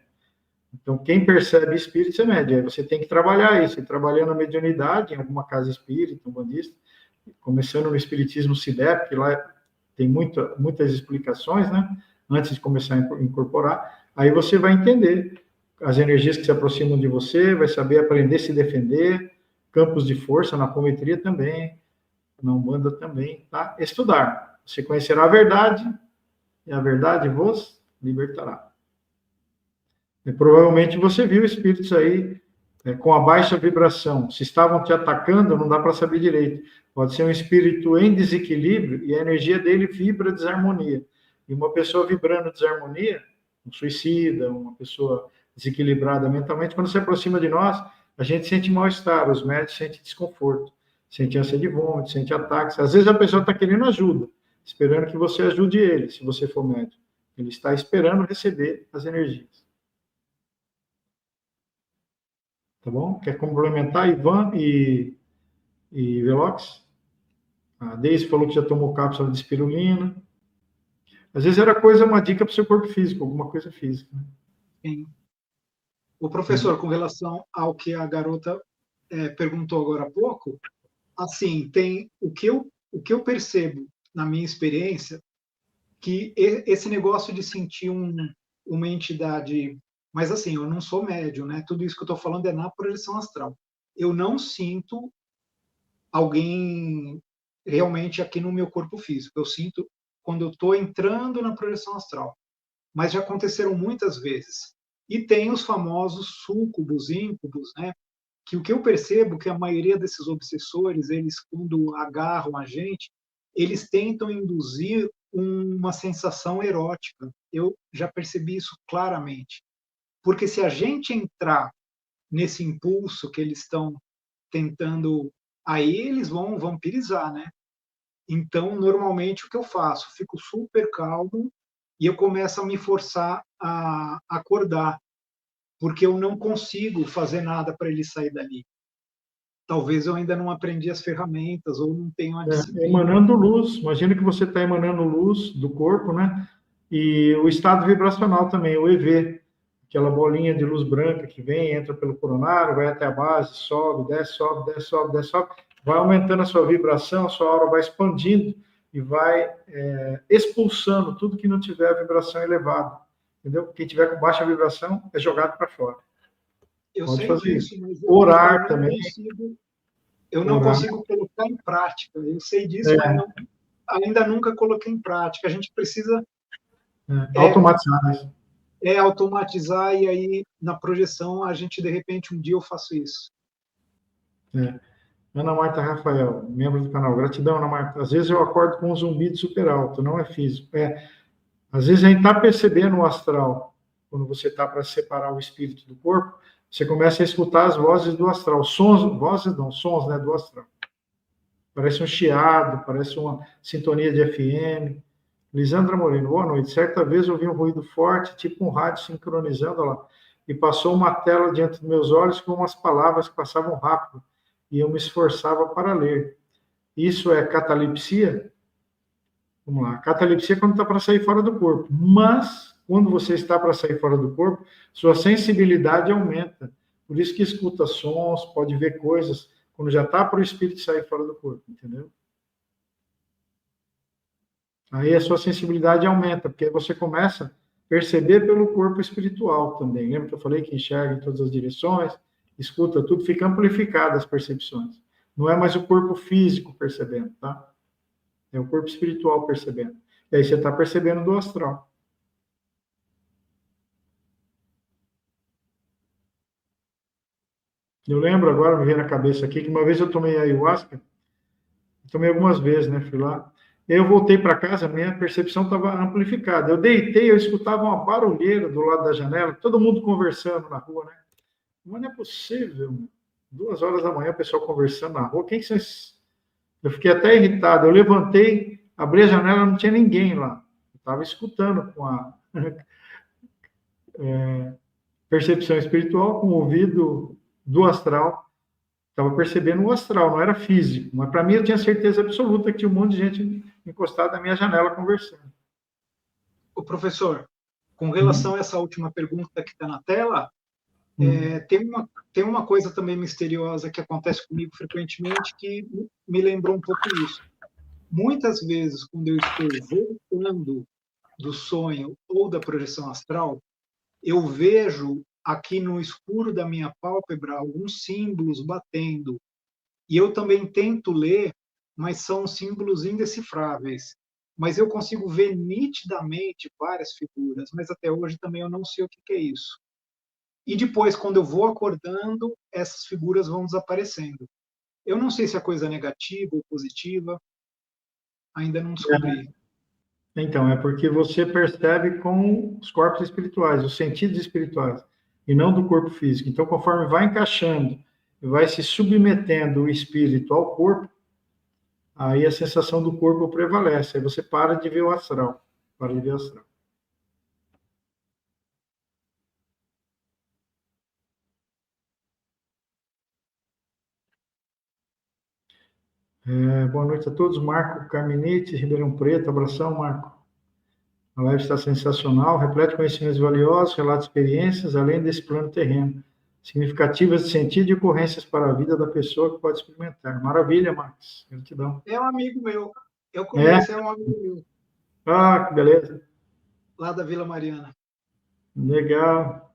Então, quem percebe espírito é médium. Aí você tem que trabalhar isso, trabalhando a mediunidade em alguma casa espírita, um bandista, começando no Espiritismo SIDEP, que lá tem muitas explicações, né? Antes de começar a incorporar, aí você vai entender as energias que se aproximam de você, vai saber aprender a se defender, campos de força, na apometria também, na Umbanda também, tá? Estudar. Você conhecerá a verdade, e a verdade vos libertará. E provavelmente você viu espíritos aí com a baixa vibração. Se estavam te atacando, não dá para saber direito. Pode ser um espírito em desequilíbrio e a energia dele vibra desarmonia. E uma pessoa vibrando desarmonia, um suicida, uma pessoa desequilibrada mentalmente, quando se aproxima de nós, a gente sente mal-estar, os médicos sentem desconforto, sente ânsia de vômito, sente ataques. Às vezes a pessoa está querendo ajuda, esperando que você ajude ele, se você for médico. Ele está esperando receber as energias. Tá bom? Quer complementar, Ivan e Velox? A Deise falou que já tomou cápsula de espirulina. Às vezes era uma dica para o seu corpo físico, alguma coisa física. Né? Sim. O professor, com relação ao que a garota perguntou agora há pouco, assim, tem o que eu percebo na minha experiência, que esse negócio de sentir uma entidade, mas assim, eu não sou médium, né? Tudo isso que eu estou falando é na projeção astral. Eu não sinto alguém realmente aqui no meu corpo físico. Eu sinto quando eu estou entrando na projeção astral. Mas já aconteceram muitas vezes. E tem os famosos súcubos, íncubos, né? Que o que eu percebo que a maioria desses obsessores, eles quando agarram a gente, eles tentam induzir uma sensação erótica. Eu já percebi isso claramente. Porque se a gente entrar nesse impulso que eles estão tentando, aí eles vão vampirizar, né? Então, normalmente, o que eu faço? Fico super calmo e eu começo a me forçar a acordar, porque eu não consigo fazer nada para ele sair dali. Talvez eu ainda não aprendi as ferramentas ou não tenho a disciplina. Emanando luz. Imagina que você está emanando luz do corpo, né? E o estado vibracional também, o EV, aquela bolinha de luz branca que vem, entra pelo coronário, vai até a base, sobe, desce, sobe, desce, sobe, desce, sobe, vai aumentando a sua vibração, a sua aura vai expandindo e vai expulsando tudo que não tiver vibração elevada. Entendeu? Quem tiver com baixa vibração é jogado para fora. Eu Pode sei fazer disso, isso. mas Orar também. Eu não consigo colocar em prática. Eu sei disso, mas ainda nunca coloquei em prática. A gente precisa automatizar isso. Automatizar e aí na projeção a gente de repente um dia eu faço isso. Ana Marta Rafael, membro do canal. Gratidão, Ana Marta. Às vezes eu acordo com um zumbido super alto, não é físico. Às vezes a gente está percebendo o astral, quando você está para separar o espírito do corpo, você começa a escutar as vozes do astral. Sons, né, do astral. Parece um chiado, parece uma sintonia de FM. Lisandra Moreno, boa noite. Certa vez eu ouvi um ruído forte, tipo um rádio sincronizando lá, e passou uma tela diante dos meus olhos com umas palavras que passavam rápido, e eu me esforçava para ler. Isso é catalepsia? Vamos lá. Catalepsia é quando está para sair fora do corpo. Mas, quando você está para sair fora do corpo, sua sensibilidade aumenta. Por isso que escuta sons, pode ver coisas, quando já está para o espírito sair fora do corpo, entendeu? Aí a sua sensibilidade aumenta, porque você começa a perceber pelo corpo espiritual também. Lembra que eu falei que enxerga em todas as direções, escuta tudo, fica amplificada as percepções. Não é mais o corpo físico percebendo, tá? É o corpo espiritual percebendo. E aí você está percebendo do astral. Eu lembro agora, me veio na cabeça aqui, que uma vez eu tomei ayahuasca, tomei algumas vezes, né? Fui lá. E aí eu voltei para casa, minha percepção estava amplificada. Eu deitei, eu escutava uma barulheira do lado da janela, todo mundo conversando na rua, né? Mas não é possível. 2 horas da manhã, o pessoal conversando na rua. Quem que são esses? Eu fiquei até irritado. Eu levantei, abri a janela, não tinha ninguém lá. Eu estava escutando com a percepção espiritual, com o ouvido do astral. Estava percebendo o astral, não era físico. Mas para mim eu tinha certeza absoluta que tinha um monte de gente encostada na minha janela conversando. O professor, com relação a essa última pergunta que está na tela, Tem uma coisa também misteriosa que acontece comigo frequentemente que me lembrou um pouco isso. Muitas vezes, quando eu estou voltando do sonho ou da projeção astral, eu vejo aqui no escuro da minha pálpebra alguns símbolos batendo. E eu também tento ler, mas são símbolos indecifráveis. Mas eu consigo ver nitidamente várias figuras, mas até hoje também eu não sei o que é isso. E depois, quando eu vou acordando, essas figuras vão desaparecendo. Eu não sei se é coisa negativa ou positiva, ainda não descobri. Então, é porque você percebe com os corpos espirituais, os sentidos espirituais, e não do corpo físico. Então, conforme vai encaixando e vai se submetendo o espírito ao corpo, aí a sensação do corpo prevalece. Aí você para de ver o astral. Para de ver o astral. Boa noite a todos. Marco Carminete, Ribeirão Preto. Abração, Marco. A live está sensacional, repleta de conhecimentos valiosos, relata experiências, além desse plano terreno, significativas de sentido e ocorrências para a vida da pessoa que pode experimentar. Maravilha, Marcos. Gratidão. É um amigo meu. Eu conheço, é um amigo meu. Ah, que beleza. Lá da Vila Mariana. Legal.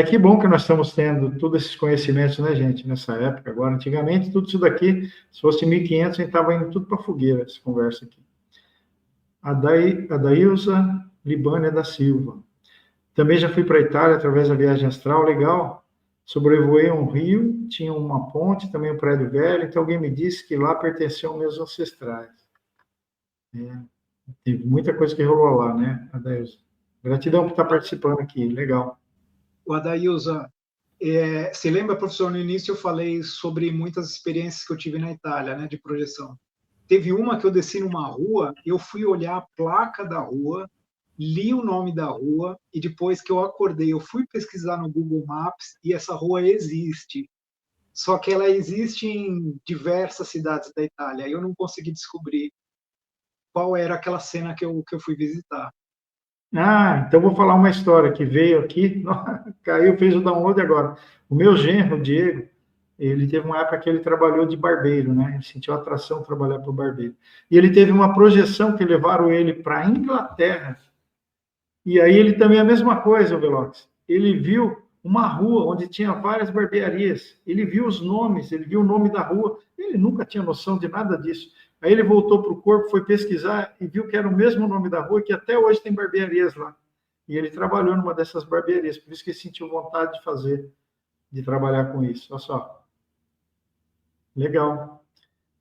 Que bom que nós estamos tendo todos esses conhecimentos, né, gente, nessa época. Agora, antigamente, tudo isso daqui, se fosse 1500, a gente estava indo tudo para a fogueira, essa conversa aqui. Adailza Libânia da Silva. Também já fui para a Itália através da viagem astral, legal. Sobrevoei um rio, tinha uma ponte, também um prédio velho, então alguém me disse que lá pertenciam meus ancestrais. Teve muita coisa que rolou lá, né, Adailza? Gratidão por estar participando aqui, legal. O Adailza, você lembra, professor, no início eu falei sobre muitas experiências que eu tive na Itália, né, de projeção. Teve uma que eu desci numa rua, eu fui olhar a placa da rua, li o nome da rua, e depois que eu acordei, eu fui pesquisar no Google Maps, e essa rua existe. Só que ela existe em diversas cidades da Itália. Eu não consegui descobrir qual era aquela cena que eu fui visitar. Ah, então vou falar uma história que veio aqui, caiu, fez o download agora. O meu genro, o Diego, ele teve uma época que ele trabalhou de barbeiro, né? Ele sentiu atração trabalhar para o barbeiro. E ele teve uma projeção que levaram ele para a Inglaterra. E aí ele também a mesma coisa, o Velox. Ele viu uma rua onde tinha várias barbearias. Ele viu os nomes, ele viu o nome da rua. Ele nunca tinha noção de nada disso. Aí ele voltou para o corpo, foi pesquisar e viu que era o mesmo nome da rua, que até hoje tem barbearias lá. E ele trabalhou numa dessas barbearias, por isso que ele sentiu vontade de fazer, de trabalhar com isso. Olha só. Legal.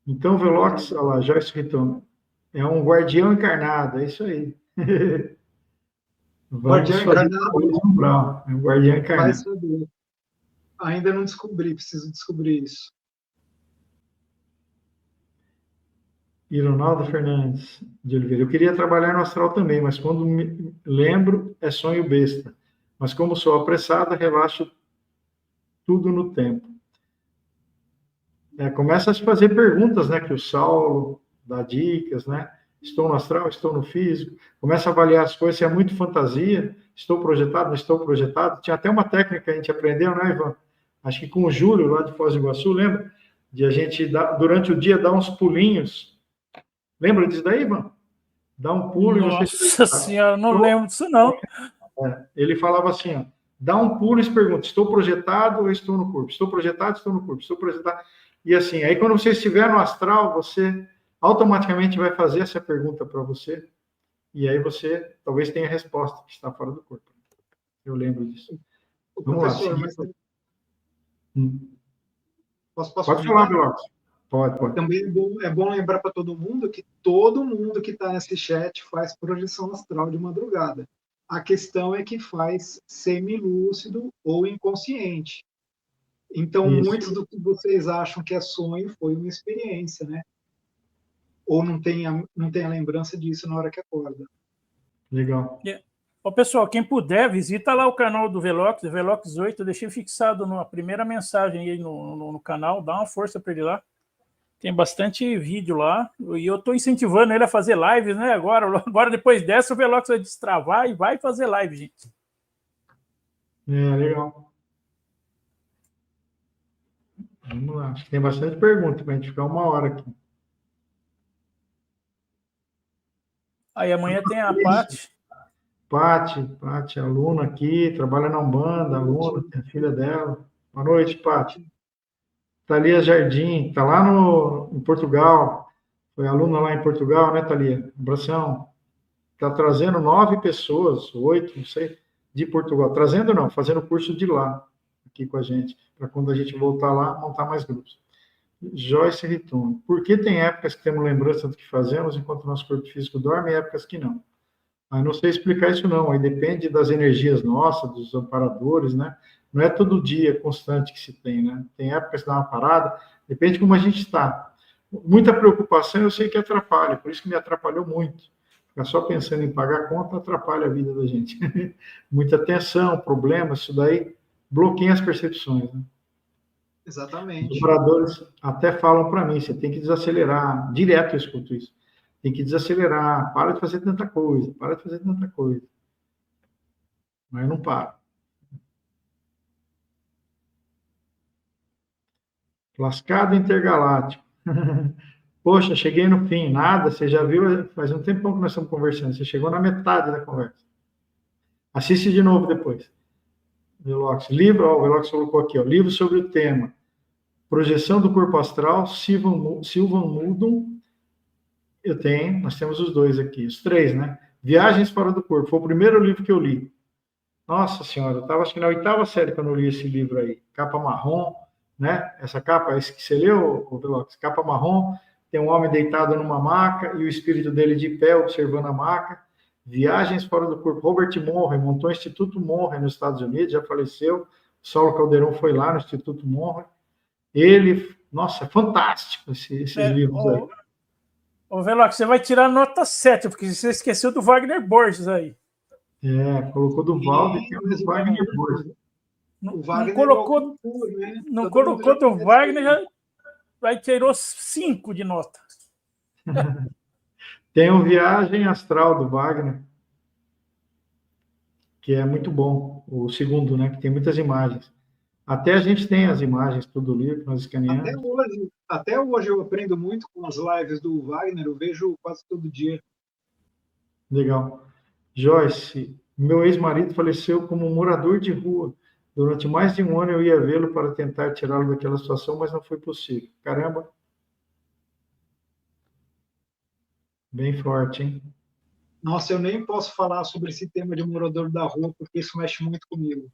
Então, Velox, olha lá, Joyce Ritton, é um guardião encarnado, é isso aí. Guardião encarnado. É um guardião encarnado. Vai saber. Ainda não descobri, preciso descobrir isso. Ironaldo Fernandes de Oliveira. Eu queria trabalhar no astral também, mas quando me lembro, é sonho besta. Mas como sou apressada, relaxo tudo no tempo. Começa a se fazer perguntas, né? Que o Saulo dá dicas, né? Estou no astral, estou no físico. Começa a avaliar as coisas, se é muito fantasia. Estou projetado, não estou projetado. Tinha até uma técnica que a gente aprendeu, né, Ivan? Acho que com o Júlio, lá de Foz do Iguaçu, lembra? De a gente, durante o dia, dar uns pulinhos. Lembra disso daí, Ivan? Dá um pulo Nossa e você... Nossa senhora, não lembro disso, não. Ele falava assim, ó, dá um pulo e se pergunta, estou projetado ou estou no corpo? Estou projetado, estou no corpo? Estou projetado... E assim, aí quando você estiver no astral, você automaticamente vai fazer essa pergunta para você, e aí você talvez tenha a resposta que está fora do corpo. Eu lembro disso. Vamos lá. Mas... Posso pode falar, Velox. Pode. Também é bom lembrar para todo mundo que está nesse chat faz projeção astral de madrugada. A questão é que faz semilúcido ou inconsciente. Então, muitos do que vocês acham que é sonho foi uma experiência, né? Ou não tem a lembrança disso na hora que acorda. Legal. Ô, pessoal, quem puder, visita lá o canal do Velox, Velox 8, eu deixei fixado na primeira mensagem aí no canal, dá uma força para ele lá. Tem bastante vídeo lá, e eu estou incentivando ele a fazer lives, né? Agora, depois dessa, o Velox vai destravar e vai fazer live, gente. Legal. Vamos lá. Acho que tem bastante pergunta para a gente ficar 1 hora aqui. Aí amanhã tem a Paty. Paty, aluna aqui, trabalha na Umbanda, aluna, tem a filha dela. Boa noite, Paty. Thalia Jardim, está lá em Portugal. Foi aluna lá em Portugal, né, Thalia? Abração. Está trazendo 9 pessoas, 8, não sei, de Portugal. Trazendo não, fazendo curso de lá, aqui com a gente, para quando a gente voltar lá, montar mais grupos. Joyce Riton. Por que tem épocas que temos lembrança do que fazemos enquanto nosso corpo físico dorme e épocas que não? Aí não sei explicar isso não, aí depende das energias nossas, dos amparadores, né? Não é todo dia constante que se tem, né? Tem épocas que dá uma parada, depende de como a gente está. Muita preocupação eu sei que atrapalha, por isso que me atrapalhou muito. Ficar só pensando em pagar conta atrapalha a vida da gente. Muita tensão, problemas, isso daí bloqueia as percepções, né? Exatamente. Os amparadores até falam para mim, você tem que desacelerar, direto eu escuto isso. Tem que desacelerar, para de fazer tanta coisa, para de fazer tanta coisa. Mas eu não paro. Lascado intergaláctico. Poxa, cheguei no fim, nada, você já viu, faz um tempão que nós estamos conversando, você chegou na metade da conversa. Assiste de novo depois. Velox, livro, ó, o Velox colocou aqui, ó, livro sobre o tema Projeção do Corpo Astral, Silvan Mudum. Eu tenho, nós temos os 2 aqui, os 3, né? Viagens Fora do Corpo, foi o primeiro livro que eu li. Nossa Senhora, eu estava acho que na 8ª série quando eu li esse livro aí. Capa marrom, né? Essa capa, esse que você leu, Velox? Capa marrom, tem um homem deitado numa maca e o espírito dele de pé observando a maca. Viagens Fora do Corpo. Robert Monroe montou o Instituto Monroe nos Estados Unidos, já faleceu. Saulo Caldeirão foi lá no Instituto Monroe. Ele, nossa, é fantástico esses livros aí. Ô, Velox, você vai tirar nota 7, porque você esqueceu do Wagner Borges aí. Colocou do Valdo e tem o do Wagner Borges. Não colocou, né? Não colocou do Wagner, já vai tirou 5 de nota. Tem o Viagem Astral do Wagner, que é muito bom. O segundo, né? Que tem muitas imagens. Até a gente tem as imagens, tudo livro, nós escaneamos. Até hoje eu aprendo muito com as lives do Wagner, eu vejo quase todo dia. Legal. Joyce, meu ex-marido faleceu como morador de rua. Durante mais de 1 ano eu ia vê-lo para tentar tirá-lo daquela situação, mas não foi possível. Caramba. Bem forte, hein? Nossa, eu nem posso falar sobre esse tema de morador da rua, porque isso mexe muito comigo.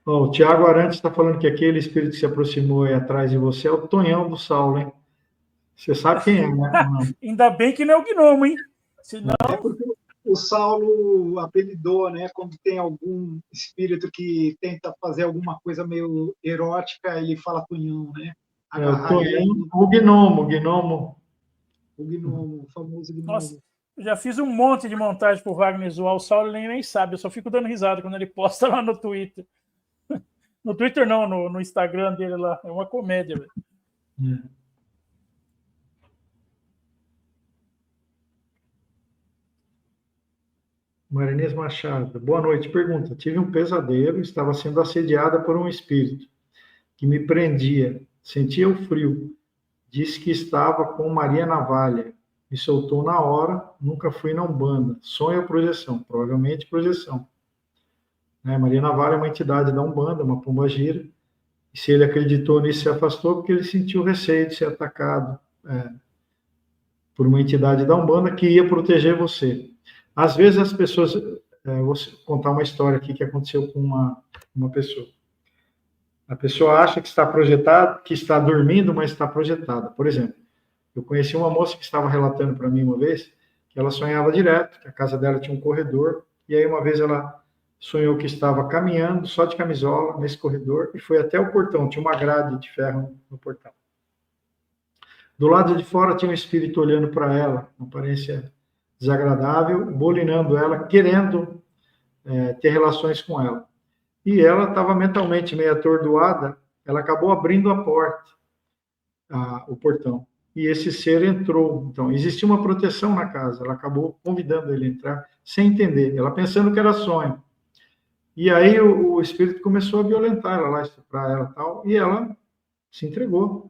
O Tiago Arantes está falando que aquele espírito que se aproximou aí atrás de você é o Tonhão do Saulo, hein? Você sabe quem é, né? Ainda bem que não é o Gnomo, hein? Senão... porque o Saulo apelidou, né? Quando tem algum espírito que tenta fazer alguma coisa meio erótica, ele fala Tonhão, né? O Tonhão, o Gnomo. O Gnomo, o famoso Gnomo. Nossa, eu já fiz um monte de montagem pro Wagner zoar o Saulo, ele nem sabe, eu só fico dando risada quando ele posta lá no Twitter. No Twitter não, no Instagram dele lá. É uma comédia, velho. Marinês Machado. Boa noite. Pergunta. Tive um pesadelo, estava sendo assediada por um espírito que me prendia. Sentia o frio. Disse que estava com Maria Navalha. Me soltou na hora. Nunca fui na Umbanda. Sonho ou projeção? Provavelmente projeção. Maria Navalha é uma entidade da Umbanda, uma pombagira. E se ele acreditou nisso, se afastou porque ele sentiu receio de ser atacado por uma entidade da Umbanda que ia proteger você. Às vezes as pessoas... vou contar uma história aqui que aconteceu com uma pessoa. A pessoa acha que está projetada, que está dormindo, mas está projetada. Por exemplo, eu conheci uma moça que estava relatando para mim uma vez que ela sonhava direto, que a casa dela tinha um corredor, e aí uma vez ela sonhou que estava caminhando, só de camisola, nesse corredor, e foi até o portão, tinha uma grade de ferro no portão. Do lado de fora tinha um espírito olhando para ela, uma aparência desagradável, bulinando ela, querendo ter relações com ela. E ela estava mentalmente meio atordoada, ela acabou abrindo a porta, o portão, e esse ser entrou. Então, existia uma proteção na casa, ela acabou convidando ele a entrar, sem entender, ela pensando que era sonho. E aí o espírito começou a violentar ela lá, estuprar ela e tal, e ela se entregou.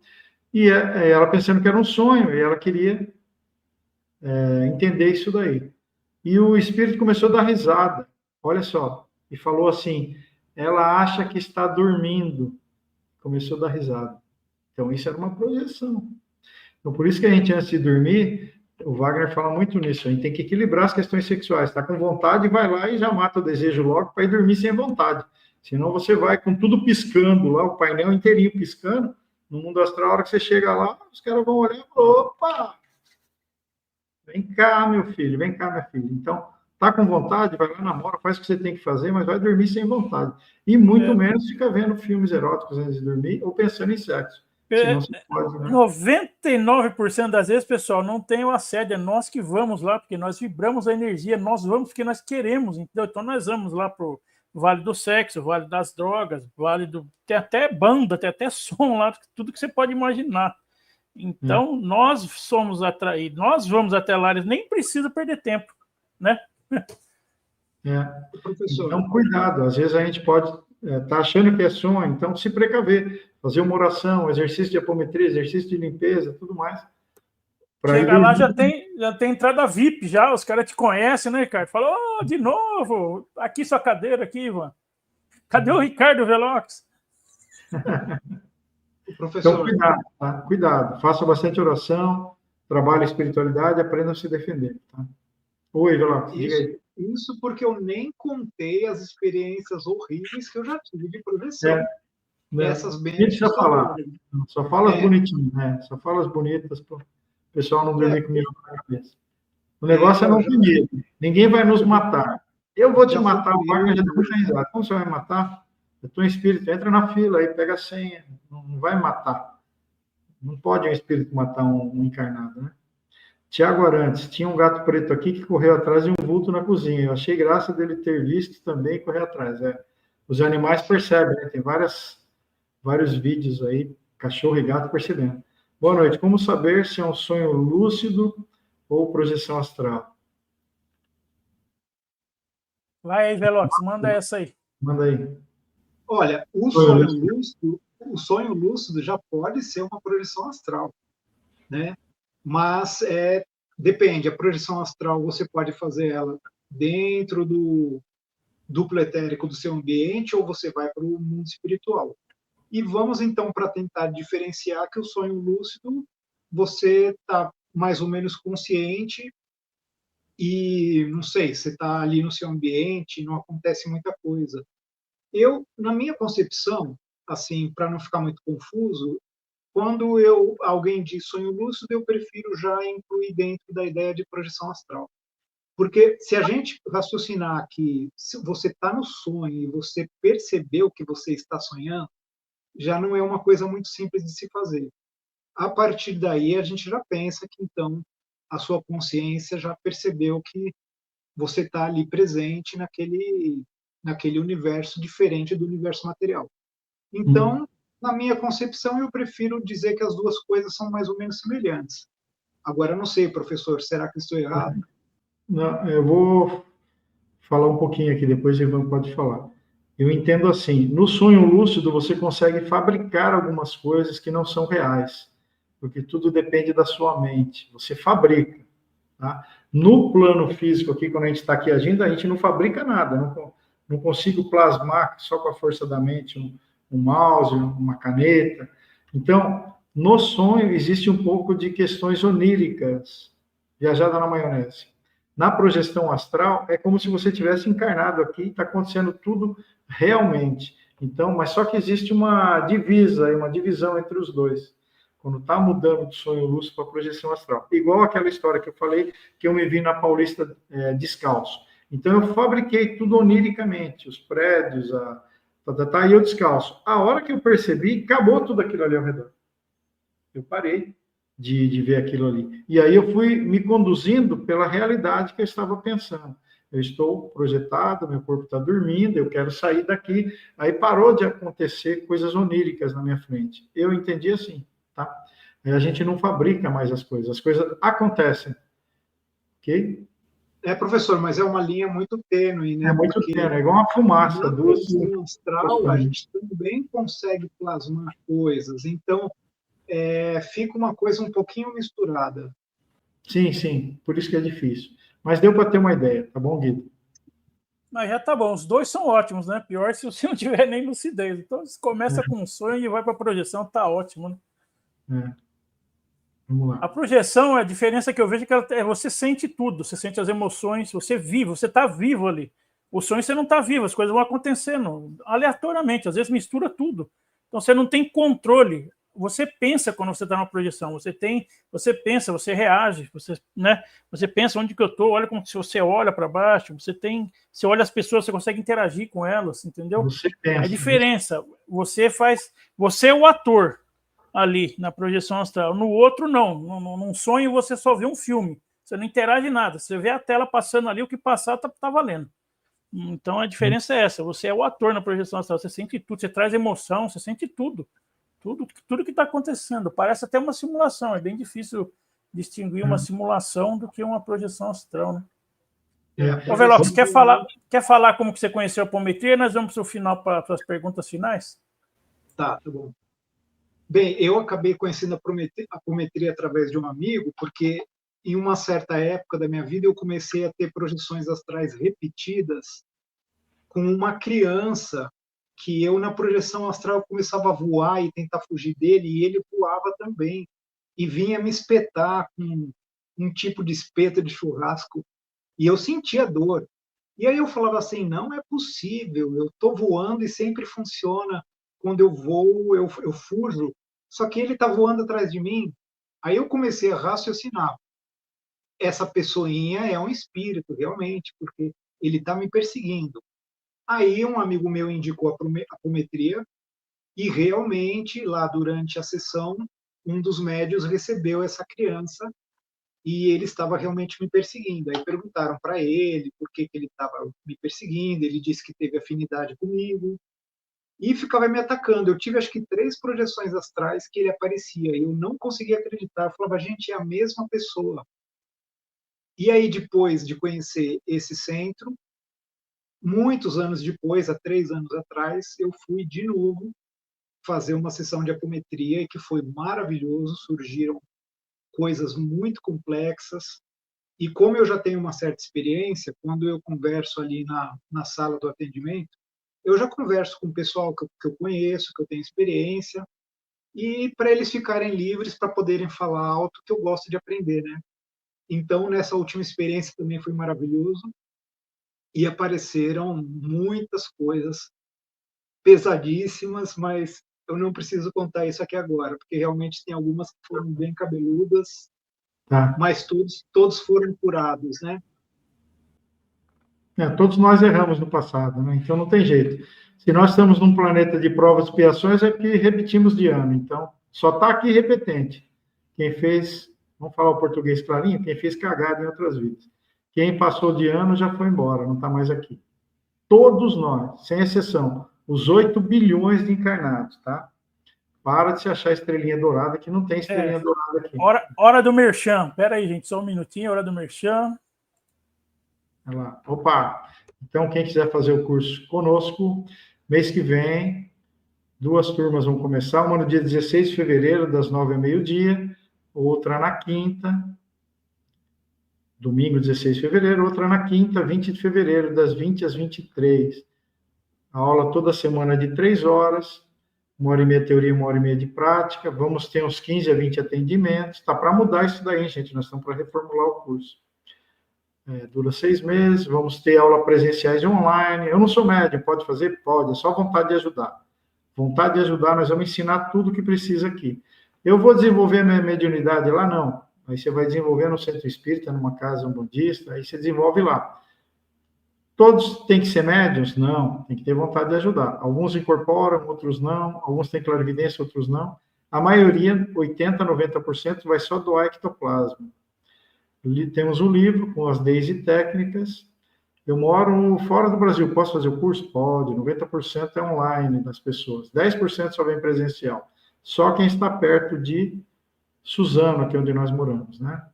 E ela pensando que era um sonho, e ela queria entender isso daí. E o espírito começou a dar risada, olha só, e falou assim: ela acha que está dormindo. Começou a dar risada. Então, isso era uma projeção. Então, por isso que a gente, antes de dormir, o Wagner fala muito nisso, a gente tem que equilibrar as questões sexuais. Está com vontade, vai lá e já mata o desejo logo para ir dormir sem vontade. Senão você vai com tudo piscando lá, o painel inteirinho piscando, no mundo astral, a hora que você chega lá, os caras vão olhar e falar: opa, vem cá, meu filho, vem cá, minha filha. Então, tá com vontade, vai lá, namora, faz o que você tem que fazer, mas vai dormir sem vontade. E muito menos fica vendo filmes eróticos antes de dormir ou pensando em sexo. Senão você pode, né? 99% das vezes, pessoal, não tem o assédio, é nós que vamos lá, porque nós vibramos a energia, nós vamos porque nós queremos, entendeu? Então nós vamos lá pro Vale do Sexo, Vale das Drogas, Vale do... Tem até banda, tem até som lá, tudo que você pode imaginar. Então, nós somos atraídos, nós vamos até lá, eles nem precisa perder tempo, né? Então, cuidado, às vezes a gente pode estar achando que é sonho, então se precaver, fazer uma oração, exercício de apometria, exercício de limpeza, tudo mais. Chega lá, já tem entrada VIP, já, os caras te conhecem, né, Ricardo? Fala: oh, de novo, aqui sua cadeira, aqui, Ivan. Cadê o Ricardo Velox? Então, cuidado, tá? Cuidado, faça bastante oração, trabalhe a espiritualidade, aprenda a se defender, tá? Oi, Velox, diga aí. Isso porque eu nem contei as experiências horríveis que eu já tive de projeção. Essas bem. Não precisa falar, só fala as bonitinhas, né? Só fala as bonitas para o pessoal não dormir comigo na cabeça. O negócio é não ter medo. Ninguém vai nos matar. Eu vou te matar, o Wagner já deu muita risada. Como você vai matar? Eu estou em espírito, entra na fila aí, pega a senha. Não vai matar. Não pode um espírito matar um encarnado, né? Tiago Arantes, tinha um gato preto aqui que correu atrás de um vulto na cozinha. Eu achei graça dele ter visto também e correr atrás. Os animais percebem, né? Tem vários vídeos aí, cachorro e gato percebendo. Boa noite. Como saber se é um sonho lúcido ou projeção astral? Vai aí, Velox, manda essa aí. Manda aí. Olha, o sonho lúcido já pode ser uma projeção astral, né? Mas depende, a projeção astral você pode fazer ela dentro do duplo etérico do seu ambiente ou você vai para o mundo espiritual. E vamos então para tentar diferenciar que o sonho lúcido você está mais ou menos consciente e, não sei, você está ali no seu ambiente, não acontece muita coisa. Na minha concepção, assim, para não ficar muito confuso, quando alguém diz sonho lúcido, eu prefiro já incluir dentro da ideia de projeção astral. Porque se a gente raciocinar que se você está no sonho e você percebeu que você está sonhando, já não é uma coisa muito simples de se fazer. A partir daí, a gente já pensa que, então, a sua consciência já percebeu que você está ali presente naquele universo diferente do universo material. Então, na minha concepção, eu prefiro dizer que as duas coisas são mais ou menos semelhantes. Agora, eu não sei, professor, será que estou errado? Não, eu vou falar um pouquinho aqui, depois o Ivan pode falar. Eu entendo assim, no sonho lúcido você consegue fabricar algumas coisas que não são reais, porque tudo depende da sua mente. Você fabrica, tá? No plano físico aqui, quando a gente está aqui agindo, a gente não fabrica nada, não consigo plasmar só com a força da mente um mouse, uma caneta. Então, no sonho existe um pouco de questões oníricas, viajada na maionese. Na projeção astral, é como se você tivesse encarnado aqui, está acontecendo tudo realmente. Então, mas só que existe uma divisão entre os dois. Quando está mudando do sonho lúcido para a projeção astral. Igual aquela história que eu falei, que eu me vi na Paulista descalço. Então, eu fabriquei tudo oniricamente, os prédios, e eu descalço. A hora que eu percebi, acabou tudo aquilo ali ao redor. Eu parei de ver aquilo ali. E aí eu fui me conduzindo pela realidade que eu estava pensando. Eu estou projetado, meu corpo está dormindo, eu quero sair daqui. Aí parou de acontecer coisas oníricas na minha frente. Eu entendi assim, tá? A gente não fabrica mais as coisas acontecem. Ok? Professor, mas é uma linha muito tênue, né? É muito tênue, é igual uma fumaça. Na Duas... projeção astral, a gente também consegue plasmar coisas. Então, fica uma coisa um pouquinho misturada. Sim, sim, por isso que é difícil. Mas deu para ter uma ideia, tá bom, Guido? Mas já tá bom, os dois são ótimos, né? Pior se você não tiver nem lucidez. Então, você começa com um sonho e vai para a projeção, tá ótimo, né? Vamos lá. A projeção, a diferença que eu vejo é que você sente tudo, você sente as emoções, você vive, você tá vivo ali. O sonho você não tá vivo, as coisas vão acontecendo aleatoriamente, às vezes mistura tudo. Então você não tem controle. Você pensa quando você está numa projeção, você pensa, você reage, você pensa onde que eu estou, olha como se você olha para baixo, você olha as pessoas, você consegue interagir com elas, entendeu? Você pensa. A diferença, você é o ator ali na projeção astral, no outro não, num sonho você só vê um filme, você não interage nada, você vê a tela passando ali, o que passar tá valendo. Então a diferença é essa, você é o ator na projeção astral, você sente tudo, você traz emoção, você sente tudo que está acontecendo. Parece até uma simulação. É bem difícil distinguir uma simulação do que uma projeção astral, né? Ô, Velox, quer falar como que você conheceu a apometria? Nós vamos para o final, para as perguntas finais? Tá bom. Bem, eu acabei conhecendo a apometria através de um amigo, porque em uma certa época da minha vida eu comecei a ter projeções astrais repetidas com uma criança que eu, na projeção astral, começava a voar e tentar fugir dele, e ele voava também, e vinha me espetar com um tipo de espeto de churrasco, e eu sentia dor. E aí eu falava assim, não é possível, eu estou voando e sempre funciona, quando eu voo, eu fujo, só que ele está voando atrás de mim. Aí eu comecei a raciocinar, essa pessoinha é um espírito, realmente, porque ele está me perseguindo. Aí um amigo meu indicou a apometria e realmente, lá durante a sessão, um dos médios recebeu essa criança e ele estava realmente me perseguindo. Aí perguntaram para ele por que ele estava me perseguindo, ele disse que teve afinidade comigo e ficava me atacando. Eu tive, acho que, 3 projeções astrais que ele aparecia e eu não conseguia acreditar. Eu falava, gente, é a mesma pessoa. E aí, depois de conhecer esse centro, muitos anos depois, há 3 anos atrás, eu fui de novo fazer uma sessão de apometria e que foi maravilhoso, surgiram coisas muito complexas. E como eu já tenho uma certa experiência, quando eu converso ali na sala do atendimento, eu já converso com o pessoal que eu conheço, que eu tenho experiência, e para eles ficarem livres para poderem falar alto, que eu gosto de aprender, né? Então, nessa última experiência também foi maravilhoso, e apareceram muitas coisas pesadíssimas, mas eu não preciso contar isso aqui agora, porque realmente tem algumas que foram bem cabeludas, mas todos foram curados, né? Todos nós erramos no passado, né? Então não tem jeito. Se nós estamos num planeta de provas e expiações, é porque repetimos de ano. Então, só está aqui repetente. Quem fez, vamos falar o português clarinho, quem fez cagada em outras vidas. Quem passou de ano já foi embora, não está mais aqui. Todos nós, sem exceção, os 8 bilhões de encarnados, tá? Para de se achar estrelinha dourada, que não tem estrelinha dourada aqui. Hora do merchan. Pera aí, gente, só um minutinho, hora do merchan. Olha lá. Opa! Então, quem quiser fazer o curso conosco, mês que vem, 2 turmas vão começar, uma no dia 16 de fevereiro, das 9 ao meio-dia, outra na quinta, domingo, 16 de fevereiro, outra na quinta, 20 de fevereiro, das 20 às 23. A aula toda semana de 3 horas, 1h30 teoria, 1h30 de prática, vamos ter uns 15 a 20 atendimentos, tá para mudar isso daí, gente, nós estamos para reformular o curso. Dura 6 meses, vamos ter aula presenciais e online. Eu não sou médium, pode fazer? Pode, é só vontade de ajudar. Vontade de ajudar, nós vamos ensinar tudo o que precisa aqui. Eu vou desenvolver minha mediunidade lá? Não. Aí você vai desenvolver no centro espírita, numa casa umbandista, aí você desenvolve lá. Todos têm que ser médiuns? Não, tem que ter vontade de ajudar. Alguns incorporam, outros não, alguns têm clarividência, outros não. A maioria, 80%, 90%, vai só doar ectoplasma. Temos um livro com as leis e técnicas. Eu moro fora do Brasil, posso fazer o curso? Pode, 90% é online das pessoas, 10% só vem presencial. Só quem está perto de Suzano, que é onde nós moramos, né?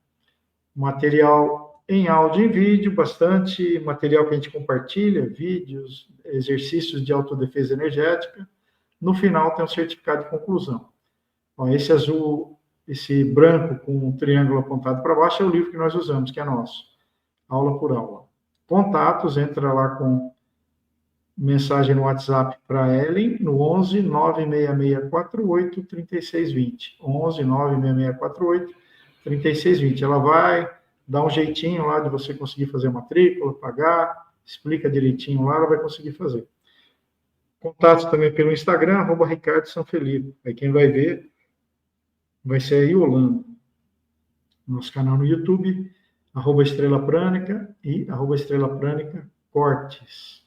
Material em áudio e em vídeo, bastante material que a gente compartilha, vídeos, exercícios de autodefesa energética. No final tem um certificado de conclusão. Bom, esse azul, esse branco com um triângulo apontado para baixo é o livro que nós usamos, que é nosso, aula por aula. Contatos, entra lá com mensagem no WhatsApp para Ellen, no 11 96648 3620. 11 96648 3620. Ela vai dar um jeitinho lá de você conseguir fazer a matrícula, pagar, explica direitinho lá, ela vai conseguir fazer. Contatos também pelo Instagram, @Ricardo Sanfelipe. Aí quem vai ver vai ser a Yolanda. Nosso canal no YouTube, @Estrela Prânica e @Estrela Prânica Cortes.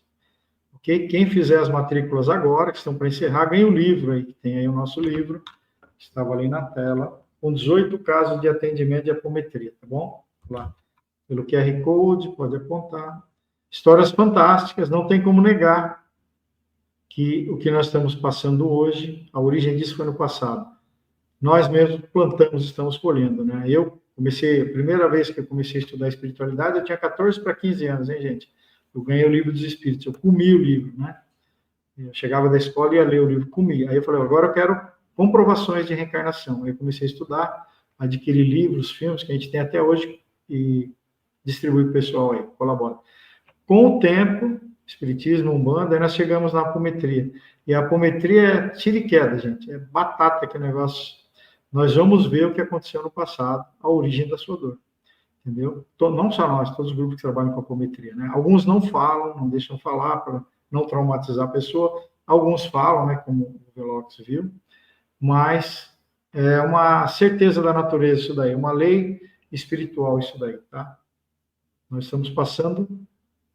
Ok? Quem fizer as matrículas agora, que estão para encerrar, ganha o livro aí, que tem aí o nosso livro, que estava ali na tela, com 18 casos de atendimento de apometria, tá bom? Lá, pelo QR Code, pode apontar. Histórias fantásticas, não tem como negar que o que nós estamos passando hoje, a origem disso foi no passado. Nós mesmos plantamos, estamos colhendo, né? Eu comecei, a primeira vez que eu comecei a estudar espiritualidade, eu tinha 14 para 15 anos, hein, gente? Eu ganhei o livro dos Espíritos, eu comi o livro, né? Eu chegava da escola e ia ler o livro, comia. Aí eu falei, agora eu quero comprovações de reencarnação. Aí eu comecei a estudar, adquirir livros, filmes, que a gente tem até hoje, e distribui para o pessoal aí, colabora. Com o tempo, Espiritismo, Umbanda, aí nós chegamos na apometria. E a apometria é tiro e queda, gente. É batata que negócio. Nós vamos ver o que aconteceu no passado, a origem da sua dor. Entendeu? Não só nós, todos os grupos que trabalham com apometria, né? Alguns não falam, não deixam falar para não traumatizar a pessoa. Alguns falam, né, como o Velox viu, mas é uma certeza da natureza isso daí, uma lei espiritual isso daí, tá? Nós estamos passando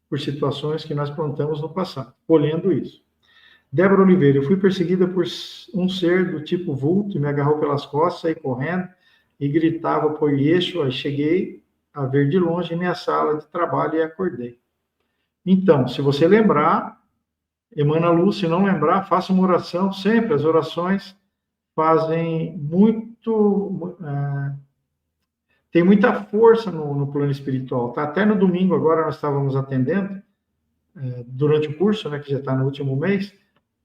por situações que nós plantamos no passado, colhendo isso. Débora Oliveira, eu fui perseguida por um ser do tipo vulto, me agarrou pelas costas, saí correndo e gritava por Yeshua, cheguei a ver de longe minha sala de trabalho e acordei. Então, se você lembrar, emana luz, se não lembrar, faça uma oração, sempre as orações fazem muito... tem muita força no plano espiritual, tá? Até no domingo agora nós estávamos atendendo, durante o curso, né, que já está no último mês,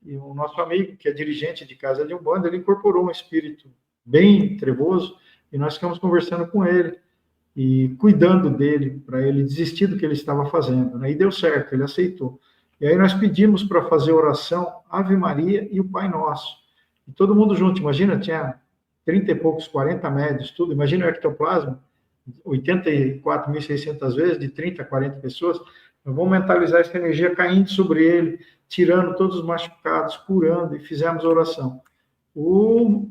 e o nosso amigo, que é dirigente de casa de Umbanda, ele incorporou um espírito bem trevoso, e nós ficamos conversando com ele, e cuidando dele, para ele desistir do que ele estava fazendo, né? E deu certo, ele aceitou. E aí nós pedimos para fazer oração, Ave Maria e o Pai Nosso. E todo mundo junto, imagina, tinha 30 e poucos, 40 médios, tudo, imagina o ectoplasma, 84.600 vezes, de 30 a 40 pessoas, nós vamos mentalizar essa energia caindo sobre ele, tirando todos os machucados, curando, e fizemos a oração.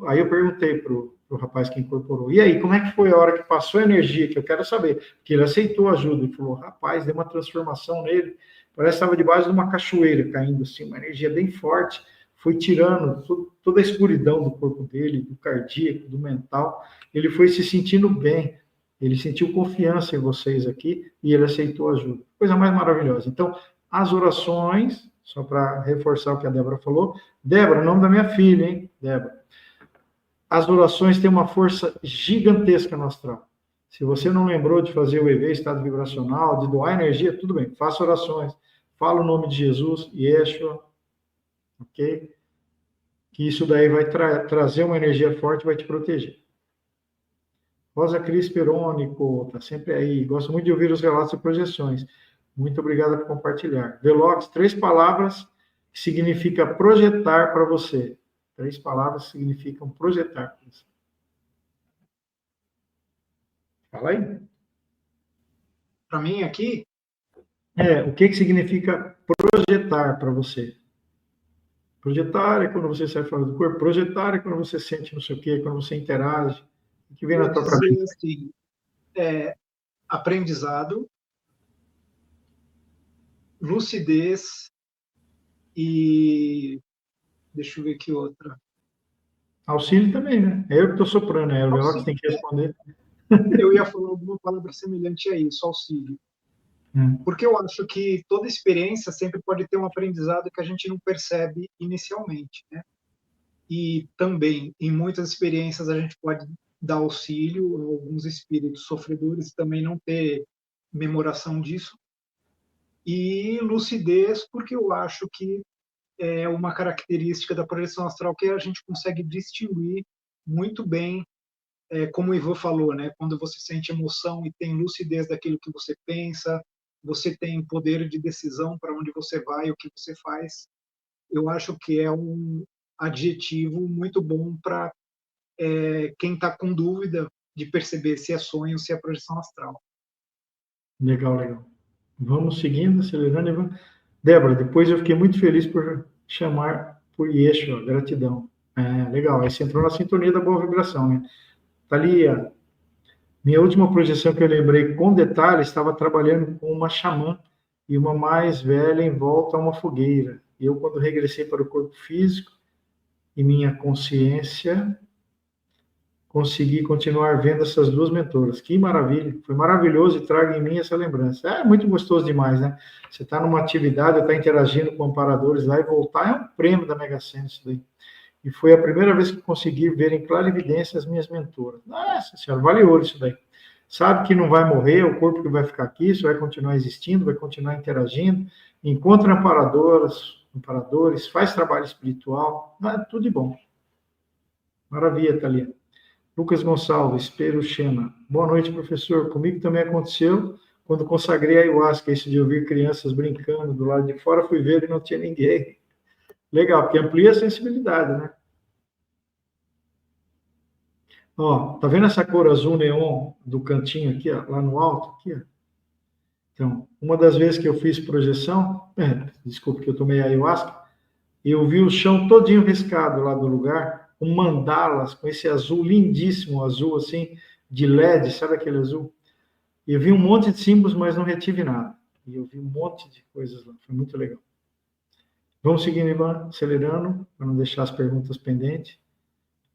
Aí eu perguntei para o rapaz que incorporou, e aí, como é que foi a hora que passou a energia, que eu quero saber, porque ele aceitou a ajuda, e falou, rapaz, deu uma transformação nele, parece que estava debaixo de uma cachoeira, caindo assim, uma energia bem forte, foi tirando toda a escuridão do corpo dele, do cardíaco, do mental, ele foi se sentindo bem, ele sentiu confiança em vocês aqui, e ele aceitou a ajuda. Coisa mais maravilhosa. Então, as orações, só para reforçar o que a Débora falou, Débora, nome da minha filha, hein, Débora. As orações têm uma força gigantesca no astral. Se você não lembrou de fazer o EV, estado vibracional, de doar energia, tudo bem, faça orações, fala o nome de Jesus, Yeshua, ok? Que isso daí vai trazer uma energia forte e vai te proteger. Rosa Cris Perônico, está sempre aí, gosto muito de ouvir os relatos e projeções. Muito obrigada por compartilhar. Velox, 3 palavras que significa projetar para você. 3 palavras significam projetar. Fala aí. Para mim aqui? O que significa projetar para você? Projetar é quando você sai fora do corpo. Projetar é quando você sente não sei o quê, quando você interage. O que vem na tua cabeça? Assim, aprendizado, lucidez e... Deixa eu ver que outra. Auxílio também, né? É eu que estou soprando, o Velox tem que responder. Eu ia falar alguma palavra semelhante a isso, auxílio. Porque eu acho que toda experiência sempre pode ter um aprendizado que a gente não percebe inicialmente, né? E também, em muitas experiências, a gente pode dar auxílio a alguns espíritos sofredores também não ter memoração disso, e lucidez, porque eu acho que é uma característica da projeção astral que a gente consegue distinguir muito bem, como o Ivan falou, né? Quando você sente emoção e tem lucidez daquilo que você pensa, você tem poder de decisão para onde você vai, o que você faz. Eu acho que é um adjetivo muito bom para quem está com dúvida de perceber se é sonho ou se é projeção astral. Legal, legal. Vamos seguindo, acelerando, Ivan. Débora, depois eu fiquei muito feliz por chamar por Yeshua, gratidão. Legal, aí você entrou na sintonia da boa vibração, né? Thalia, minha última projeção que eu lembrei com detalhe, estava trabalhando com uma xamã e uma mais velha em volta a uma fogueira. E eu, quando regressei para o corpo físico e minha consciência, consegui continuar vendo essas duas mentoras. Que maravilha, foi maravilhoso e trago em mim essa lembrança. É muito gostoso demais, né? Você está numa atividade, está interagindo com amparadores lá e voltar, é um prêmio da Mega Sena isso daí. E foi a primeira vez que consegui ver em clara evidência as minhas mentoras. Nossa senhora, vale ouro isso daí. Sabe que não vai morrer, o corpo que vai ficar aqui, isso vai continuar existindo, vai continuar interagindo, encontra amparadores, faz trabalho espiritual, tudo de bom. Maravilha, Thalia. Lucas Gonçalves, Peruchena. Boa noite, professor. Comigo também aconteceu quando consagrei a ayahuasca, isso de ouvir crianças brincando do lado de fora, fui ver e não tinha ninguém. Legal, porque amplia a sensibilidade, né? Ó, tá vendo essa cor azul neon do cantinho aqui, ó, lá no alto? Aqui, ó? Então, uma das vezes que eu fiz projeção, desculpa que eu tomei ayahuasca, eu vi o chão todinho riscado lá do lugar, com mandalas, com esse azul lindíssimo, azul assim, de LED, sabe aquele azul? E eu vi um monte de símbolos, mas não retive nada. E eu vi um monte de coisas lá, foi muito legal. Vamos seguindo, Ivan, acelerando, para não deixar as perguntas pendentes.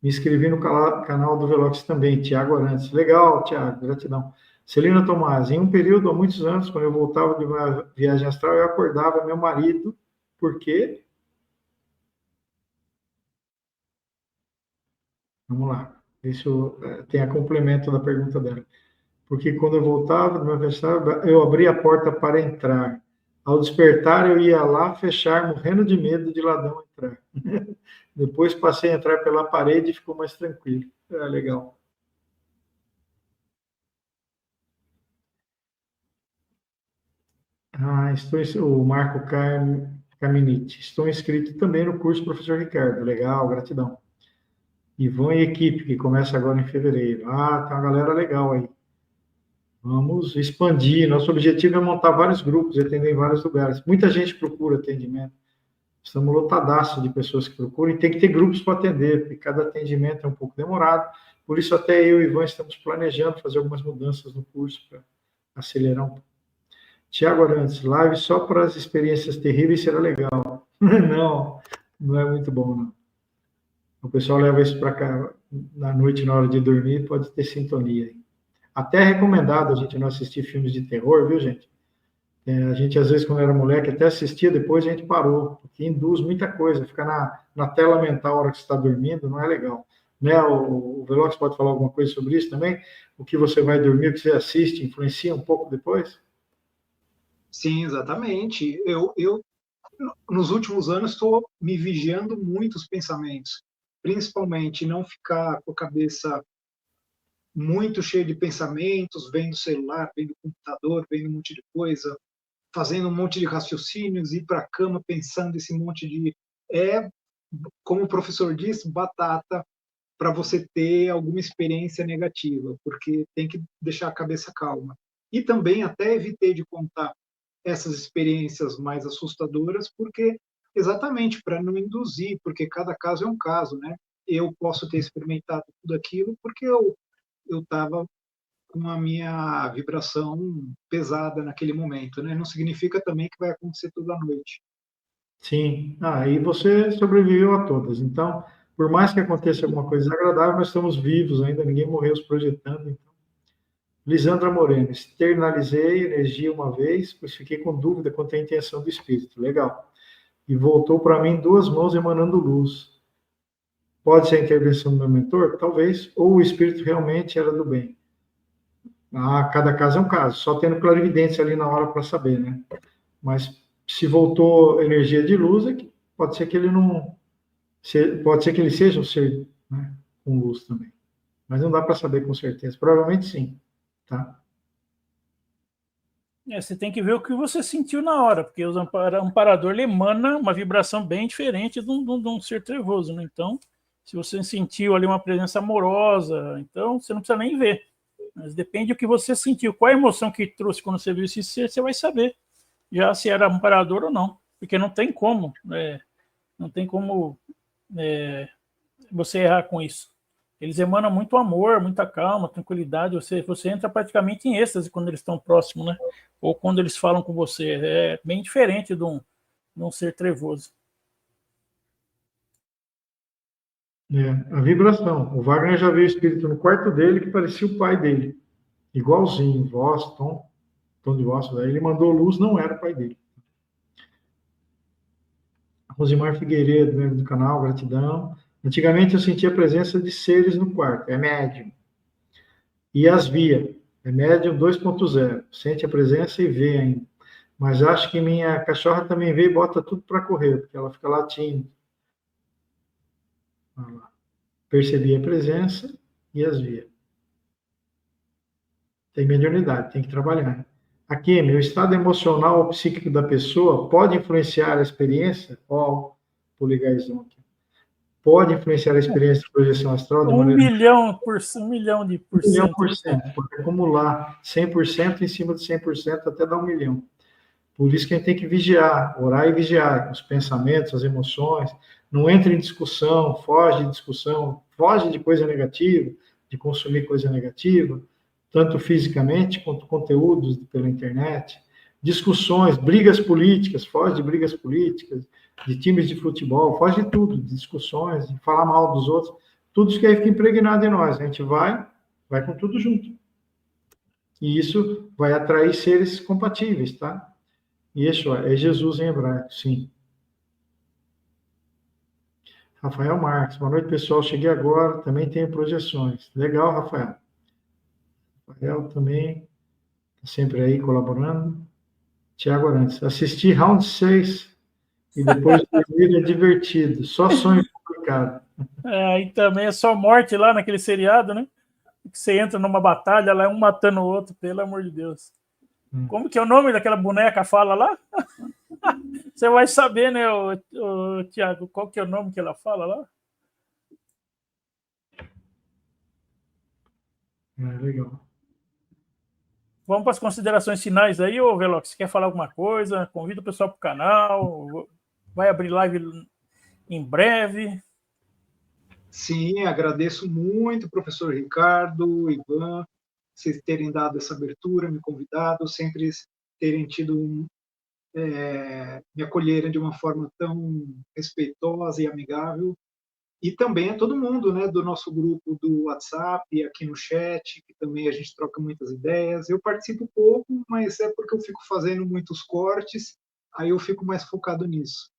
Me inscrevi no canal do Velox também, Tiago Arantes. Legal, Tiago, gratidão. Celina Tomás, em um período, há muitos anos, quando eu voltava de uma viagem astral, eu acordava meu marido, porque... Vamos lá, isso tem a complemento da pergunta dela. Porque quando eu voltava do meu aniversário, eu abria a porta para entrar. Ao despertar, eu ia lá fechar, morrendo de medo de ladrão entrar. Depois passei a entrar pela parede e ficou mais tranquilo. Legal. O Marco Caminiti. Estou inscrito também no curso Professor Ricardo. Legal, gratidão. Ivan e equipe, que começa agora em fevereiro. Tem uma galera legal aí. Vamos expandir. Nosso objetivo é montar vários grupos e atender em vários lugares. Muita gente procura atendimento. Estamos lotadaço de pessoas que procuram e tem que ter grupos para atender, porque cada atendimento é um pouco demorado. Por isso, até eu e o Ivan estamos planejando fazer algumas mudanças no curso para acelerar um pouco. Tiago Arantes, live só para as experiências terríveis será legal. Não é muito bom, não. O pessoal leva isso para cá na noite, na hora de dormir, pode ter sintonia. Até é recomendado a gente não assistir filmes de terror, viu, gente? A gente, às vezes, quando era moleque, até assistia, depois a gente parou, porque induz muita coisa. Ficar na tela mental a hora que você está dormindo não é legal. Né? O Velox pode falar alguma coisa sobre isso também? O que você vai dormir, o que você assiste, influencia um pouco depois? Sim, exatamente. Eu nos últimos anos, estou me vigiando muito os pensamentos, principalmente não ficar com a cabeça muito cheia de pensamentos, vendo celular, vendo computador, vendo um monte de coisa, fazendo um monte de raciocínios, ir para a cama pensando esse monte de... como o professor disse, batata para você ter alguma experiência negativa, porque tem que deixar a cabeça calma. E também até evitei de contar essas experiências mais assustadoras, porque exatamente para não induzir, porque cada caso é um caso, né? Eu posso ter experimentado tudo aquilo porque eu estava com a minha vibração pesada naquele momento, né? Não significa também que vai acontecer toda noite. Sim, e você sobreviveu a todas. Então, por mais que aconteça alguma coisa desagradável, nós estamos vivos ainda, ninguém morreu se projetando. Então. Lisandra Moreno, externalizei energia uma vez, pois fiquei com dúvida quanto à intenção do espírito. Legal. E voltou para mim 2 mãos emanando luz. Pode ser a intervenção do meu mentor? Talvez. Ou o espírito realmente era do bem. Cada caso é um caso, só tendo clarividência ali na hora para saber, né? Mas se voltou energia de luz, pode ser que ele não. Pode ser que ele seja um ser, né, com luz também. Mas não dá para saber com certeza. Provavelmente sim. Tá? Você tem que ver o que você sentiu na hora, porque o amparador ele emana uma vibração bem diferente de um ser trevoso, né? Então, se você sentiu ali uma presença amorosa, então você não precisa nem ver. Mas depende do que você sentiu. Qual a emoção que trouxe quando você viu esse ser, você vai saber já se era amparador ou não. Porque não tem como, não tem como você errar com isso. Eles emanam muito amor, muita calma, tranquilidade. Você entra praticamente em êxtase quando eles estão próximos, né? Ou quando eles falam com você. É bem diferente de um ser trevoso. A vibração. O Wagner já viu o espírito no quarto dele que parecia o pai dele. Igualzinho, voz, tom de voz. Daí ele mandou luz, não era o pai dele. Rosimar Figueiredo, membro do canal, gratidão. Antigamente eu sentia a presença de seres no quarto, é médium. E as via, é médium 2.0. Sente a presença e vê ainda. Mas acho que minha cachorra também vê e bota tudo para correr, porque ela fica latindo. Percebi a presença e as via. Tem mediunidade, tem que trabalhar. Aqui, meu estado emocional ou psíquico da pessoa pode influenciar a experiência? Ó, poligarzão aqui. Pode influenciar a experiência de projeção astral de maneira... 1 milhão de por 1 milhão cento. por cento. Pode acumular 100% em cima de 100% até dar 1 milhão. Por isso que a gente tem que vigiar, orar e vigiar os pensamentos, as emoções. Não entre em discussão, foge de discussão, foge de coisa negativa, de consumir coisa negativa, tanto fisicamente quanto conteúdos pela internet. Discussões, brigas políticas, foge de brigas políticas, de times de futebol, foge de tudo, de discussões, de falar mal dos outros. Tudo isso que aí fica impregnado em nós. A gente vai com tudo junto. E isso vai atrair seres compatíveis, tá? Yeshua, é Jesus em hebraico, sim. Rafael Marques, boa noite, pessoal. Cheguei agora, também tenho projeções. Legal, Rafael. Rafael também está sempre aí colaborando. Tiago Arantes, assisti round 6 e depois dormir é divertido, só sonho complicado. E também é só morte lá naquele seriado, né? Que você entra numa batalha, lá é um matando o outro, pelo amor de Deus. Como que é o nome daquela boneca fala lá? Você vai saber, né, Tiago, qual que é o nome que ela fala lá? Legal. Vamos para as considerações finais aí, ô Velox. Você quer falar alguma coisa? Convida o pessoal para o canal. Vai abrir live em breve. Sim, agradeço muito, professor Ricardo, Ivan, vocês terem dado essa abertura, me convidado, sempre terem tido me acolherem de uma forma tão respeitosa e amigável. E também a todo mundo, né, do nosso grupo do WhatsApp, aqui no chat, que também a gente troca muitas ideias. Eu participo pouco, mas é porque eu fico fazendo muitos cortes, aí eu fico mais focado nisso.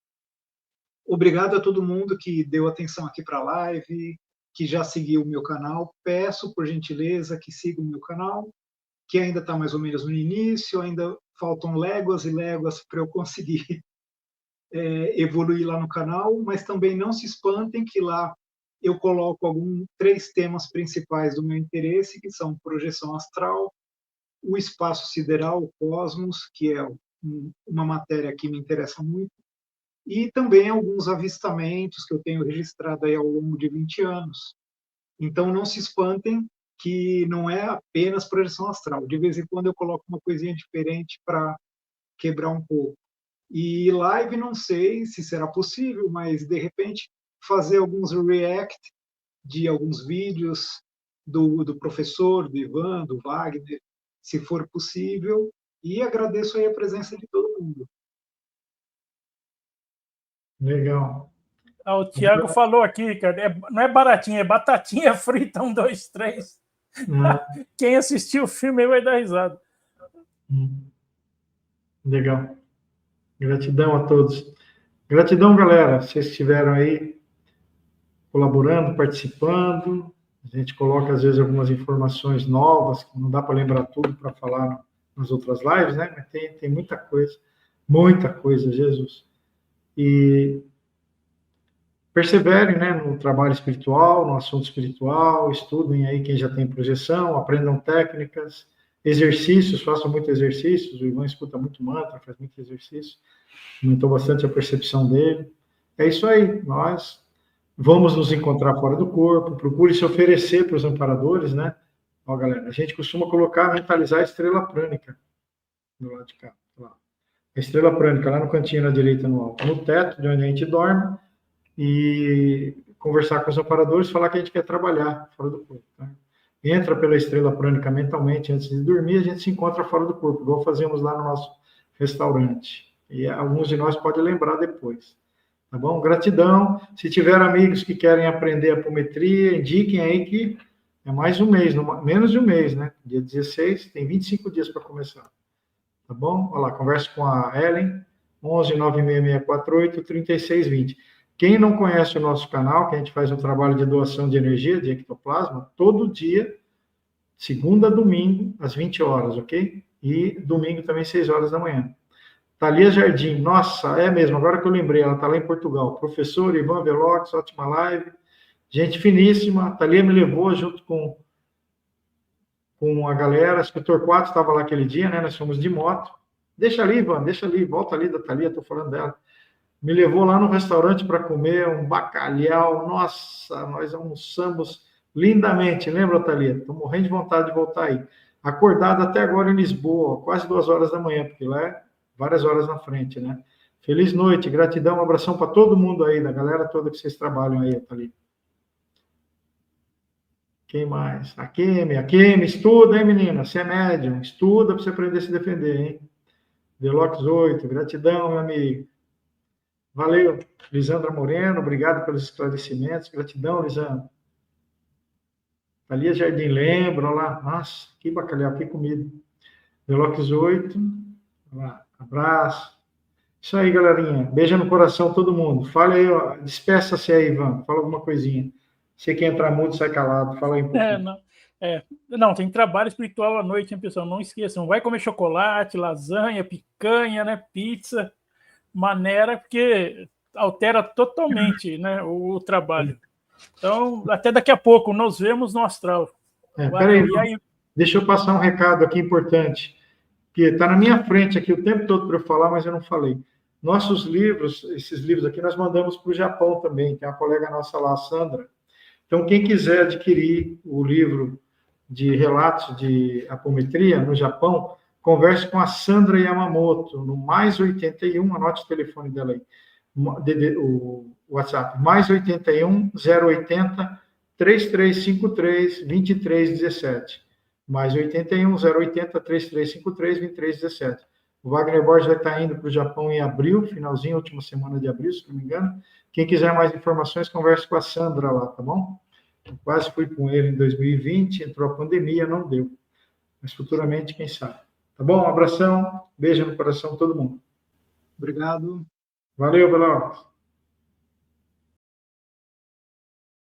Obrigado a todo mundo que deu atenção aqui para a live, que já seguiu o meu canal. Peço, por gentileza, que siga o meu canal, que ainda está mais ou menos no início, ainda faltam léguas e léguas para eu conseguir evoluir lá no canal, mas também não se espantem que lá eu coloco 3 temas principais do meu interesse, que são projeção astral, o espaço sideral, o cosmos, que é uma matéria que me interessa muito, e também alguns avistamentos que eu tenho registrado aí ao longo de 20 anos. Então, não se espantem que não é apenas projeção astral. De vez em quando eu coloco uma coisinha diferente para quebrar um pouco. E live, não sei se será possível, mas, de repente, fazer alguns react de alguns vídeos do professor, do Ivan, do Wagner, se for possível. E agradeço aí a presença de todo mundo. Legal. O Tiago falou aqui, cara, não é baratinha, é batatinha frita, 1, 2, 3. Quem assistiu o filme aí vai dar risada. Legal. Gratidão a todos. Gratidão, galera. Vocês estiveram aí colaborando, participando. A gente coloca, às vezes, algumas informações novas, que não dá para lembrar tudo para falar nas outras lives, né? Mas tem muita coisa, Jesus. E perseverem, né, no trabalho espiritual, no assunto espiritual, estudem aí quem já tem projeção, aprendam técnicas, exercícios, façam muito exercícios, o Ivan escuta muito mantra, faz muito exercício, aumentou bastante a percepção dele. É isso aí, nós vamos nos encontrar fora do corpo, procure se oferecer para os amparadores, né? Ó, galera, a gente costuma colocar, mentalizar a estrela prânica do lado de cá. Lá. A estrela prânica lá no cantinho na direita, no alto, no teto, de onde a gente dorme, e conversar com os amparadores, falar que a gente quer trabalhar fora do corpo. Tá? Entra pela estrela prânica mentalmente antes de dormir, a gente se encontra fora do corpo, igual fazemos lá no nosso restaurante. E alguns de nós podem lembrar depois. Tá bom? Gratidão. Se tiver amigos que querem aprender apometria, indiquem aí que é mais um mês, menos de um mês, né? Dia 16, tem 25 dias para começar. Tá bom? Olha lá, converse com a Ellen, 11 96648 3620. Quem não conhece o nosso canal, que a gente faz um trabalho de doação de energia, de ectoplasma, todo dia, segunda a domingo, às 20 horas, ok? E domingo também, 6 horas da manhã. Thalia Jardim, nossa, é mesmo, agora que eu lembrei, ela está lá em Portugal. Professor Ivan Velox, ótima live. Gente finíssima. Thalia me levou junto com a galera. Acho que o Torquato estava lá aquele dia, né? Nós fomos de moto. Deixa ali, Ivan, deixa ali, volta ali da Thalia, estou falando dela. Me levou lá no restaurante para comer um bacalhau. Nossa, nós almoçamos lindamente, lembra, Thalia? Estou morrendo de vontade de voltar aí. Acordado até agora em Lisboa, quase 2 horas da manhã, porque lá é várias horas na frente, né? Feliz noite, gratidão, um abração para todo mundo aí, da galera toda que vocês trabalham aí, Thalia. Quem mais? A Kemi, estuda, hein, menina? Você é médium, estuda para você aprender a se defender, hein? Velox 8, gratidão, meu amigo. Valeu, Lisandra Moreno, obrigado pelos esclarecimentos. Gratidão, Lisandra. Thalia Jardim, lembra, olha lá. Nossa, que bacalhau, que comida. Velox 8, lá, abraço. Isso aí, galerinha. Beijo no coração, todo mundo. Fala aí, ó. Despeça-se aí, Ivan. Fala alguma coisinha. Você que entra mudo, sai calado. Fala aí um pouquinho. Não, tem trabalho espiritual à noite, hein, pessoal? Não esqueçam. Vai comer chocolate, lasanha, picanha, né? Pizza. Maneira, porque altera totalmente, né, o trabalho. Então, até daqui a pouco, nos vemos no astral. Peraí, deixa eu passar um recado aqui importante, que está na minha frente aqui o tempo todo para eu falar, mas eu não falei. Nossos livros, esses livros aqui, nós mandamos para o Japão também, tem uma colega nossa lá, a Sandra. Então, quem quiser adquirir o livro de relatos de apometria no Japão, converse com a Sandra Yamamoto, no mais 81, anote o telefone dela aí, o WhatsApp, mais 81 080 3353 2317. Mais 81 080 3353 2317. O Wagner Borges vai estar indo para o Japão em abril, finalzinho, última semana de abril, se não me engano. Quem quiser mais informações, converse com a Sandra lá, tá bom? Eu quase fui com ele em 2020, entrou a pandemia, não deu. Mas futuramente, quem sabe. Tá bom? Um abração, beijo no coração de todo mundo. Obrigado. Valeu, Velox.